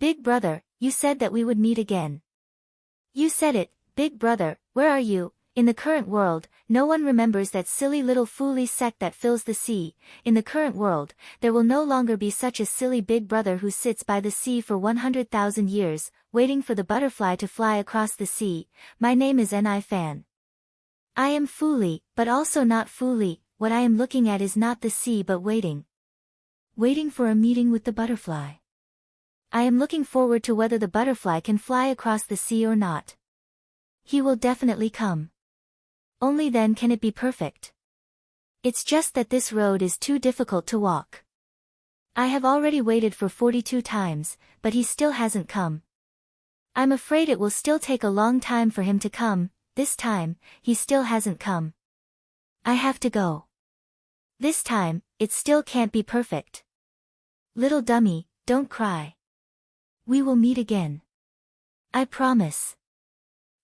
Speaker 1: Big brother, you said that we would meet again. You said it, big brother, where are you? In the current world, no one remembers that silly little Fuli sect that fills the sea. In the current world, there will no longer be such a silly big brother who sits by the sea for 100,000 years, waiting for the butterfly to fly across the sea. My name is Ni Fan. I am Fuli, but also not Fuli. What I am looking at is not the sea but waiting. Waiting for a meeting with the butterfly. I am looking forward to whether the butterfly can fly across the sea or not. He will definitely come. Only then can it be perfect. It's just that this road is too difficult to walk. I have already waited for 42 times, but he still hasn't come. I'm afraid it will still take a long time for him to come. This time, he still hasn't come. I have to go. This time, it still can't be perfect. Little dummy, don't cry. We will meet again. I promise.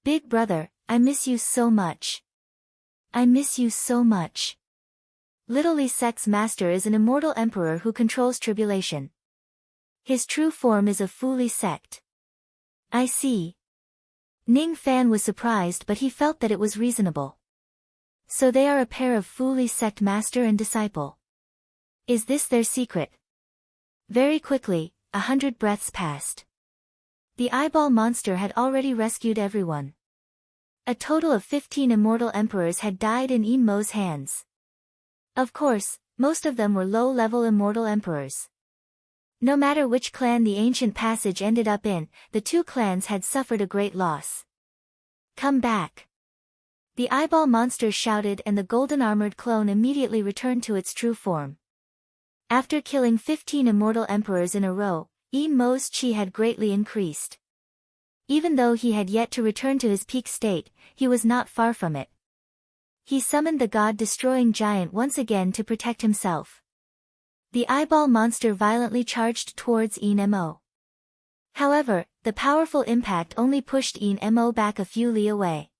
Speaker 1: Big brother, I miss you so much. I miss you so much. Little Li Sect's master is an immortal emperor who controls tribulation. His true form is of Fuli sect. I see. Ning Fan was surprised, but he felt that it was reasonable. So they are a pair of Fuli sect master and disciple. Is this their secret? Very quickly, 100 breaths passed. The eyeball monster had already rescued everyone. A total of 15 immortal emperors had died in Yin Mo's hands. Of course, most of them were low-level immortal emperors. No matter which clan the ancient passage ended up in, the two clans had suffered a great loss. Come back! The eyeball monster shouted, and the golden-armored clone immediately returned to its true form. After killing 15 immortal emperors in a row, Yin Mo's chi had greatly increased. Even though he had yet to return to his peak state, he was not far from it. He summoned the god-destroying giant once again to protect himself. The eyeball monster violently charged towards Yin Mo. However, the powerful impact only pushed Yin Mo back a few li away.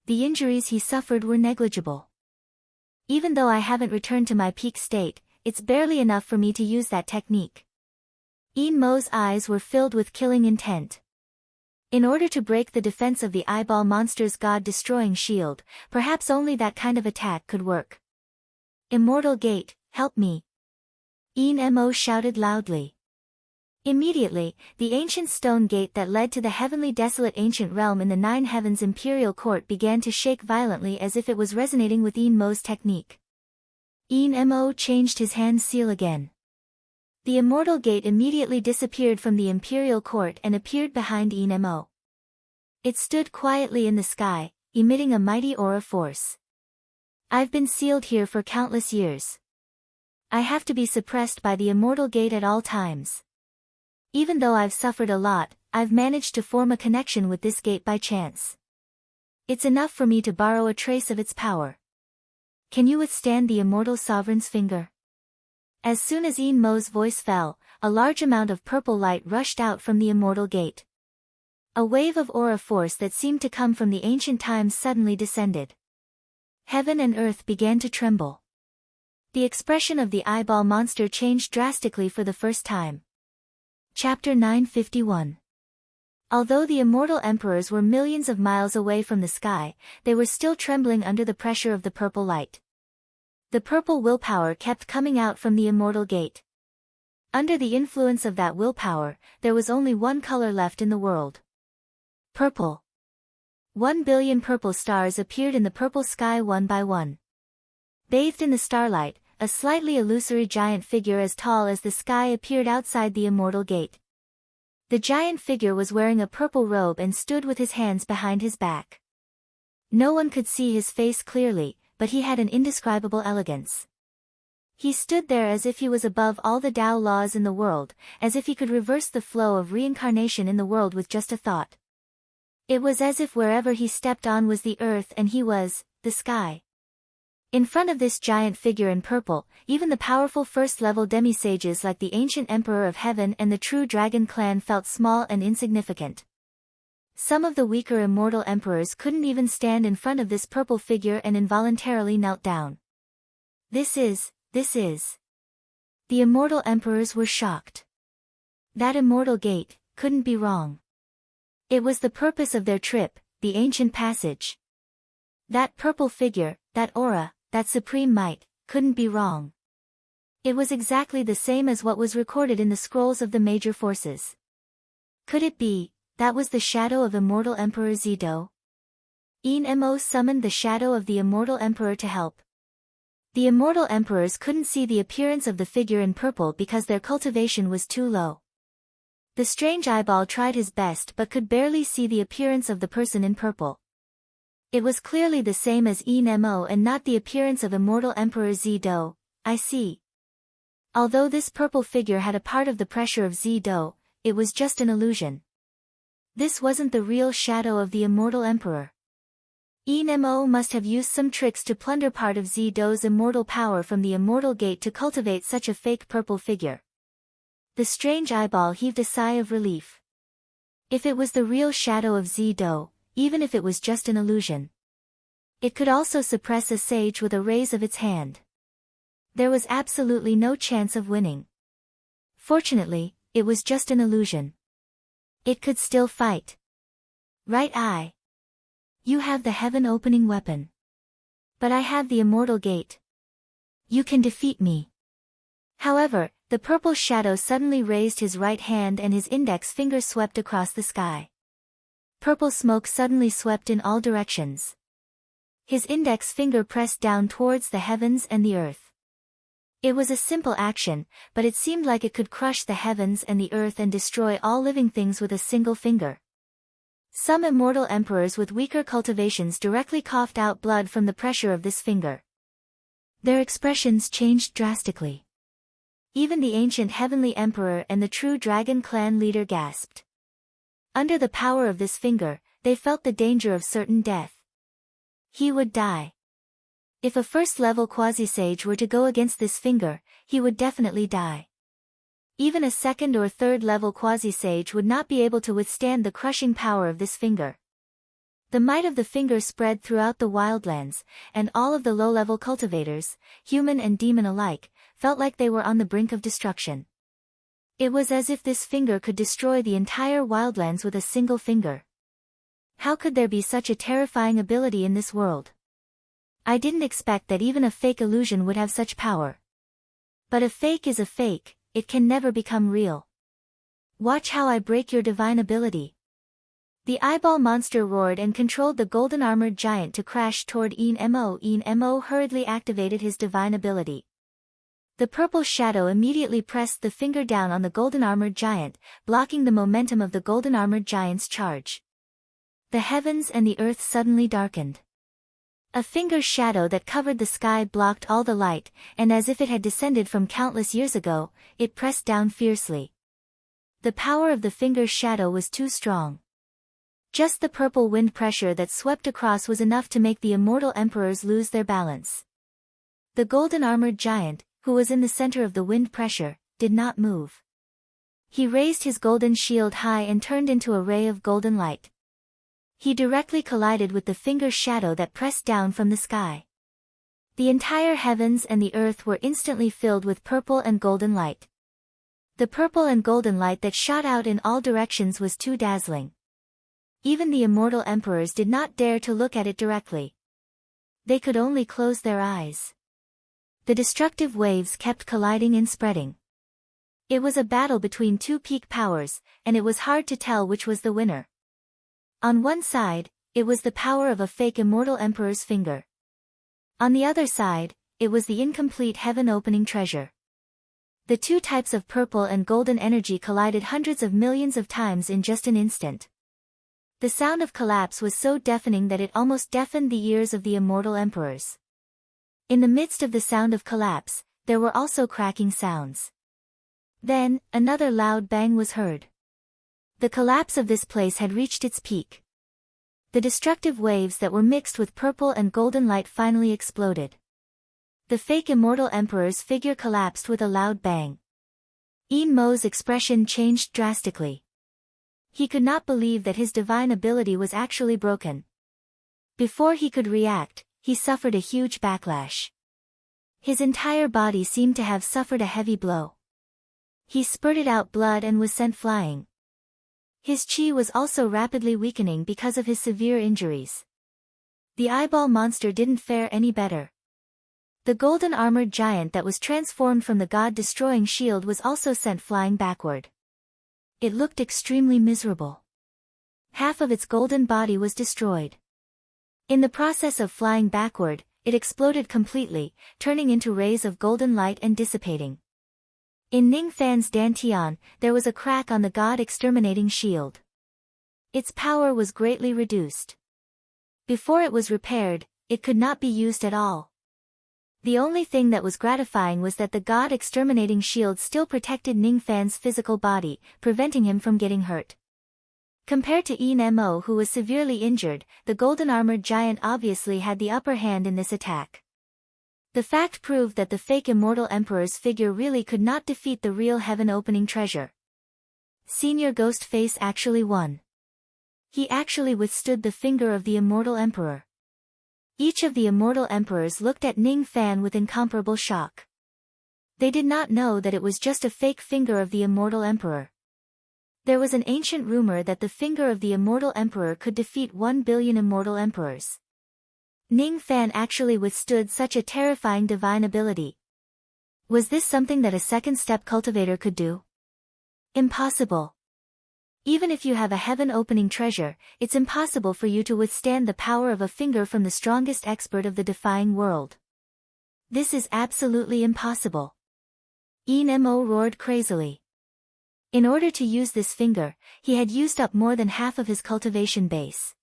Speaker 1: The injuries he suffered were negligible. Even though I haven't returned to my peak state, it's barely enough for me to use that technique. Yin Mo's eyes were filled with killing intent. In order to break the defense of the eyeball monster's god-destroying shield, perhaps only that kind of attack could work. Immortal Gate, help me! Yin Mo shouted loudly. Immediately, the ancient stone gate that led to the heavenly desolate ancient realm in the Nine Heavens Imperial Court began to shake violently as if it was resonating with Yin Mo's technique. Yin Mo changed his hand seal again. The immortal gate immediately disappeared from the Imperial Court and appeared behind Yin Mo. It stood quietly in the sky, emitting a mighty aura force. I've been sealed here for countless years. I have to be suppressed by the immortal gate at all times. Even though I've suffered a lot, I've managed to form a connection with this gate by chance. It's enough for me to borrow a trace of its power. Can you withstand the immortal sovereign's finger? As soon as Yin Mo's voice fell, a large amount of purple light rushed out from the immortal gate. A wave of aura force that seemed to come from the ancient times suddenly descended. Heaven and earth began to tremble. The expression of the eyeball monster changed drastically for the first time. Chapter 951. Although the immortal emperors were millions of miles away from the sky, they were still trembling under the pressure of the purple light. The purple willpower kept coming out from the immortal gate. Under the influence of that willpower, there was only one color left in the world. Purple. 1 billion purple stars appeared in the purple sky one by one. Bathed in the starlight, a slightly illusory giant figure as tall as the sky appeared outside the immortal gate. The giant figure was wearing a purple robe and stood with his hands behind his back. No one could see his face clearly, but he had an indescribable elegance. He stood there as if he was above all the Tao laws in the world, as if he could reverse the flow of reincarnation in the world with just a thought. It was as if wherever he stepped on was the earth and he was the sky. In front of this giant figure in purple, even the powerful first-level demi-sages like the ancient Emperor of Heaven and the true Dragon Clan felt small and insignificant. Some of the weaker immortal emperors couldn't even stand in front of this purple figure and involuntarily knelt down. This is. The immortal emperors were shocked. That immortal gate couldn't be wrong. It was the purpose of their trip, the ancient passage. That purple figure, that aura, that supreme might, couldn't be wrong. It was exactly the same as what was recorded in the scrolls of the major forces. Could it be, that was the shadow of immortal Emperor Zido? Yin Mo summoned the shadow of the immortal emperor to help. The immortal emperors couldn't see the appearance of the figure in purple because their cultivation was too low. The strange eyeball tried his best but could barely see the appearance of the person in purple. It was clearly the same as Yin Mo and not the appearance of immortal Emperor Zido. I see. Although this purple figure had a part of the pressure of Zido, it was just an illusion. This wasn't the real shadow of the immortal emperor. Yin Mo must have used some tricks to plunder part of Zido's immortal power from the immortal gate to cultivate such a fake purple figure. The strange eyeball heaved a sigh of relief. If it was the real shadow of Zido, even if it was just an illusion, it could also suppress a sage with a raise of its hand. There was absolutely no chance of winning. Fortunately, it was just an illusion. It could still fight. Right eye. You have the heaven-opening weapon. But I have the immortal gate. You can defeat me. However, the purple shadow suddenly raised his right hand and his index finger swept across the sky. Purple smoke suddenly swept in all directions. His index finger pressed down towards the heavens and the earth. It was a simple action, but it seemed like it could crush the heavens and the earth and destroy all living things with a single finger. Some immortal emperors with weaker cultivations directly coughed out blood from the pressure of this finger. Their expressions changed drastically. Even the ancient heavenly emperor and the true dragon clan leader gasped. Under the power of this finger, they felt the danger of certain death. He would die. If a first-level quasi-sage were to go against this finger, he would definitely die. Even a second or third-level quasi-sage would not be able to withstand the crushing power of this finger. The might of the finger spread throughout the wildlands, and all of the low-level cultivators, human and demon alike, felt like they were on the brink of destruction. It was as if this finger could destroy the entire wildlands with a single finger. How could there be such a terrifying ability in this world? I didn't expect that even a fake illusion would have such power. But a fake is a fake, it can never become real. Watch how I break your divine ability. The eyeball monster roared and controlled the golden-armored giant to crash toward Enmo. Enmo hurriedly activated his divine ability. The purple shadow immediately pressed the finger down on the golden-armored giant, blocking the momentum of the golden-armored giant's charge. The heavens and the earth suddenly darkened. A finger's shadow that covered the sky blocked all the light, and as if it had descended from countless years ago, it pressed down fiercely. The power of the finger's shadow was too strong. Just the purple wind pressure that swept across was enough to make the immortal emperors lose their balance. The golden-armored giant, who was in the center of the wind pressure, did not move. He raised his golden shield high and turned into a ray of golden light. He directly collided with the finger's shadow that pressed down from the sky. The entire heavens and the earth were instantly filled with purple and golden light. The purple and golden light that shot out in all directions was too dazzling. Even the immortal emperors did not dare to look at it directly. They could only close their eyes. The destructive waves kept colliding and spreading. It was a battle between two peak powers, and it was hard to tell which was the winner. On one side, it was the power of a fake immortal emperor's finger. On the other side, it was the incomplete heaven-opening treasure. The two types of purple and golden energy collided hundreds of millions of times in just an instant. The sound of collapse was so deafening that it almost deafened the ears of the immortal emperors. In the midst of the sound of collapse, there were also cracking sounds. Then, another loud bang was heard. The collapse of this place had reached its peak. The destructive waves that were mixed with purple and golden light finally exploded. The fake immortal emperor's figure collapsed with a loud bang. Enmo's expression changed drastically. He could not believe that his divine ability was actually broken. Before he could react, he suffered a huge backlash. His entire body seemed to have suffered a heavy blow. He spurted out blood and was sent flying. His chi was also rapidly weakening because of his severe injuries. The eyeball monster didn't fare any better. The golden-armored giant that was transformed from the god-destroying shield was also sent flying backward. It looked extremely miserable. Half of its golden body was destroyed. In the process of flying backward, it exploded completely, turning into rays of golden light and dissipating. In Ningfan's dantian, there was a crack on the god-exterminating shield. Its power was greatly reduced. Before it was repaired, it could not be used at all. The only thing that was gratifying was that the god-exterminating shield still protected Ningfan's physical body, preventing him from getting hurt. Compared to Enmo, who was severely injured, the golden-armored giant obviously had the upper hand in this attack. The fact proved that the fake immortal emperor's figure really could not defeat the real heaven-opening treasure. Senior Ghostface actually won. He actually withstood the finger of the immortal emperor. Each of the immortal emperors looked at Ningfan with incomparable shock. They did not know that it was just a fake finger of the immortal emperor. There was an ancient rumor that the finger of the immortal emperor could defeat 1 billion immortal emperors. Ningfan actually withstood such a terrifying divine ability. Was this something that a second-step cultivator could do? Impossible. Even if you have a heaven-opening treasure, it's impossible for you to withstand the power of a finger from the strongest expert of the defying world. This is absolutely impossible. Nemo roared crazily. In order to use this finger, he had used up more than half of his cultivation base.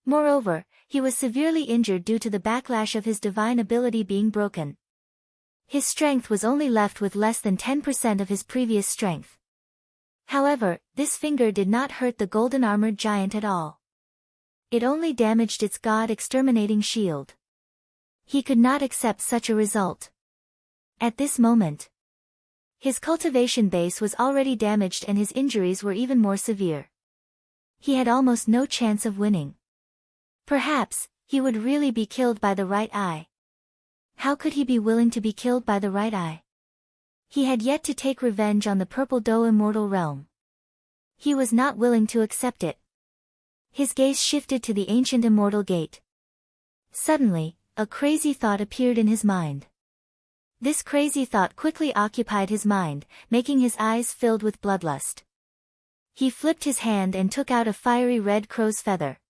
Speaker 1: Moreover, he was severely injured due to the backlash of his divine ability being broken. His strength was only left with less than 10% of his previous strength. However, this finger did not hurt the golden-armored giant at all. It only damaged its god-exterminating shield. He could not accept such a result. At this moment, his cultivation base was already damaged and his injuries were even more severe. He had almost no chance of winning. Perhaps, he would really be killed by the right eye. How could he be willing to be killed by the right eye? He had yet to take revenge on the Purple Doe immortal realm. He was not willing to accept it. His gaze shifted to the ancient immortal gate. Suddenly, a crazy thought appeared in his mind. This crazy thought quickly occupied his mind, making his eyes filled with bloodlust. He flipped his hand and took out a fiery red crow's feather.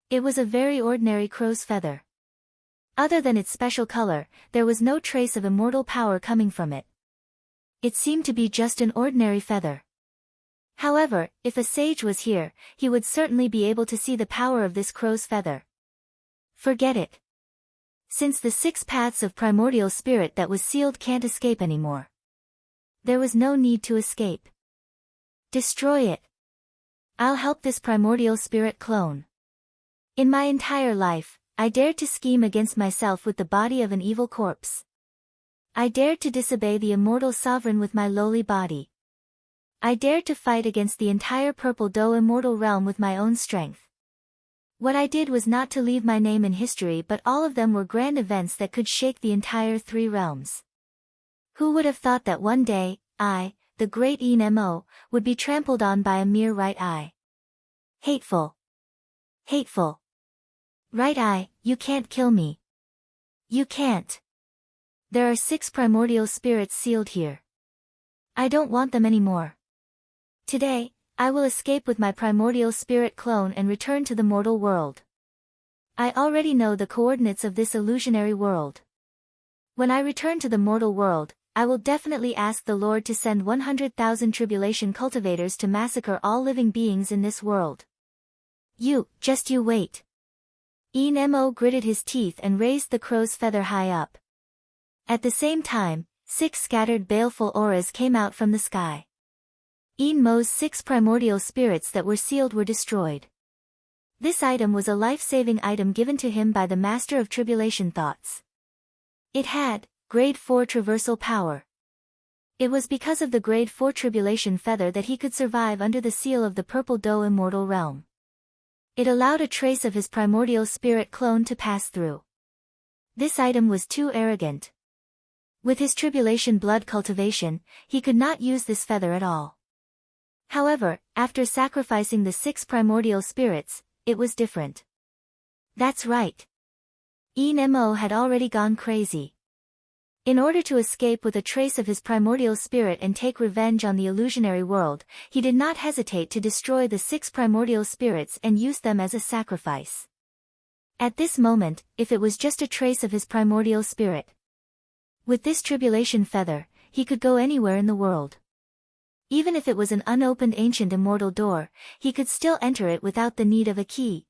Speaker 1: It was a very ordinary crow's feather. Other than its special color, there was no trace of immortal power coming from it. It seemed to be just an ordinary feather. However, if a sage was here, he would certainly be able to see the power of this crow's feather. Forget it. Since the 6 paths of primordial spirit that was sealed can't escape anymore. There was no need to escape. Destroy it. I'll help this primordial spirit clone. In my entire life, I dared to scheme against myself with the body of an evil corpse. I dared to disobey the immortal sovereign with my lowly body. I dared to fight against the entire Purple Doe immortal realm with my own strength. What I did was not to leave my name in history, but all of them were grand events that could shake the entire 3 realms. Who would have thought that one day, I, the great Nemo, would be trampled on by a mere right eye? Hateful. Hateful. Right eye, you can't kill me. You can't. There are 6 primordial spirits sealed here. I don't want them anymore. Today, I will escape with my primordial spirit clone and return to the mortal world. I already know the coordinates of this illusionary world. When I return to the mortal world, I will definitely ask the Lord to send 100,000 tribulation cultivators to massacre all living beings in this world. You wait. Nemo gritted his teeth and raised the crow's feather high up. At the same time, 6 scattered baleful auras came out from the sky. Nemo's 6 primordial spirits that were sealed were destroyed. This item was a life-saving item given to him by the Master of Tribulation Thoughts. It had Grade 4 traversal power. It was because of the Grade 4 tribulation feather that he could survive under the seal of the Purple Doe immortal realm. It allowed a trace of his primordial spirit clone to pass through. This item was too arrogant. With his tribulation blood cultivation, he could not use this feather at all. However, after sacrificing the 6 primordial spirits, it was different. That's right. Nemo had already gone crazy. In order to escape with a trace of his primordial spirit and take revenge on the illusionary world, he did not hesitate to destroy the 6 primordial spirits and use them as a sacrifice. At this moment, if it was just a trace of his primordial spirit. With this tribulation feather, he could go anywhere in the world. Even if it was an unopened ancient immortal door, he could still enter it without the need of a key.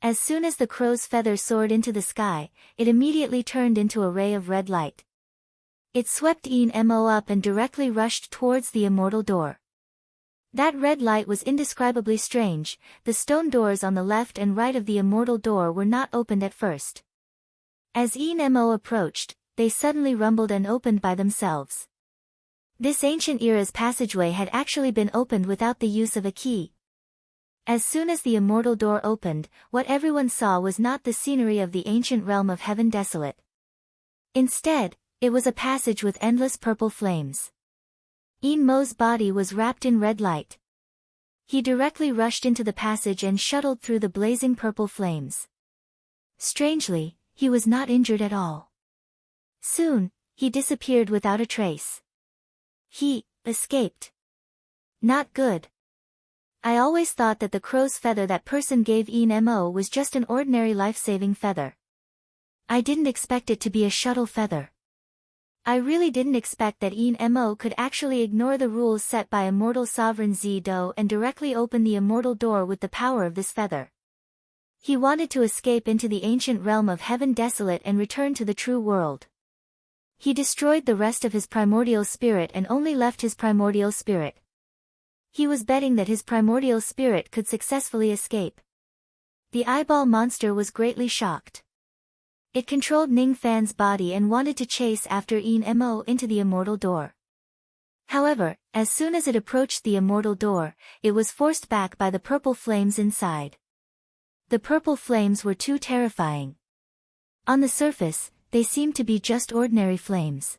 Speaker 1: As soon as the crow's feather soared into the sky, it immediately turned into a ray of red light. It swept Nemo up and directly rushed towards the immortal door. That red light was indescribably strange. The stone doors on the left and right of the immortal door were not opened at first. As Nemo approached, they suddenly rumbled and opened by themselves. This ancient era's passageway had actually been opened without the use of a key. As soon as the immortal door opened, what everyone saw was not the scenery of the ancient realm of heaven desolate. Instead, it was a passage with endless purple flames. Nemo's body was wrapped in red light. He directly rushed into the passage and shuttled through the blazing purple flames. Strangely, he was not injured at all. Soon, he disappeared without a trace. He escaped. Not good. I always thought that the crow's feather that person gave Nemo was just an ordinary life-saving feather. I didn't expect it to be a shuttle feather. I really didn't expect that Mo could actually ignore the rules set by immortal sovereign Zi-Do and directly open the immortal door with the power of this feather. He wanted to escape into the ancient realm of heaven desolate and return to the true world. He destroyed the rest of his primordial spirit and only left his primordial spirit. He was betting that his primordial spirit could successfully escape. The eyeball monster was greatly shocked. It controlled Ning Fan's body and wanted to chase after Mo into the immortal door. However, as soon as it approached the immortal door, it was forced back by the purple flames inside. The purple flames were too terrifying. On the surface, they seemed to be just ordinary flames.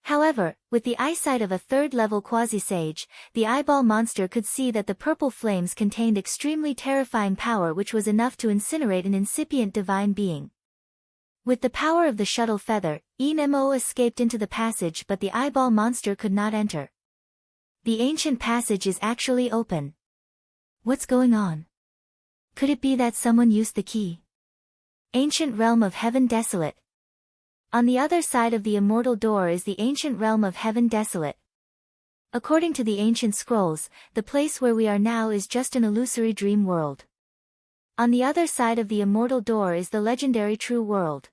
Speaker 1: However, with the eyesight of a third-level quasi-sage, the eyeball monster could see that the purple flames contained extremely terrifying power which was enough to incinerate an incipient divine being. With the power of the shuttle feather, Mo escaped into the passage but the eyeball monster could not enter. The ancient passage is actually open. What's going on? Could it be that someone used the key? Ancient realm of heaven desolate. On the other side of the immortal door is the ancient realm of heaven desolate. According to the ancient scrolls, the place where we are now is just an illusory dream world. On the other side of the immortal door is the legendary true world.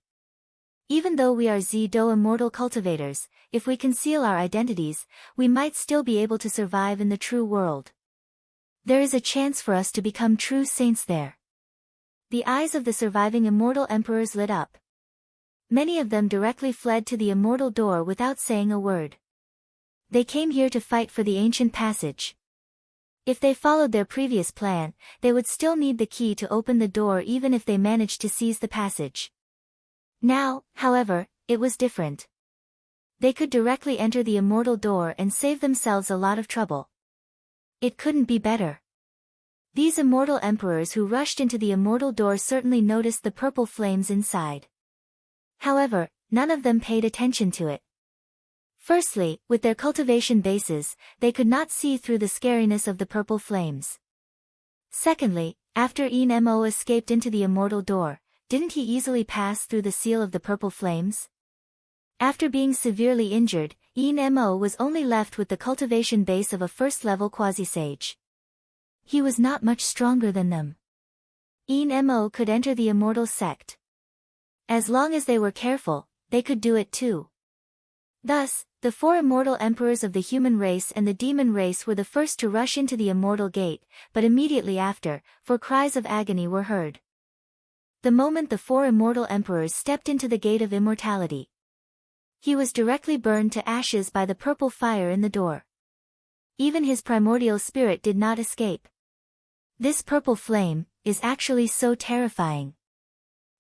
Speaker 1: Even though we are Zi-Do immortal cultivators, if we conceal our identities, we might still be able to survive in the true world. There is a chance for us to become true saints there. The eyes of the surviving immortal emperors lit up. Many of them directly fled to the immortal door without saying a word. They came here to fight for the ancient passage. If they followed their previous plan, they would still need the key to open the door even if they managed to seize the passage. Now, however, it was different. They could directly enter the immortal door and save themselves a lot of trouble. It couldn't be better. These immortal emperors who rushed into the immortal door certainly noticed the purple flames inside. However, none of them paid attention to it. Firstly, with their cultivation bases, they could not see through the scariness of the purple flames. Secondly, after Mo escaped into the immortal door, didn't he easily pass through the seal of the purple flames? After being severely injured, Mo was only left with the cultivation base of a first-level quasi-sage. He was not much stronger than them. Mo could enter the immortal sect. As long as they were careful, they could do it too. Thus, the four immortal emperors of the human race and the demon race were the first to rush into the immortal gate, but immediately after, for cries of agony were heard. The moment the four immortal emperors stepped into the gate of immortality, he was directly burned to ashes by the purple fire in the door. Even his primordial spirit did not escape. This purple flame is actually so terrifying.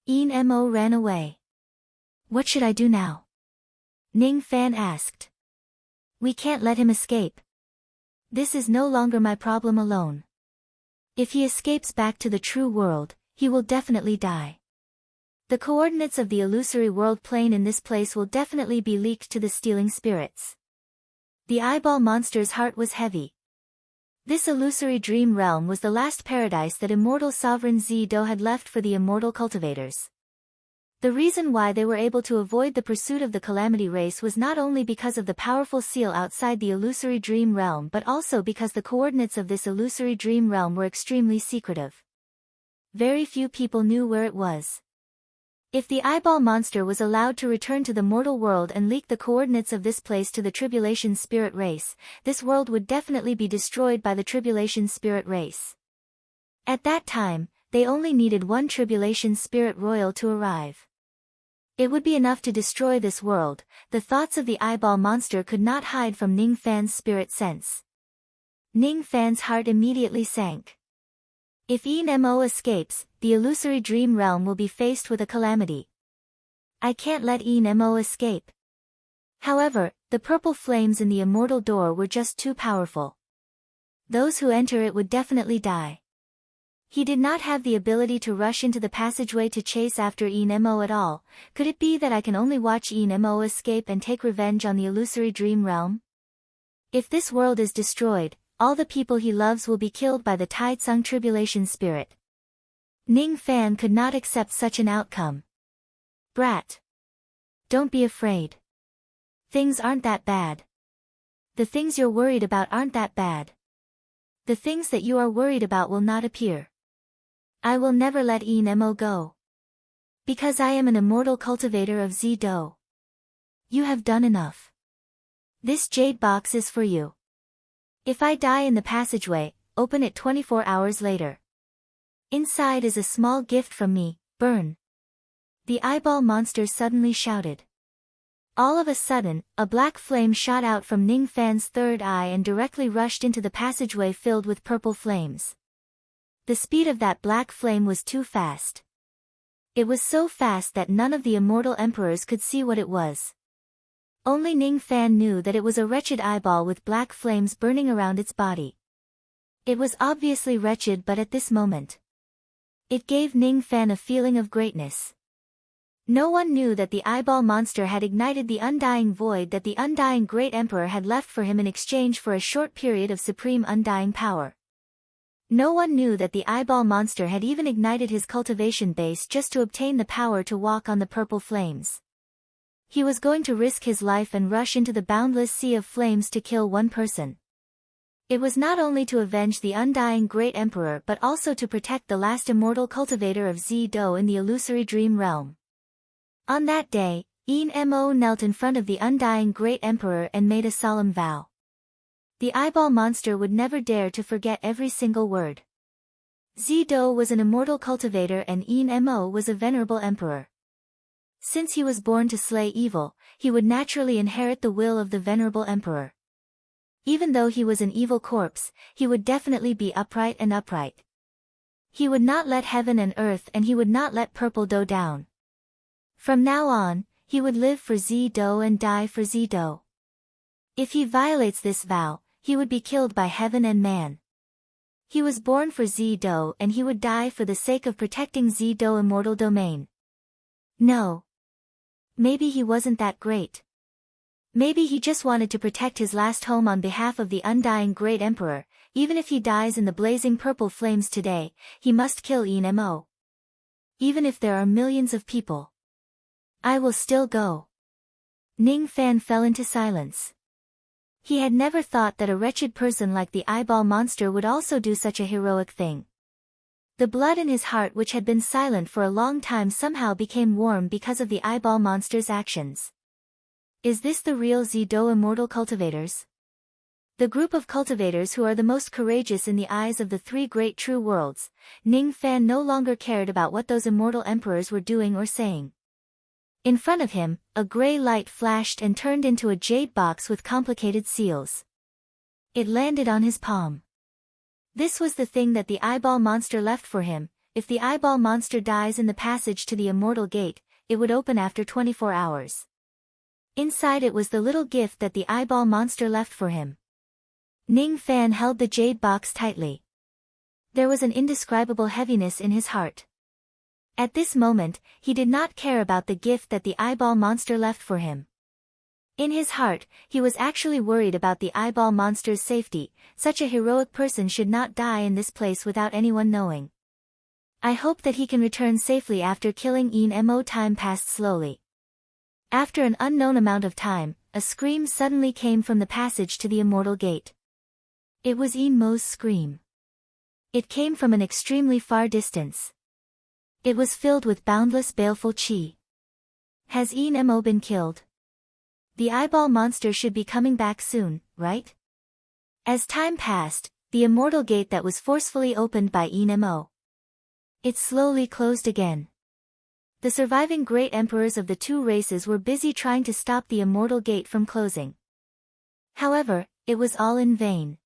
Speaker 1: Mo ran away. What should I do now? Ning Fan asked. We can't let him escape. This is no longer my problem alone. If he escapes back to the true world, he will definitely die. The coordinates of the illusory world plane in this place will definitely be leaked to the stealing spirits. The eyeball monster's heart was heavy. This illusory dream realm was the last paradise that immortal sovereign Zi-Do had left for the immortal cultivators. The reason why they were able to avoid the pursuit of the Calamity race was not only because of the powerful seal outside the illusory dream realm but also because the coordinates of this illusory dream realm were extremely secretive. Very few people knew where it was. If the eyeball monster was allowed to return to the mortal world and leak the coordinates of this place to the Tribulation Spirit race, this world would definitely be destroyed by the Tribulation Spirit race. At that time, they only needed one Tribulation Spirit Royal to arrive. It would be enough to destroy this world. The thoughts of the eyeball monster could not hide from Ning Fan's spirit sense. Ning Fan's heart immediately sank. If Mo escapes, the illusory dream realm will be faced with a calamity. I can't let Mo escape. However, the purple flames in the immortal door were just too powerful. Those who enter it would definitely die. He did not have the ability to rush into the passageway to chase after Mo at all. Could it be that I can only watch Mo escape and take revenge on the illusory dream realm? If this world is destroyed, all the people he loves will be killed by the Taitsung Tribulation Spirit. Ning Fan could not accept such an outcome. Brat. Don't be afraid. Things aren't that bad. The things you're worried about aren't that bad. The things that you are worried about will not appear. I will never let Enmo go. Because I am an immortal cultivator of Z-Do. You have done enough. This jade box is for you. If I die in the passageway, open it 24 hours later. Inside is a small gift from me, burn. The eyeball monster suddenly shouted. All of a sudden, a black flame shot out from Ning Fan's third eye and directly rushed into the passageway filled with purple flames. The speed of that black flame was too fast. It was so fast that none of the immortal emperors could see what it was. Only Ning Fan knew that it was a wretched eyeball with black flames burning around its body. It was obviously wretched, but at this moment, it gave Ning Fan a feeling of greatness. No one knew that the eyeball monster had ignited the undying void that the undying Great Emperor had left for him in exchange for a short period of supreme undying power. No one knew that the eyeball monster had even ignited his cultivation base just to obtain the power to walk on the purple flames. He was going to risk his life and rush into the boundless sea of flames to kill one person. It was not only to avenge the undying Great Emperor but also to protect the last immortal cultivator of Z-Do in the illusory dream realm. On that day, Enmo knelt in front of the undying Great Emperor and made a solemn vow. The eyeball monster would never dare to forget every single word. Z-Do was an immortal cultivator and Enmo was a venerable emperor. Since he was born to slay evil, he would naturally inherit the will of the venerable emperor. Even though he was an evil corpse, he would definitely be upright and upright. He would not let heaven and earth and he would not let Purple Do down. From now on, he would live for Z-Do and die for Z-Do. If he violates this vow, he would be killed by heaven and man. He was born for Z-Do and he would die for the sake of protecting Z-Do immortal domain. No. Maybe he wasn't that great. Maybe he just wanted to protect his last home on behalf of the undying Great Emperor. Even if he dies in the blazing purple flames today, he must kill Enmo. Even if there are millions of people, I will still go. Ning Fan fell into silence. He had never thought that a wretched person like the eyeball monster would also do such a heroic thing. The blood in his heart, which had been silent for a long time, somehow became warm because of the eyeball monster's actions. Is this the real Z-Do immortal cultivators? The group of cultivators who are the most courageous in the eyes of the three great true worlds. Ning Fan no longer cared about what those immortal emperors were doing or saying. In front of him, a gray light flashed and turned into a jade box with complicated seals. It landed on his palm. This was the thing that the eyeball monster left for him. If the eyeball monster dies in the passage to the immortal gate, it would open after 24 hours. Inside it was the little gift that the eyeball monster left for him. Ning Fan held the jade box tightly. There was an indescribable heaviness in his heart. At this moment, he did not care about the gift that the eyeball monster left for him. In his heart, he was actually worried about the eyeball monster's safety. Such a heroic person should not die in this place without anyone knowing. I hope that he can return safely after killing Enmo. Time passed slowly. After an unknown amount of time, a scream suddenly came from the passage to the immortal gate. It was Enmo's scream. It came from an extremely far distance. It was filled with boundless baleful chi. Has Enmo been killed? The eyeball monster should be coming back soon, right? As time passed, the immortal gate that was forcefully opened by Enmo. It slowly closed again. The surviving great emperors of the two races were busy trying to stop the immortal gate from closing. However, it was all in vain.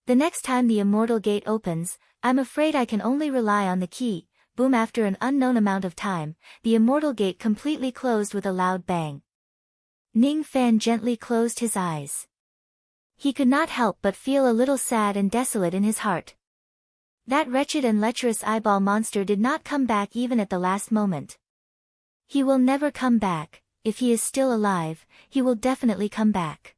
Speaker 1: The next time the immortal gate opens, I'm afraid I can only rely on the key. Boom! After an unknown amount of time, the immortal gate completely closed with a loud bang. Ning Fan gently closed his eyes. He could not help but feel a little sad and desolate in his heart. That wretched and lecherous eyeball monster did not come back even at the last moment. He will never come back. If he is still alive, he will definitely come back.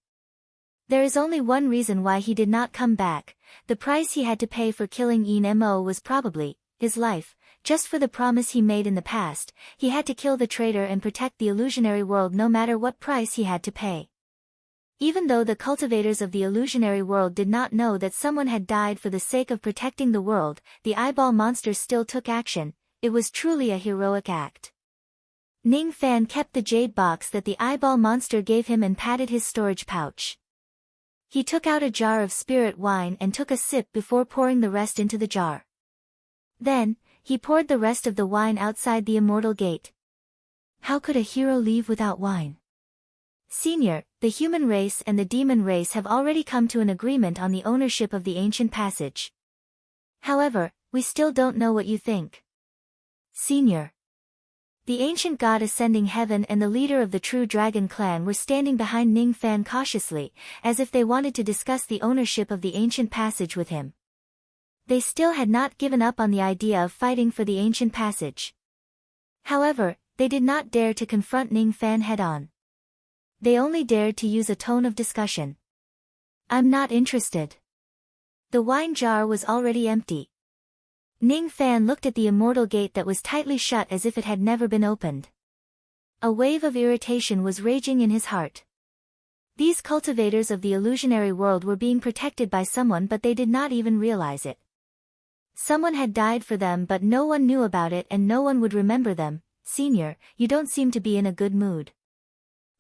Speaker 1: There is only one reason why he did not come back. The price he had to pay for killing Enmo was probably his life. Just for the promise he made in the past, he had to kill the traitor and protect the illusionary world no matter what price he had to pay. Even though the cultivators of the illusionary world did not know that someone had died for the sake of protecting the world, the eyeball monster still took action. It was truly a heroic act. Ning Fan kept the jade box that the eyeball monster gave him and patted his storage pouch. He took out a jar of spirit wine and took a sip before pouring the rest into the jar. Then, he poured the rest of the wine outside the immortal gate. How could a hero leave without wine? Senior, the human race and the demon race have already come to an agreement on the ownership of the ancient passage. However, we still don't know what you think. Senior. The ancient god ascending heaven and the leader of the true dragon clan were standing behind Ning Fan cautiously, as if they wanted to discuss the ownership of the ancient passage with him. They still had not given up on the idea of fighting for the ancient passage. However, they did not dare to confront Ning Fan head-on. They only dared to use a tone of discussion. I'm not interested. The wine jar was already empty. Ning Fan looked at the immortal gate that was tightly shut as if it had never been opened. A wave of irritation was raging in his heart. These cultivators of the illusionary world were being protected by someone, but they did not even realize it. Someone had died for them, but no one knew about it and no one would remember them. Senior, you don't seem to be in a good mood.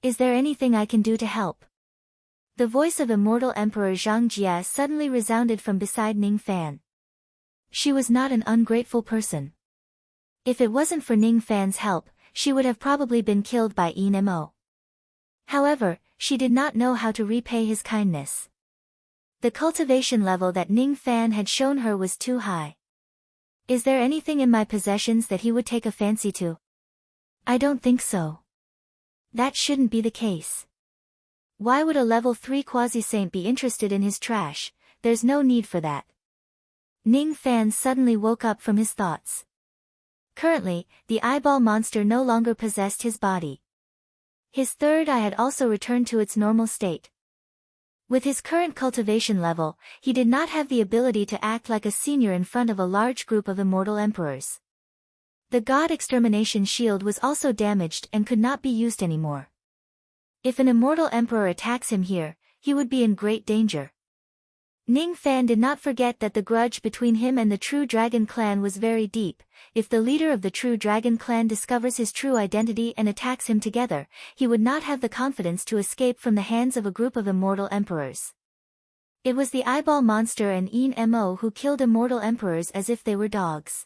Speaker 1: Is there anything I can do to help? The voice of immortal Emperor Zhang Jie suddenly resounded from beside Ning Fan. She was not an ungrateful person. If it wasn't for Ning Fan's help, she would have probably been killed by Yin Mo. However, she did not know how to repay his kindness. The cultivation level that Ning Fan had shown her was too high. Is there anything in my possessions that he would take a fancy to? I don't think so. That shouldn't be the case. Why would a level 3 quasi-saint be interested in his trash? There's no need for that. Ning Fan suddenly woke up from his thoughts. Currently, the eyeball monster no longer possessed his body. His third eye had also returned to its normal state. With his current cultivation level, he did not have the ability to act like a senior in front of a large group of immortal emperors. The god extermination shield was also damaged and could not be used anymore. If an immortal emperor attacks him here, he would be in great danger. Ning Fan did not forget that the grudge between him and the True Dragon clan was very deep. If the leader of the True Dragon clan discovers his true identity and attacks him together, he would not have the confidence to escape from the hands of a group of immortal emperors. It was the eyeball monster and Yin Mo who killed immortal emperors as if they were dogs.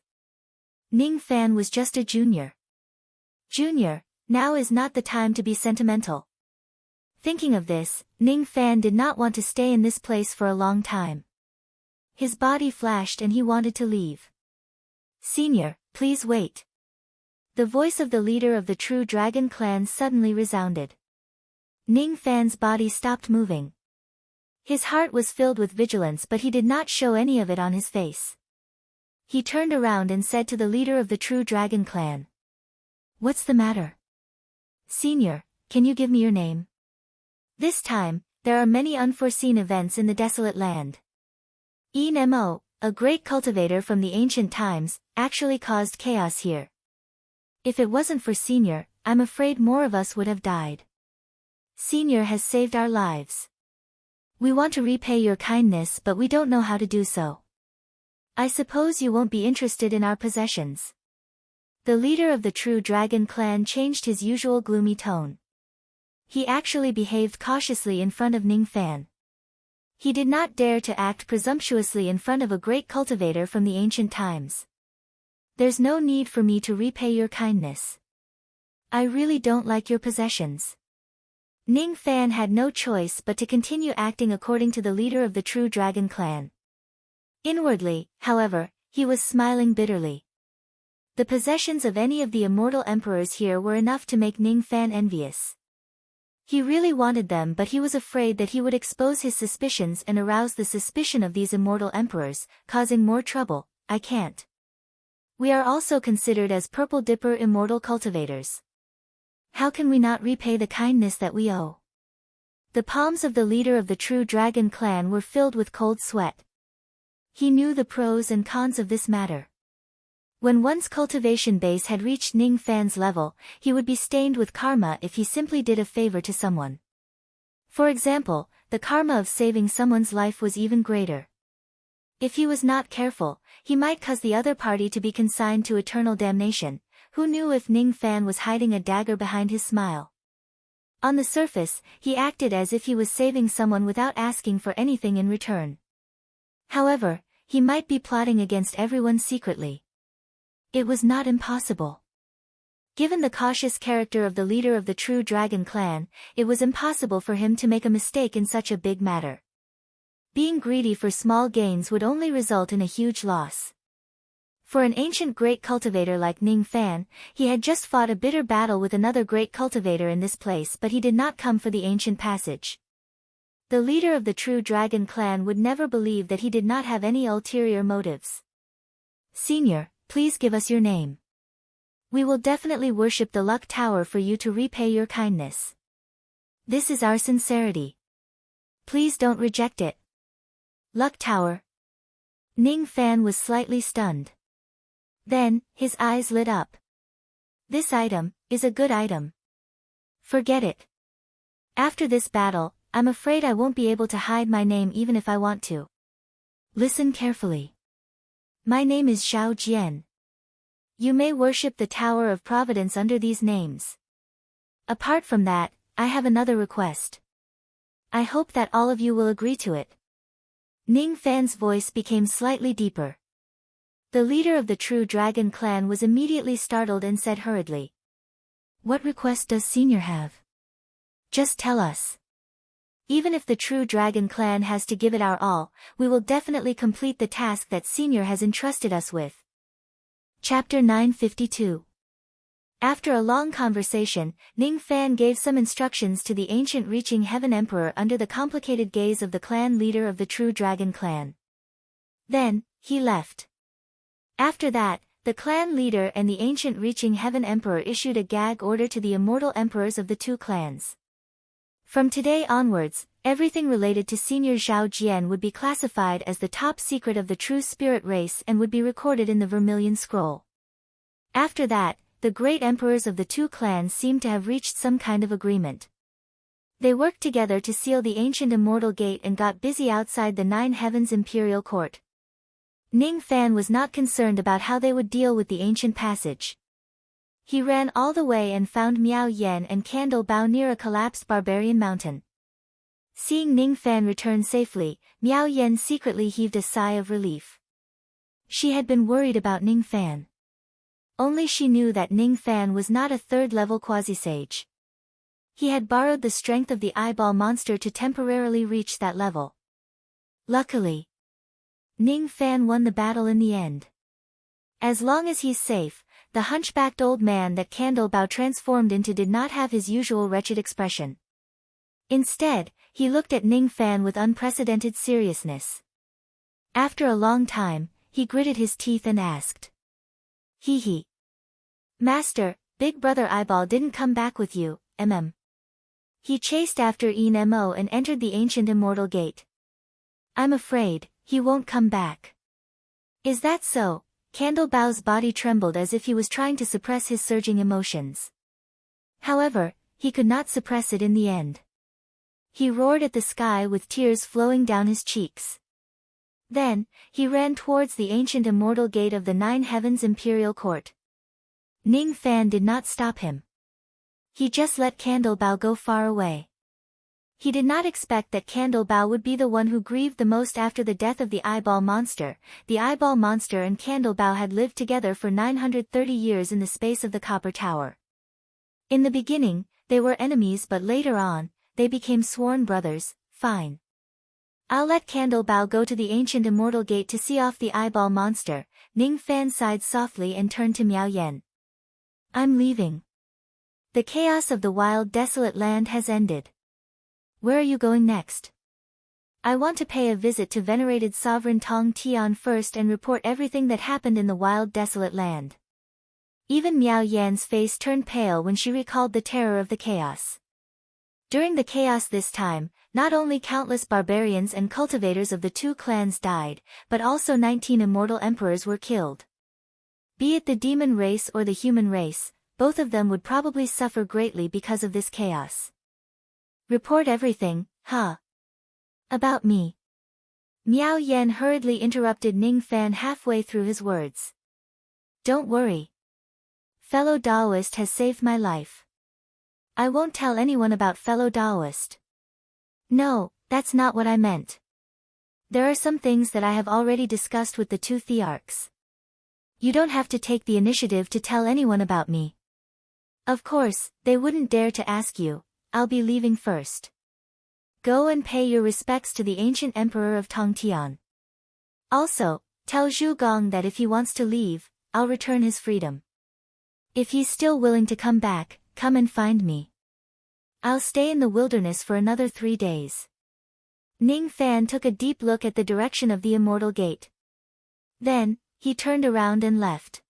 Speaker 1: Ning Fan was just a junior. Junior, now is not the time to be sentimental. Thinking of this, Ning Fan did not want to stay in this place for a long time. His body flashed and he wanted to leave. Senior, please wait. The voice of the leader of the True Dragon clan suddenly resounded. Ning Fan's body stopped moving. His heart was filled with vigilance, but he did not show any of it on his face. He turned around and said to the leader of the True Dragon clan. What's the matter? Senior, can you give me your name? This time, there are many unforeseen events in the desolate land. Yin Mo, a great cultivator from the ancient times, actually caused chaos here. If it wasn't for Senior, I'm afraid more of us would have died. Senior has saved our lives. We want to repay your kindness, but we don't know how to do so. I suppose you won't be interested in our possessions. The leader of the True Dragon clan changed his usual gloomy tone. He actually behaved cautiously in front of Ning Fan. He did not dare to act presumptuously in front of a great cultivator from the ancient times. There's no need for me to repay your kindness. I really don't like your possessions. Ning Fan had no choice but to continue acting according to the leader of the True Dragon clan. Inwardly, however, he was smiling bitterly. The possessions of any of the immortal emperors here were enough to make Ning Fan envious. He really wanted them, but he was afraid that he would expose his suspicions and arouse the suspicion of these immortal emperors, causing more trouble. I can't. We are also considered as Purple Dipper immortal cultivators. How can we not repay the kindness that we owe? The palms of the leader of the True Dragon clan were filled with cold sweat. He knew the pros and cons of this matter. When one's cultivation base had reached Ning Fan's level, he would be stained with karma if he simply did a favor to someone. For example, the karma of saving someone's life was even greater. If he was not careful, he might cause the other party to be consigned to eternal damnation. Who knew if Ning Fan was hiding a dagger behind his smile? On the surface, he acted as if he was saving someone without asking for anything in return. However, he might be plotting against everyone secretly. It was not impossible. Given the cautious character of the leader of the True Dragon clan, it was impossible for him to make a mistake in such a big matter. Being greedy for small gains would only result in a huge loss. For an ancient great cultivator like Ning Fan, he had just fought a bitter battle with another great cultivator in this place, but he did not come for the ancient passage. The leader of the True Dragon clan would never believe that he did not have any ulterior motives. "Senior, please give us your name. We will definitely worship the Luck Tower for you to repay your kindness. This is our sincerity. Please don't reject it." Luck Tower. Ning Fan was slightly stunned. Then, his eyes lit up. "This item is a good item. Forget it. After this battle, I'm afraid I won't be able to hide my name even if I want to. Listen carefully. My name is Zhao Jian. You may worship the Tower of Providence under these names. Apart from that, I have another request. I hope that all of you will agree to it." Ning Fan's voice became slightly deeper. The leader of the True Dragon clan was immediately startled and said hurriedly, "What request does Senior have? Just tell us. Even if the True Dragon clan has to give it our all, we will definitely complete the task that Senior has entrusted us with." Chapter 952. After a long conversation, Ning Fan gave some instructions to the ancient reaching Heaven Emperor under the complicated gaze of the clan leader of the True Dragon clan. Then, he left. After that, the clan leader and the ancient reaching Heaven Emperor issued a gag order to the immortal emperors of the two clans. From today onwards, everything related to Senior Zhao Jian would be classified as the top secret of the true spirit race and would be recorded in the Vermilion Scroll. After that, the great emperors of the two clans seemed to have reached some kind of agreement. They worked together to seal the ancient immortal gate and got busy outside the Nine Heavens Imperial Court. Ning Fan was not concerned about how they would deal with the ancient passage. He ran all the way and found Miao Yen and Candle Bao near a collapsed barbarian mountain. Seeing Ning Fan return safely, Miao Yen secretly heaved a sigh of relief. She had been worried about Ning Fan. Only she knew that Ning Fan was not a third-level quasi-sage. He had borrowed the strength of the eyeball monster to temporarily reach that level. Luckily, Ning Fan won the battle in the end. As long as he's safe, the hunchbacked old man that Candle Bao transformed into did not have his usual wretched expression. Instead, he looked at Ning Fan with unprecedented seriousness. After a long time, he gritted his teeth and asked, "Hee hee. Master, Big Brother Eyeball didn't come back with you, He chased after Een Mo and entered the ancient immortal gate. I'm afraid he won't come back." "Is that so?" Candle Bao's body trembled as if he was trying to suppress his surging emotions. However, he could not suppress it in the end. He roared at the sky with tears flowing down his cheeks. Then, he ran towards the ancient immortal gate of the Nine Heavens Imperial Court. Ning Fan did not stop him. He just let Candle Bao go far away. He did not expect that Candle Bao would be the one who grieved the most after the death of the eyeball monster. The eyeball monster and Candle Bao had lived together for 930 years in the space of the Copper Tower. In the beginning, they were enemies, but later on, they became sworn brothers. Fine. I'll let Candle Bao go to the ancient immortal gate to see off the eyeball monster. Ning Fan sighed softly and turned to Miao Yen. I'm leaving. The chaos of the wild desolate land has ended. Where are you going next? I want to pay a visit to venerated sovereign Tong Tian first and report everything that happened in the wild desolate land. Even Miao Yan's face turned pale when she recalled the terror of the chaos. During the chaos this time, not only countless barbarians and cultivators of the two clans died, but also 19 immortal emperors were killed. Be it the demon race or the human race, both of them would probably suffer greatly because of this chaos. Report everything, huh? About me. Miao Yan hurriedly interrupted Ning Fan halfway through his words. Don't worry. Fellow Daoist has saved my life. I won't tell anyone about fellow Daoist. No, that's not what I meant. There are some things that I have already discussed with the two thearchs. You don't have to take the initiative to tell anyone about me. Of course, they wouldn't dare to ask you. I'll be leaving first. Go and pay your respects to the ancient emperor of Tongtian. Also, tell Zhu Gong that if he wants to leave, I'll return his freedom. If he's still willing to come back, come and find me. I'll stay in the wilderness for another 3 days. Ning Fan took a deep look at the direction of the Immortal Gate. Then, he turned around and left.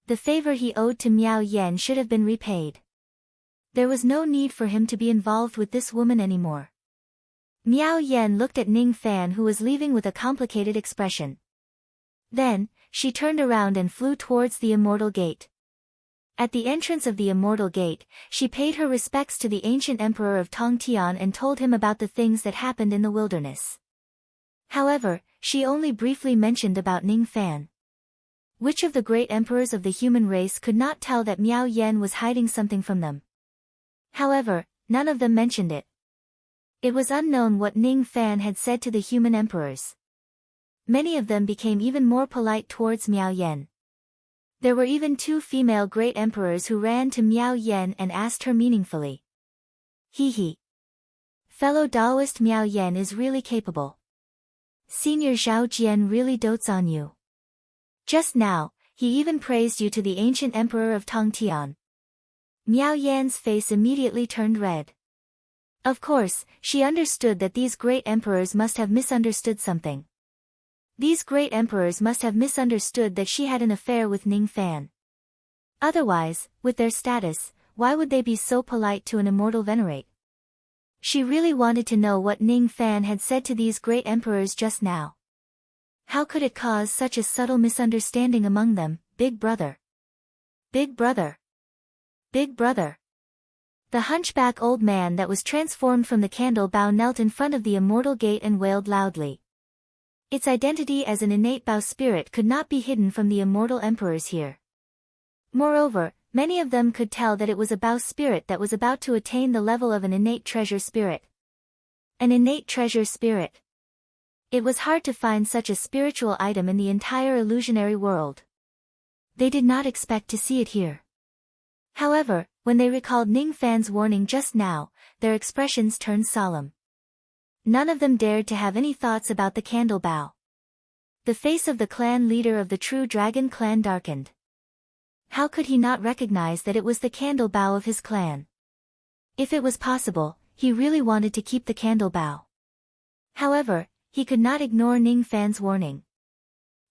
Speaker 1: The favor he owed to Miao Yan should have been repaid. There was no need for him to be involved with this woman anymore. Miao Yan looked at Ning Fan, who was leaving, with a complicated expression. Then, she turned around and flew towards the Immortal Gate. At the entrance of the Immortal Gate, she paid her respects to the ancient emperor of Tongtian and told him about the things that happened in the wilderness. However, she only briefly mentioned about Ning Fan. Which of the great emperors of the human race could not tell that Miao Yan was hiding something from them? However, none of them mentioned it. It was unknown what Ning Fan had said to the human emperors. Many of them became even more polite towards Miao Yan. There were even 2 female great emperors who ran to Miao Yan and asked her meaningfully. He. Fellow Daoist Miao Yan is really capable. Senior Zhao Jian really dotes on you. Just now, he even praised you to the ancient emperor of Tongtian. Miao Yan's face immediately turned red. Of course, she understood that these great emperors must have misunderstood something. These great emperors must have misunderstood that she had an affair with Ning Fan. Otherwise, with their status, why would they be so polite to an immortal venerate? She really wanted to know what Ning Fan had said to these great emperors just now. How could it cause such a subtle misunderstanding among them? Big brother. Big brother. Big brother. The hunchback old man that was transformed from the candle bow knelt in front of the Immortal Gate and wailed loudly. Its identity as an innate Bao spirit could not be hidden from the immortal emperors here. Moreover, many of them could tell that it was a Bao spirit that was about to attain the level of an innate treasure spirit. An innate treasure spirit. It was hard to find such a spiritual item in the entire illusionary world. They did not expect to see it here. However, when they recalled Ning Fan's warning just now, their expressions turned solemn. None of them dared to have any thoughts about the candle bow. The face of the clan leader of the true dragon clan darkened. How could he not recognize that it was the candle bow of his clan? If it was possible, he really wanted to keep the candle bow. However, he could not ignore Ning Fan's warning.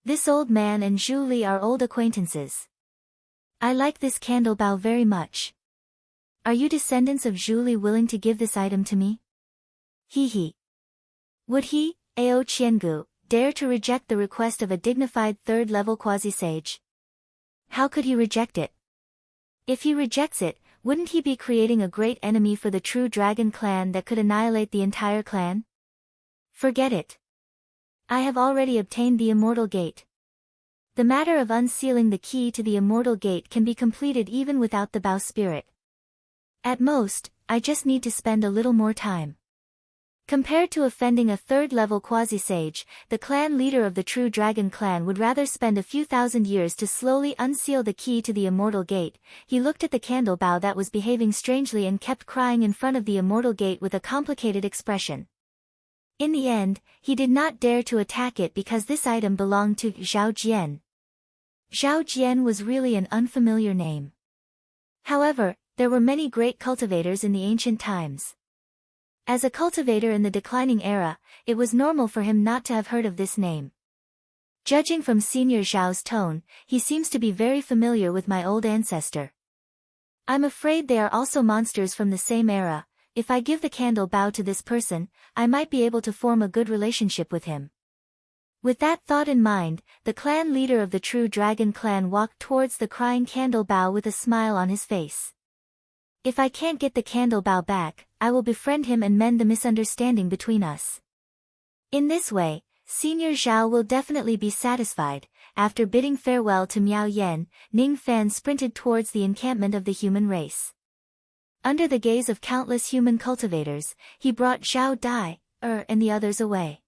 Speaker 1: This old man and Zhu Li are old acquaintances. I like this candle bow very much. Are you descendants of Zhu Li willing to give this item to me? He. Would he, Ao Qiangu, dare to reject the request of a dignified third-level quasi-sage? How could he reject it? If he rejects it, wouldn't he be creating a great enemy for the true dragon clan that could annihilate the entire clan? Forget it. I have already obtained the Immortal Gate. The matter of unsealing the key to the Immortal Gate can be completed even without the Bao spirit. At most, I just need to spend a little more time. Compared to offending a third-level quasi-sage, the clan leader of the true dragon clan would rather spend a few thousand years to slowly unseal the key to the Immortal Gate. He looked at the candle bow that was behaving strangely and kept crying in front of the Immortal Gate with a complicated expression. In the end, he did not dare to attack it because this item belonged to Zhao Jian. Zhao Jian was really an unfamiliar name. However, there were many great cultivators in the ancient times. As a cultivator in the declining era, it was normal for him not to have heard of this name. Judging from Senior Zhao's tone, he seems to be very familiar with my old ancestor. I'm afraid they are also monsters from the same era. If I give the candle bow to this person, I might be able to form a good relationship with him. With that thought in mind, the clan leader of the True Dragon clan walked towards the crying candle bow with a smile on his face. If I can't get the candle bow back, I will befriend him and mend the misunderstanding between us. In this way, Senior Zhao will definitely be satisfied. After bidding farewell to Miao Yan, Ning Fan sprinted towards the encampment of the human race. Under the gaze of countless human cultivators, he brought Zhao Dai, and the others away.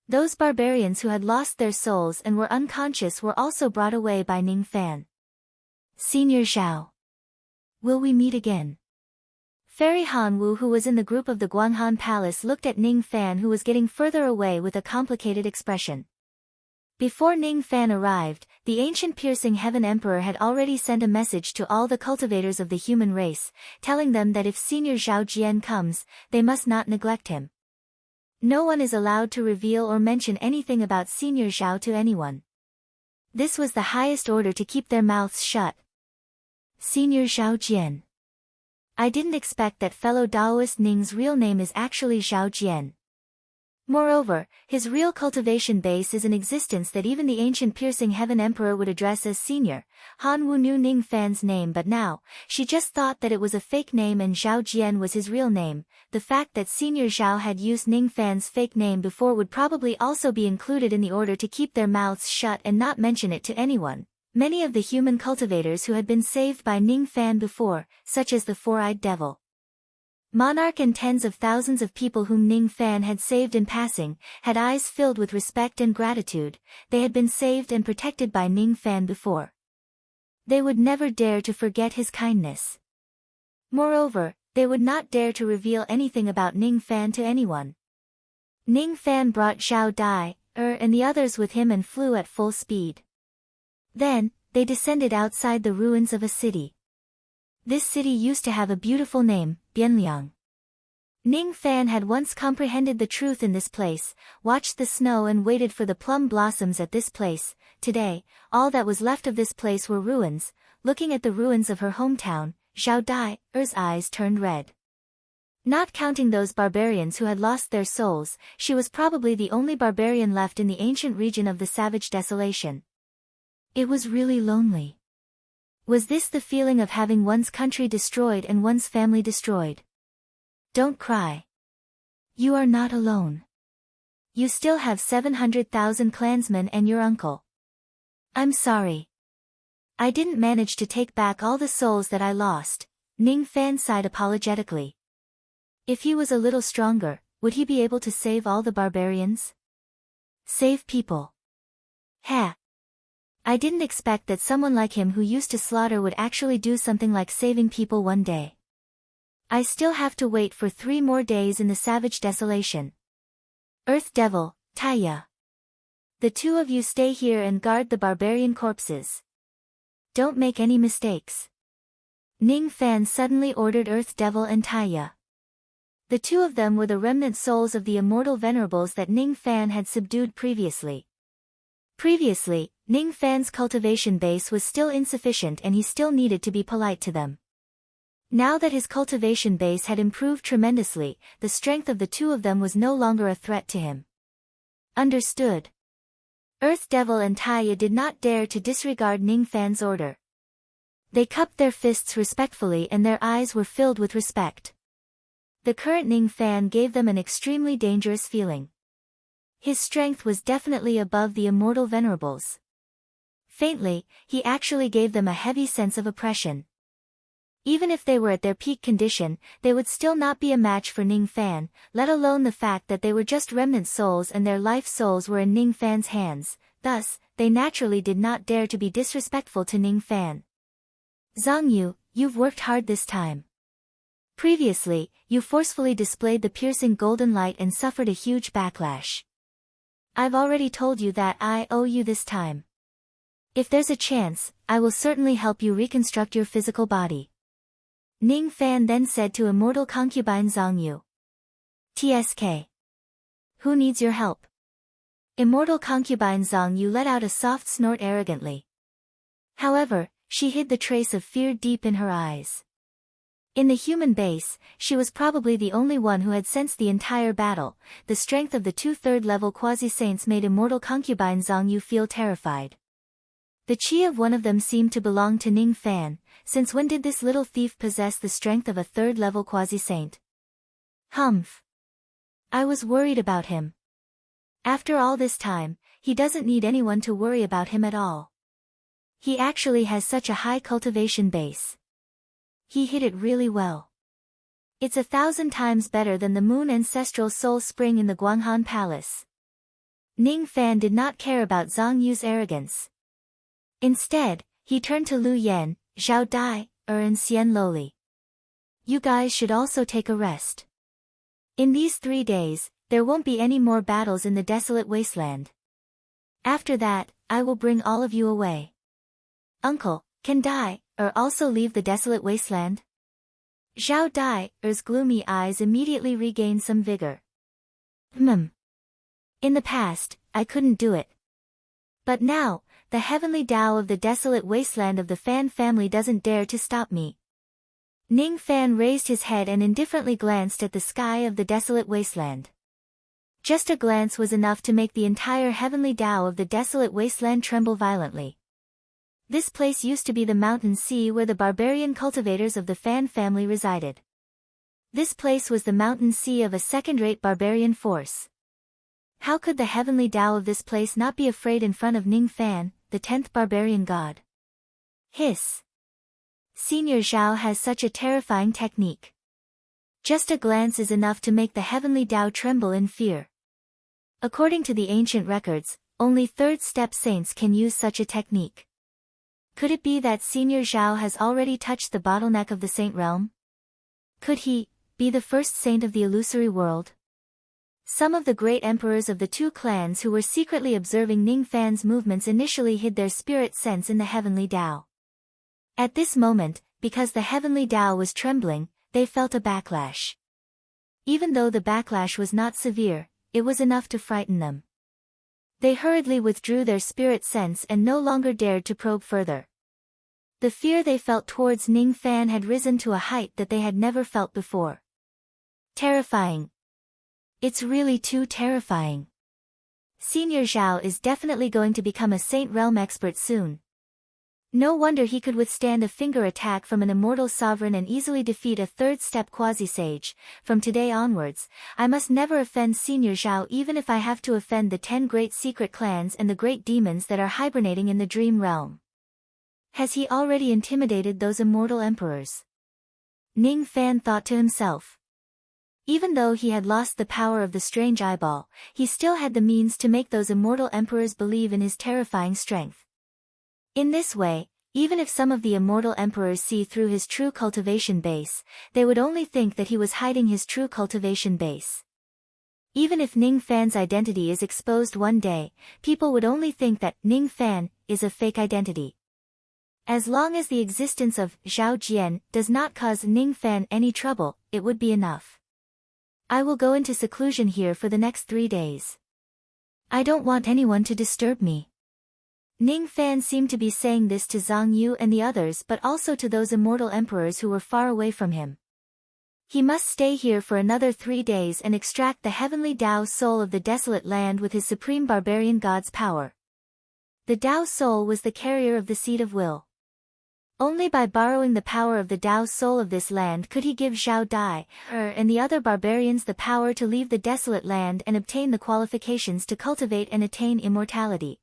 Speaker 1: Those barbarians who had lost their souls and were unconscious were also brought away by Ning Fan. Senior Zhao. Will we meet again? Fairy Hanwu, who was in the group of the Guanghan Palace, looked at Ning Fan, who was getting further away, with a complicated expression. Before Ning Fan arrived, the ancient Piercing Heaven Emperor had already sent a message to all the cultivators of the human race, telling them that if Senior Zhao Jian comes, they must not neglect him. No one is allowed to reveal or mention anything about Senior Zhao to anyone. This was the highest order to keep their mouths shut. Senior Zhao Jian. I didn't expect that fellow Daoist Ning's real name is actually Zhao Jian. Moreover, his real cultivation base is in existence that even the ancient Piercing Heaven Emperor would address as Senior. Han Wu knew Ning Fan's name, but now, she just thought that it was a fake name and Zhao Jian was his real name. The fact that Senior Zhao had used Ning Fan's fake name before would probably also be included in the order to keep their mouths shut and not mention it to anyone. Many of the human cultivators who had been saved by Ning Fan before, such as the Four-Eyed Devil Monarch and tens of thousands of people whom Ning Fan had saved in passing, had eyes filled with respect and gratitude. They had been saved and protected by Ning Fan before. They would never dare to forget his kindness. Moreover, they would not dare to reveal anything about Ning Fan to anyone. Ning Fan brought Zhao Dai, and the others with him and flew at full speed. Then, they descended outside the ruins of a city. This city used to have a beautiful name, Bianliang. Ning Fan had once comprehended the truth in this place, watched the snow and waited for the plum blossoms at this place. Today, all that was left of this place were ruins. Looking at the ruins of her hometown, Zhao Dai's eyes turned red. Not counting those barbarians who had lost their souls, she was probably the only barbarian left in the ancient region of the Savage Desolation. It was really lonely. Was this the feeling of having one's country destroyed and one's family destroyed? Don't cry. You are not alone. You still have 700,000 clansmen and your uncle. I'm sorry. I didn't manage to take back all the souls that I lost. Ning Fan sighed apologetically. If he was a little stronger, would he be able to save all the barbarians? Save people. Ha! I didn't expect that someone like him who used to slaughter would actually do something like saving people one day. I still have to wait for 3 more days in the Savage Desolation. Earth Devil, Taya. The two of you stay here and guard the barbarian corpses. Don't make any mistakes. Ning Fan suddenly ordered Earth Devil and Taya. The two of them were the remnant souls of the immortal venerables that Ning Fan had subdued previously. Previously, Ning Fan's cultivation base was still insufficient and he still needed to be polite to them. Now that his cultivation base had improved tremendously, the strength of the two of them was no longer a threat to him. Understood. Earth Devil and Taya did not dare to disregard Ning Fan's order. They cupped their fists respectfully and their eyes were filled with respect. The current Ning Fan gave them an extremely dangerous feeling. His strength was definitely above the immortal venerables. Faintly, he actually gave them a heavy sense of oppression. Even if they were at their peak condition, they would still not be a match for Ning Fan, let alone the fact that they were just remnant souls and their life souls were in Ning Fan's hands. Thus, they naturally did not dare to be disrespectful to Ning Fan. Zhang Yu, you've worked hard this time. Previously, you forcefully displayed the piercing golden light and suffered a huge backlash. I've already told you that I owe you this time. If there's a chance, I will certainly help you reconstruct your physical body. Ning Fan then said to immortal concubine Zhang Yu. TSK. Who needs your help? Immortal concubine Zhang Yu let out a soft snort arrogantly. However, she hid the trace of fear deep in her eyes. In the human base, she was probably the only one who had sensed the entire battle. The strength of the 2 third-level quasi-saints made immortal concubine Zhang Yu feel terrified. The chi of one of them seemed to belong to Ning Fan. Since when did this little thief possess the strength of a third-level quasi-saint? Humph. I was worried about him. After all this time, he doesn't need anyone to worry about him at all. He actually has such a high cultivation base. He hid it really well. It's 1,000 times better than the Moon Ancestral Soul Spring in the Guanghan Palace. Ning Fan did not care about Zhang Yu's arrogance. Instead, he turned to Lu Yan, Zhao Dai, and Xian Loli. You guys should also take a rest. In these 3 days, there won't be any more battles in the desolate wasteland. After that, I will bring all of you away. Uncle, can Dai, also leave the desolate wasteland? Zhao Dai's gloomy eyes immediately regained some vigor. In the past, I couldn't do it. But now, the heavenly Tao of the desolate wasteland of the Fan family doesn't dare to stop me. Ning Fan raised his head and indifferently glanced at the sky of the desolate wasteland. Just a glance was enough to make the entire heavenly Tao of the desolate wasteland tremble violently. This place used to be the mountain sea where the barbarian cultivators of the Fan family resided. This place was the mountain sea of a second-rate barbarian force. How could the heavenly Tao of this place not be afraid in front of Ning Fan, the 10th barbarian god? Hiss. Senior Zhao has such a terrifying technique. Just a glance is enough to make the heavenly Tao tremble in fear. According to the ancient records, only third-step saints can use such a technique. Could it be that Senior Zhao has already touched the bottleneck of the saint realm? Could he be the first saint of the illusory world? Some of the great emperors of the 2 clans who were secretly observing Ning Fan's movements initially hid their spirit sense in the heavenly Tao. At this moment, because the heavenly Tao was trembling, they felt a backlash. Even though the backlash was not severe, it was enough to frighten them. They hurriedly withdrew their spirit sense and no longer dared to probe further. The fear they felt towards Ning Fan had risen to a height that they had never felt before. Terrifying. It's really too terrifying. Senior Zhao is definitely going to become a Saint Realm expert soon. No wonder he could withstand a finger attack from an immortal sovereign and easily defeat a third-step quasi-sage. From today onwards, I must never offend Senior Zhao even if I have to offend the 10 great secret clans and the great demons that are hibernating in the dream realm. Has he already intimidated those immortal emperors? Ning Fan thought to himself. Even though he had lost the power of the strange eyeball, he still had the means to make those immortal emperors believe in his terrifying strength. In this way, even if some of the immortal emperors see through his true cultivation base, they would only think that he was hiding his true cultivation base. Even if Ning Fan's identity is exposed one day, people would only think that Ning Fan is a fake identity. As long as the existence of Zhao Jian does not cause Ning Fan any trouble, it would be enough. I will go into seclusion here for the next 3 days. I don't want anyone to disturb me. Ning Fan seemed to be saying this to Zhang Yu and the others, but also to those immortal emperors who were far away from him. He must stay here for another 3 days and extract the heavenly Tao soul of the desolate land with his supreme barbarian god's power. The Tao soul was the carrier of the seed of will. Only by borrowing the power of the Tao soul of this land could he give Zhao Dai and the other barbarians the power to leave the desolate land and obtain the qualifications to cultivate and attain immortality.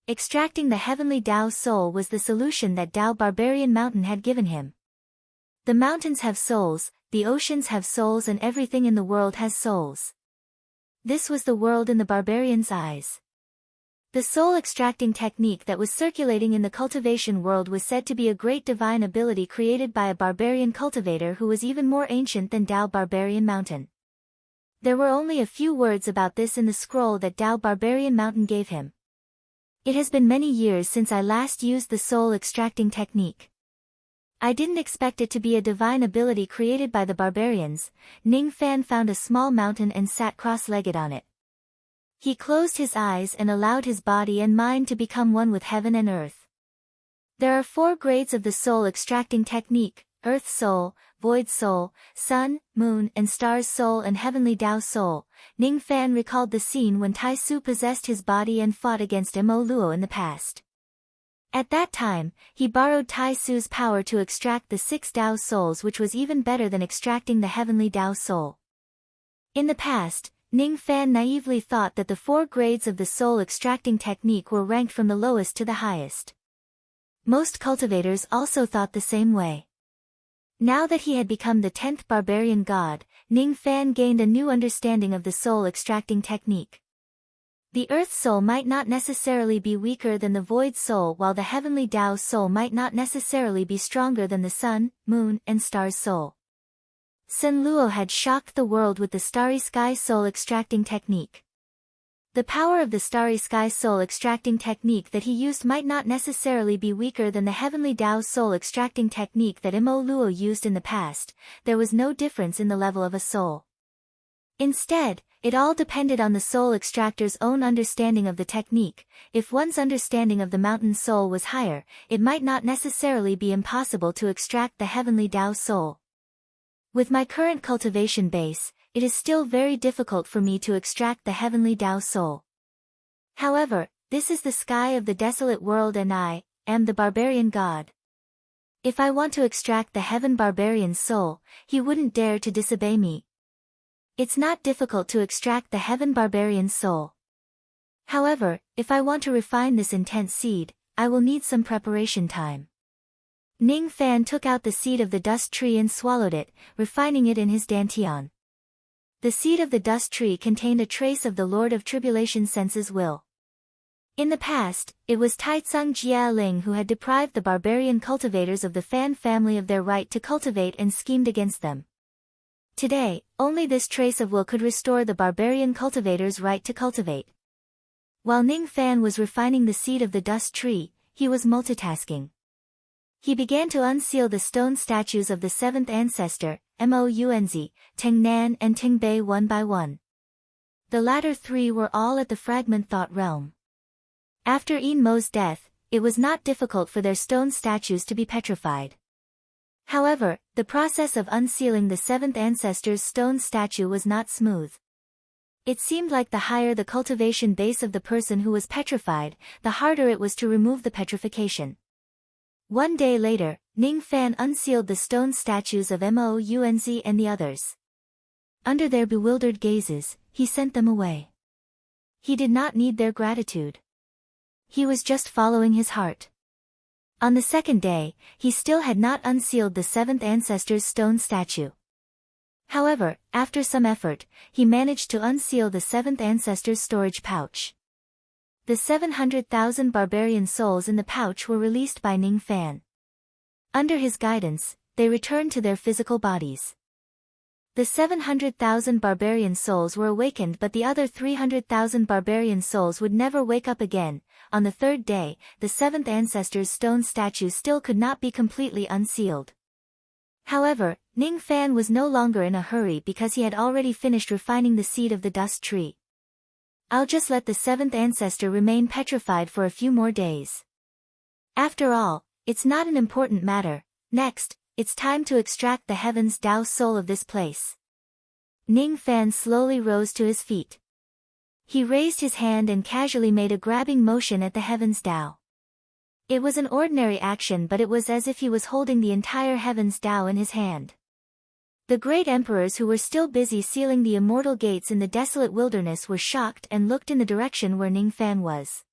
Speaker 1: Extracting the heavenly Tao soul was the solution that Tao Barbarian Mountain had given him. The mountains have souls, the oceans have souls, and everything in the world has souls. This was the world in the barbarian's eyes. The soul-extracting technique that was circulating in the cultivation world was said to be a great divine ability created by a barbarian cultivator who was even more ancient than Tao Barbarian Mountain. There were only a few words about this in the scroll that Tao Barbarian Mountain gave him. It has been many years since I last used the soul-extracting technique. I didn't expect it to be a divine ability created by the barbarians. Ning Fan found a small mountain and sat cross-legged on it. He closed his eyes and allowed his body and mind to become one with heaven and earth. There are 4 grades of the soul-extracting technique, Earth Soul, Void Soul, Sun, Moon and Stars Soul and Heavenly Tao Soul, Ning Fan recalled the scene when Tai Su possessed his body and fought against Mo Luo in the past. At that time, he borrowed Tai Su's power to extract the 6 Tao Souls, which was even better than extracting the Heavenly Tao Soul. In the past, Ning Fan naively thought that the 4 grades of the soul extracting technique were ranked from the lowest to the highest. Most cultivators also thought the same way. Now that he had become the 10th barbarian god, Ning Fan gained a new understanding of the soul extracting technique. The Earth Soul might not necessarily be weaker than the Void Soul, while the Heavenly Tao Soul might not necessarily be stronger than the Sun, Moon and Stars Soul. Sun Luo had shocked the world with the Starry Sky Soul extracting technique. The power of the Starry Sky Soul extracting technique that he used might not necessarily be weaker than the Heavenly Tao Soul extracting technique that Mo Luo used in the past. There was no difference in the level of a soul. Instead, it all depended on the soul extractor's own understanding of the technique. If one's understanding of the mountain soul was higher, it might not necessarily be impossible to extract the Heavenly Tao Soul. With my current cultivation base, it is still very difficult for me to extract the Heavenly Tao Soul. However, this is the sky of the desolate world and I am the barbarian god. If I want to extract the Heaven Barbarian's soul, he wouldn't dare to disobey me. It's not difficult to extract the Heaven Barbarian's soul. However, if I want to refine this intense seed, I will need some preparation time. Ning Fan took out the seed of the dust tree and swallowed it, refining it in his dantian. The seed of the dust tree contained a trace of the Lord of Tribulation Sense's will. In the past, it was Taitsung Jialing who had deprived the barbarian cultivators of the Fan family of their right to cultivate and schemed against them. Today, only this trace of will could restore the barbarian cultivators' right to cultivate. While Ning Fan was refining the seed of the dust tree, he was multitasking. He began to unseal the stone statues of the 7th ancestor, Mounzi, Tengnan and Tingbei one by one. The latter 3 were all at the fragment thought realm. After Yin Mo's death, it was not difficult for their stone statues to be petrified. However, the process of unsealing the 7th ancestor's stone statue was not smooth. It seemed like the higher the cultivation base of the person who was petrified, the harder it was to remove the petrification. One day later, Ning Fan unsealed the stone statues of Mounzi and the others. Under their bewildered gazes, he sent them away. He did not need their gratitude. He was just following his heart. On the 2nd day, he still had not unsealed the 7th ancestor's stone statue. However, after some effort, he managed to unseal the 7th ancestor's storage pouch. The 700,000 barbarian souls in the pouch were released by Ning Fan. Under his guidance, they returned to their physical bodies. The 700,000 barbarian souls were awakened, but the other 300,000 barbarian souls would never wake up again. On the 3rd day, the 7th ancestor's stone statue still could not be completely unsealed. However, Ning Fan was no longer in a hurry because he had already finished refining the seed of the dust tree. I'll just let the 7th ancestor remain petrified for a few more days. After all, it's not an important matter. Next, it's time to extract the Heaven's Tao Soul of this place. Ning Fan slowly rose to his feet. He raised his hand and casually made a grabbing motion at the Heaven's Tao. It was an ordinary action, but it was as if he was holding the entire Heaven's Tao in his hand. The great emperors who were still busy sealing the immortal gates in the desolate wilderness were shocked and looked in the direction where Ning Fan was.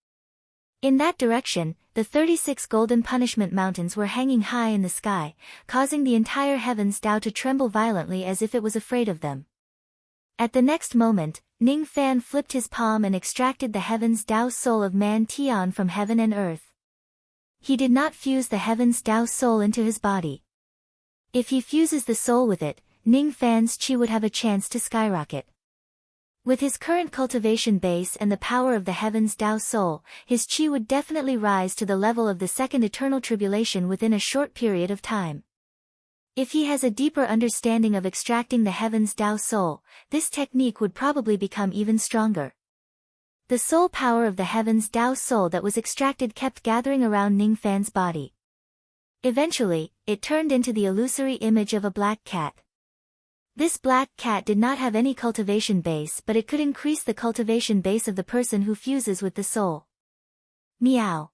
Speaker 1: In that direction, the 36 golden punishment mountains were hanging high in the sky, causing the entire Heaven's Tao to tremble violently as if it was afraid of them. At the next moment, Ning Fan flipped his palm and extracted the Heaven's Tao Soul of Man Tian from heaven and earth. He did not fuse the Heaven's Tao Soul into his body. If he fuses the soul with it, Ning Fan's chi would have a chance to skyrocket. With his current cultivation base and the power of the Heaven's Tao Soul, his chi would definitely rise to the level of the 2nd eternal tribulation within a short period of time. If he has a deeper understanding of extracting the Heaven's Tao Soul, this technique would probably become even stronger. The soul power of the Heaven's Tao Soul that was extracted kept gathering around Ning Fan's body. Eventually, it turned into the illusory image of a black cat. This black cat did not have any cultivation base, but it could increase the cultivation base of the person who fuses with the soul. Meow.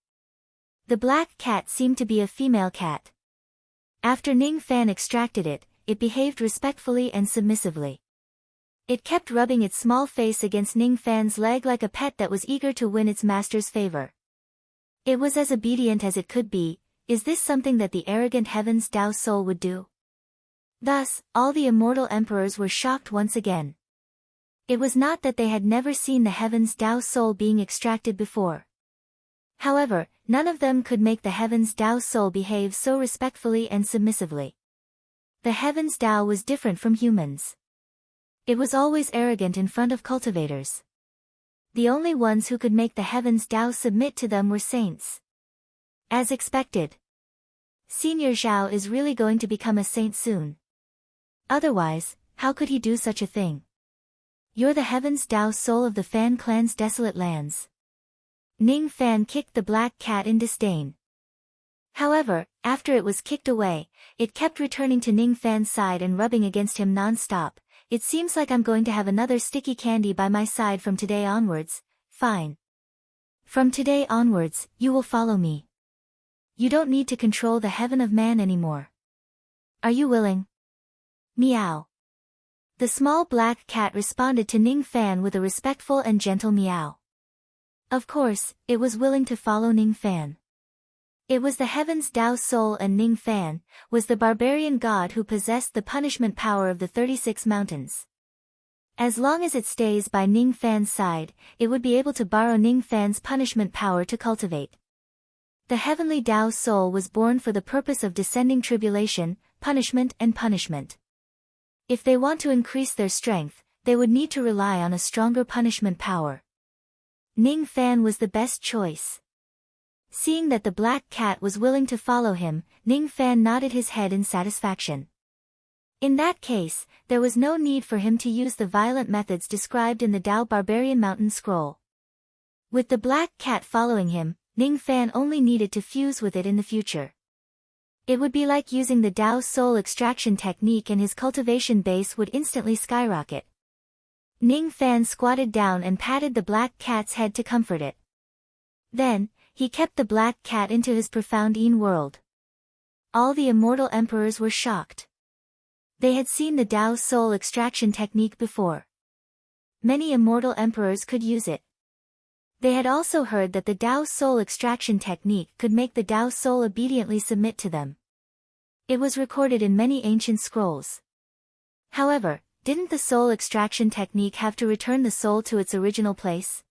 Speaker 1: The black cat seemed to be a female cat. After Ning Fan extracted it, it behaved respectfully and submissively. It kept rubbing its small face against Ning Fan's leg like a pet that was eager to win its master's favor. It was as obedient as it could be. Is this something that the arrogant heaven's Tao soul would do? Thus, all the immortal emperors were shocked once again. It was not that they had never seen the heaven's Tao soul being extracted before. However, none of them could make the heaven's Tao soul behave so respectfully and submissively. The heaven's Tao was different from humans. It was always arrogant in front of cultivators. The only ones who could make the heaven's Tao submit to them were saints. As expected. Senior Zhao is really going to become a saint soon. Otherwise, how could he do such a thing? You're the heaven's Tao soul of the Fan clan's desolate lands. Ning Fan kicked the black cat in disdain. However, after it was kicked away, it kept returning to Ning Fan's side and rubbing against him non-stop. It seems like I'm going to have another sticky candy by my side from today onwards. Fine. From today onwards, you will follow me. You don't need to control the heaven of man anymore. Are you willing? Meow. The small black cat responded to Ning Fan with a respectful and gentle meow. Of course, it was willing to follow Ning Fan. It was the heaven's Tao soul, and Ning Fan was the barbarian god who possessed the punishment power of the 36 mountains. As long as it stays by Ning Fan's side, it would be able to borrow Ning Fan's punishment power to cultivate. The heavenly Tao soul was born for the purpose of descending tribulation, punishment and punishment. If they want to increase their strength, they would need to rely on a stronger punishment power. Ning Fan was the best choice. Seeing that the black cat was willing to follow him, Ning Fan nodded his head in satisfaction. In that case, there was no need for him to use the violent methods described in the Tao Barbarian Mountain Scroll. With the black cat following him, Ning Fan only needed to fuse with it in the future. It would be like using the Tao soul extraction technique, and his cultivation base would instantly skyrocket. Ning Fan squatted down and patted the black cat's head to comfort it. Then, he kept the black cat into his profound Yin world. All the immortal emperors were shocked. They had seen the Tao soul extraction technique before. Many immortal emperors could use it. They had also heard that the Tao soul extraction technique could make the Tao soul obediently submit to them. It was recorded in many ancient scrolls. However, didn't the soul extraction technique have to return the soul to its original place?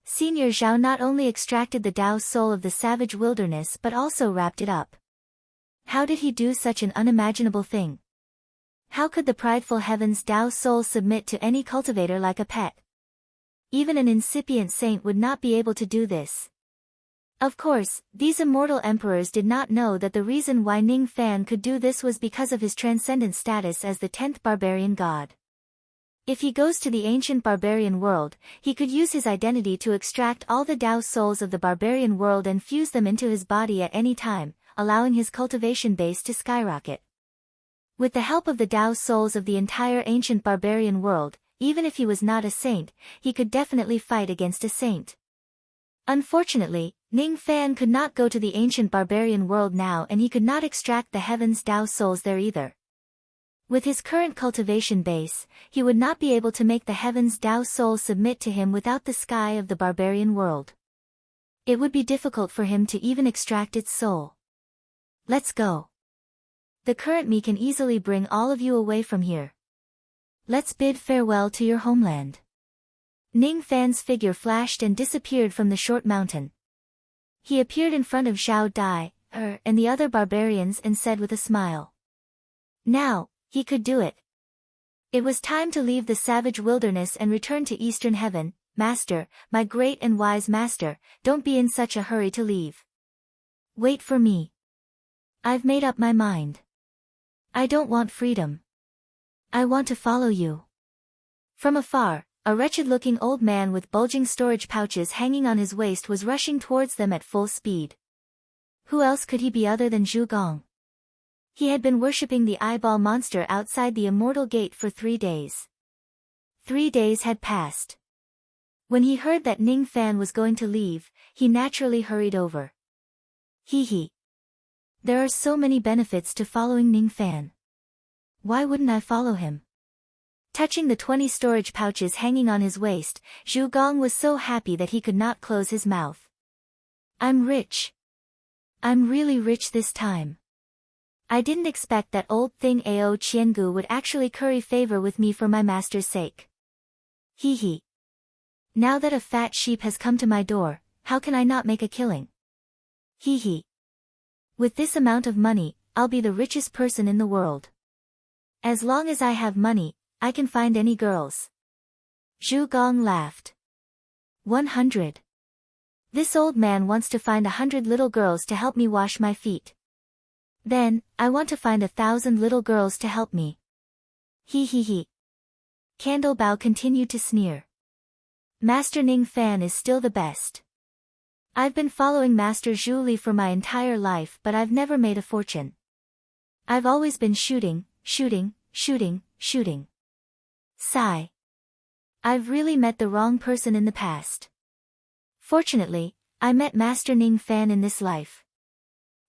Speaker 1: Senior Zhao not only extracted the Tao soul of the savage wilderness but also wrapped it up. How did he do such an unimaginable thing? How could the prideful heaven's Tao soul submit to any cultivator like a pet? Even an incipient saint would not be able to do this. Of course, these immortal emperors did not know that the reason why Ning Fan could do this was because of his transcendent status as the 10th barbarian god. If he goes to the ancient barbarian world, he could use his identity to extract all the Tao souls of the barbarian world and fuse them into his body at any time, allowing his cultivation base to skyrocket. With the help of the Tao souls of the entire ancient barbarian world, even if he was not a saint, he could definitely fight against a saint. Unfortunately, Ning Fan could not go to the ancient barbarian world now, and he could not extract the heaven's Tao souls there either. With his current cultivation base, he would not be able to make the heaven's Tao soul submit to him without the sky of the barbarian world. It would be difficult for him to even extract its soul. Let's go. The current me can easily bring all of you away from here. Let's bid farewell to your homeland. Ning Fan's figure flashed and disappeared from the short mountain. He appeared in front of Zhao Dai, and the other barbarians and said with a smile. Now, he could do it. It was time to leave the savage wilderness and return to Eastern Heaven. Master, my great and wise master, don't be in such a hurry to leave. Wait for me. I've made up my mind. I don't want freedom. I want to follow you. From afar, a wretched-looking old man with bulging storage pouches hanging on his waist was rushing towards them at full speed. Who else could he be other than Zhu Gong? He had been worshipping the eyeball monster outside the immortal gate for 3 days. 3 days had passed. When he heard that Ning Fan was going to leave, he naturally hurried over. Hee. There are so many benefits to following Ning Fan. Why wouldn't I follow him? Touching the 20 storage pouches hanging on his waist, Zhu Gong was so happy that he could not close his mouth. I'm rich. I'm really rich this time. I didn't expect that old thing Ao Qiangu would actually curry favor with me for my master's sake. Hee. Now that a fat sheep has come to my door, how can I not make a killing? Hee. With this amount of money, I'll be the richest person in the world. As long as I have money, I can find any girls. Zhu Gong laughed. 100. This old man wants to find 100 little girls to help me wash my feet. Then, I want to find 1,000 little girls to help me. Hee. Candle Bao continued to sneer. Master Ning Fan is still the best. I've been following Master Zhu Li for my entire life, but I've never made a fortune. I've always been shooting. Sigh. I've really met the wrong person in the past. Fortunately, I met Master Ning Fan in this life.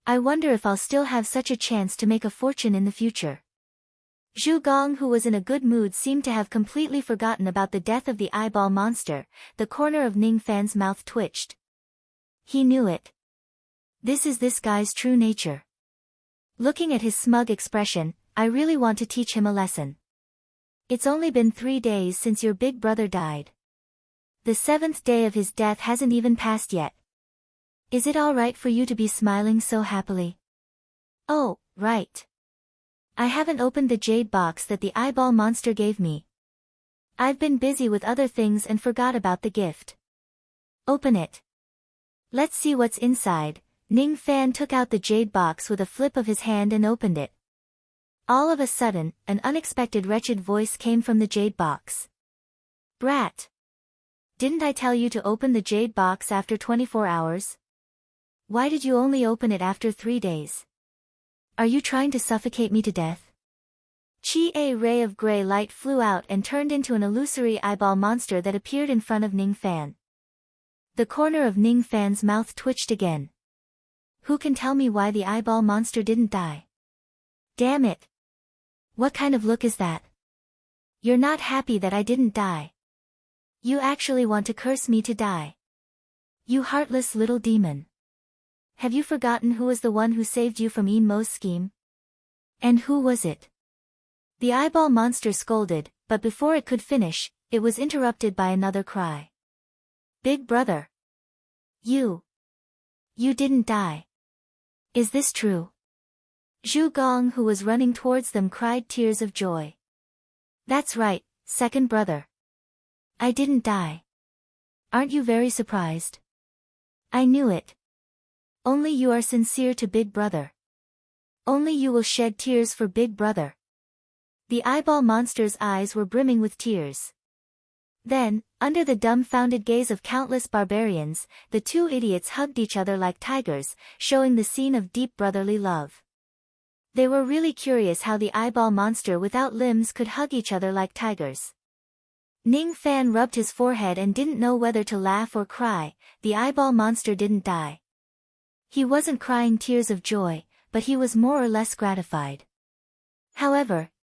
Speaker 1: I wonder if I'll still have such a chance to make a fortune in the future. Zhu Gong, who was in a good mood, seemed to have completely forgotten about the death of the eyeball monster. The corner of Ning Fan's mouth twitched. He knew it. This is this guy's true nature. Looking at his smug expression, I really want to teach him a lesson. It's only been 3 days since your big brother died. The 7th day of his death hasn't even passed yet. Is it all right for you to be smiling so happily? Oh, right. I haven't opened the jade box that the eyeball monster gave me. I've been busy with other things and forgot about the gift. Open it. Let's see what's inside. Ning Fan took out the jade box with a flip of his hand and opened it. All of a sudden, an unexpected wretched voice came from the jade box. Brat! Didn't I tell you to open the jade box after 24 hours? Why did you only open it after 3 days? Are you trying to suffocate me to death? A ray of gray light flew out and turned into an illusory eyeball monster that appeared in front of Ning Fan. The corner of Ning Fan's mouth twitched again. Who can tell me why the eyeball monster didn't die? Damn it! What kind of look is that? You're not happy that I didn't die. You actually want to curse me to die. You heartless little demon. Have you forgotten who was the one who saved you from Yin Mo's scheme? And who was it? The eyeball monster scolded, but before it could finish, it was interrupted by another cry. Big brother! You didn't die. Is this true? Zhu Gong, who was running towards them, cried tears of joy. That's right, second brother. I didn't die. Aren't you very surprised? I knew it. Only you are sincere to Big Brother. Only you will shed tears for Big Brother. The eyeball monster's eyes were brimming with tears. Then, under the dumbfounded gaze of countless barbarians, the 2 idiots hugged each other like tigers, showing the scene of deep brotherly love. They were really curious how the eyeball monster without limbs could hug each other like tigers. Ning Fan rubbed his forehead and didn't know whether to laugh or cry. The eyeball monster didn't die. He wasn't crying tears of joy, but he was more or less gratified. However,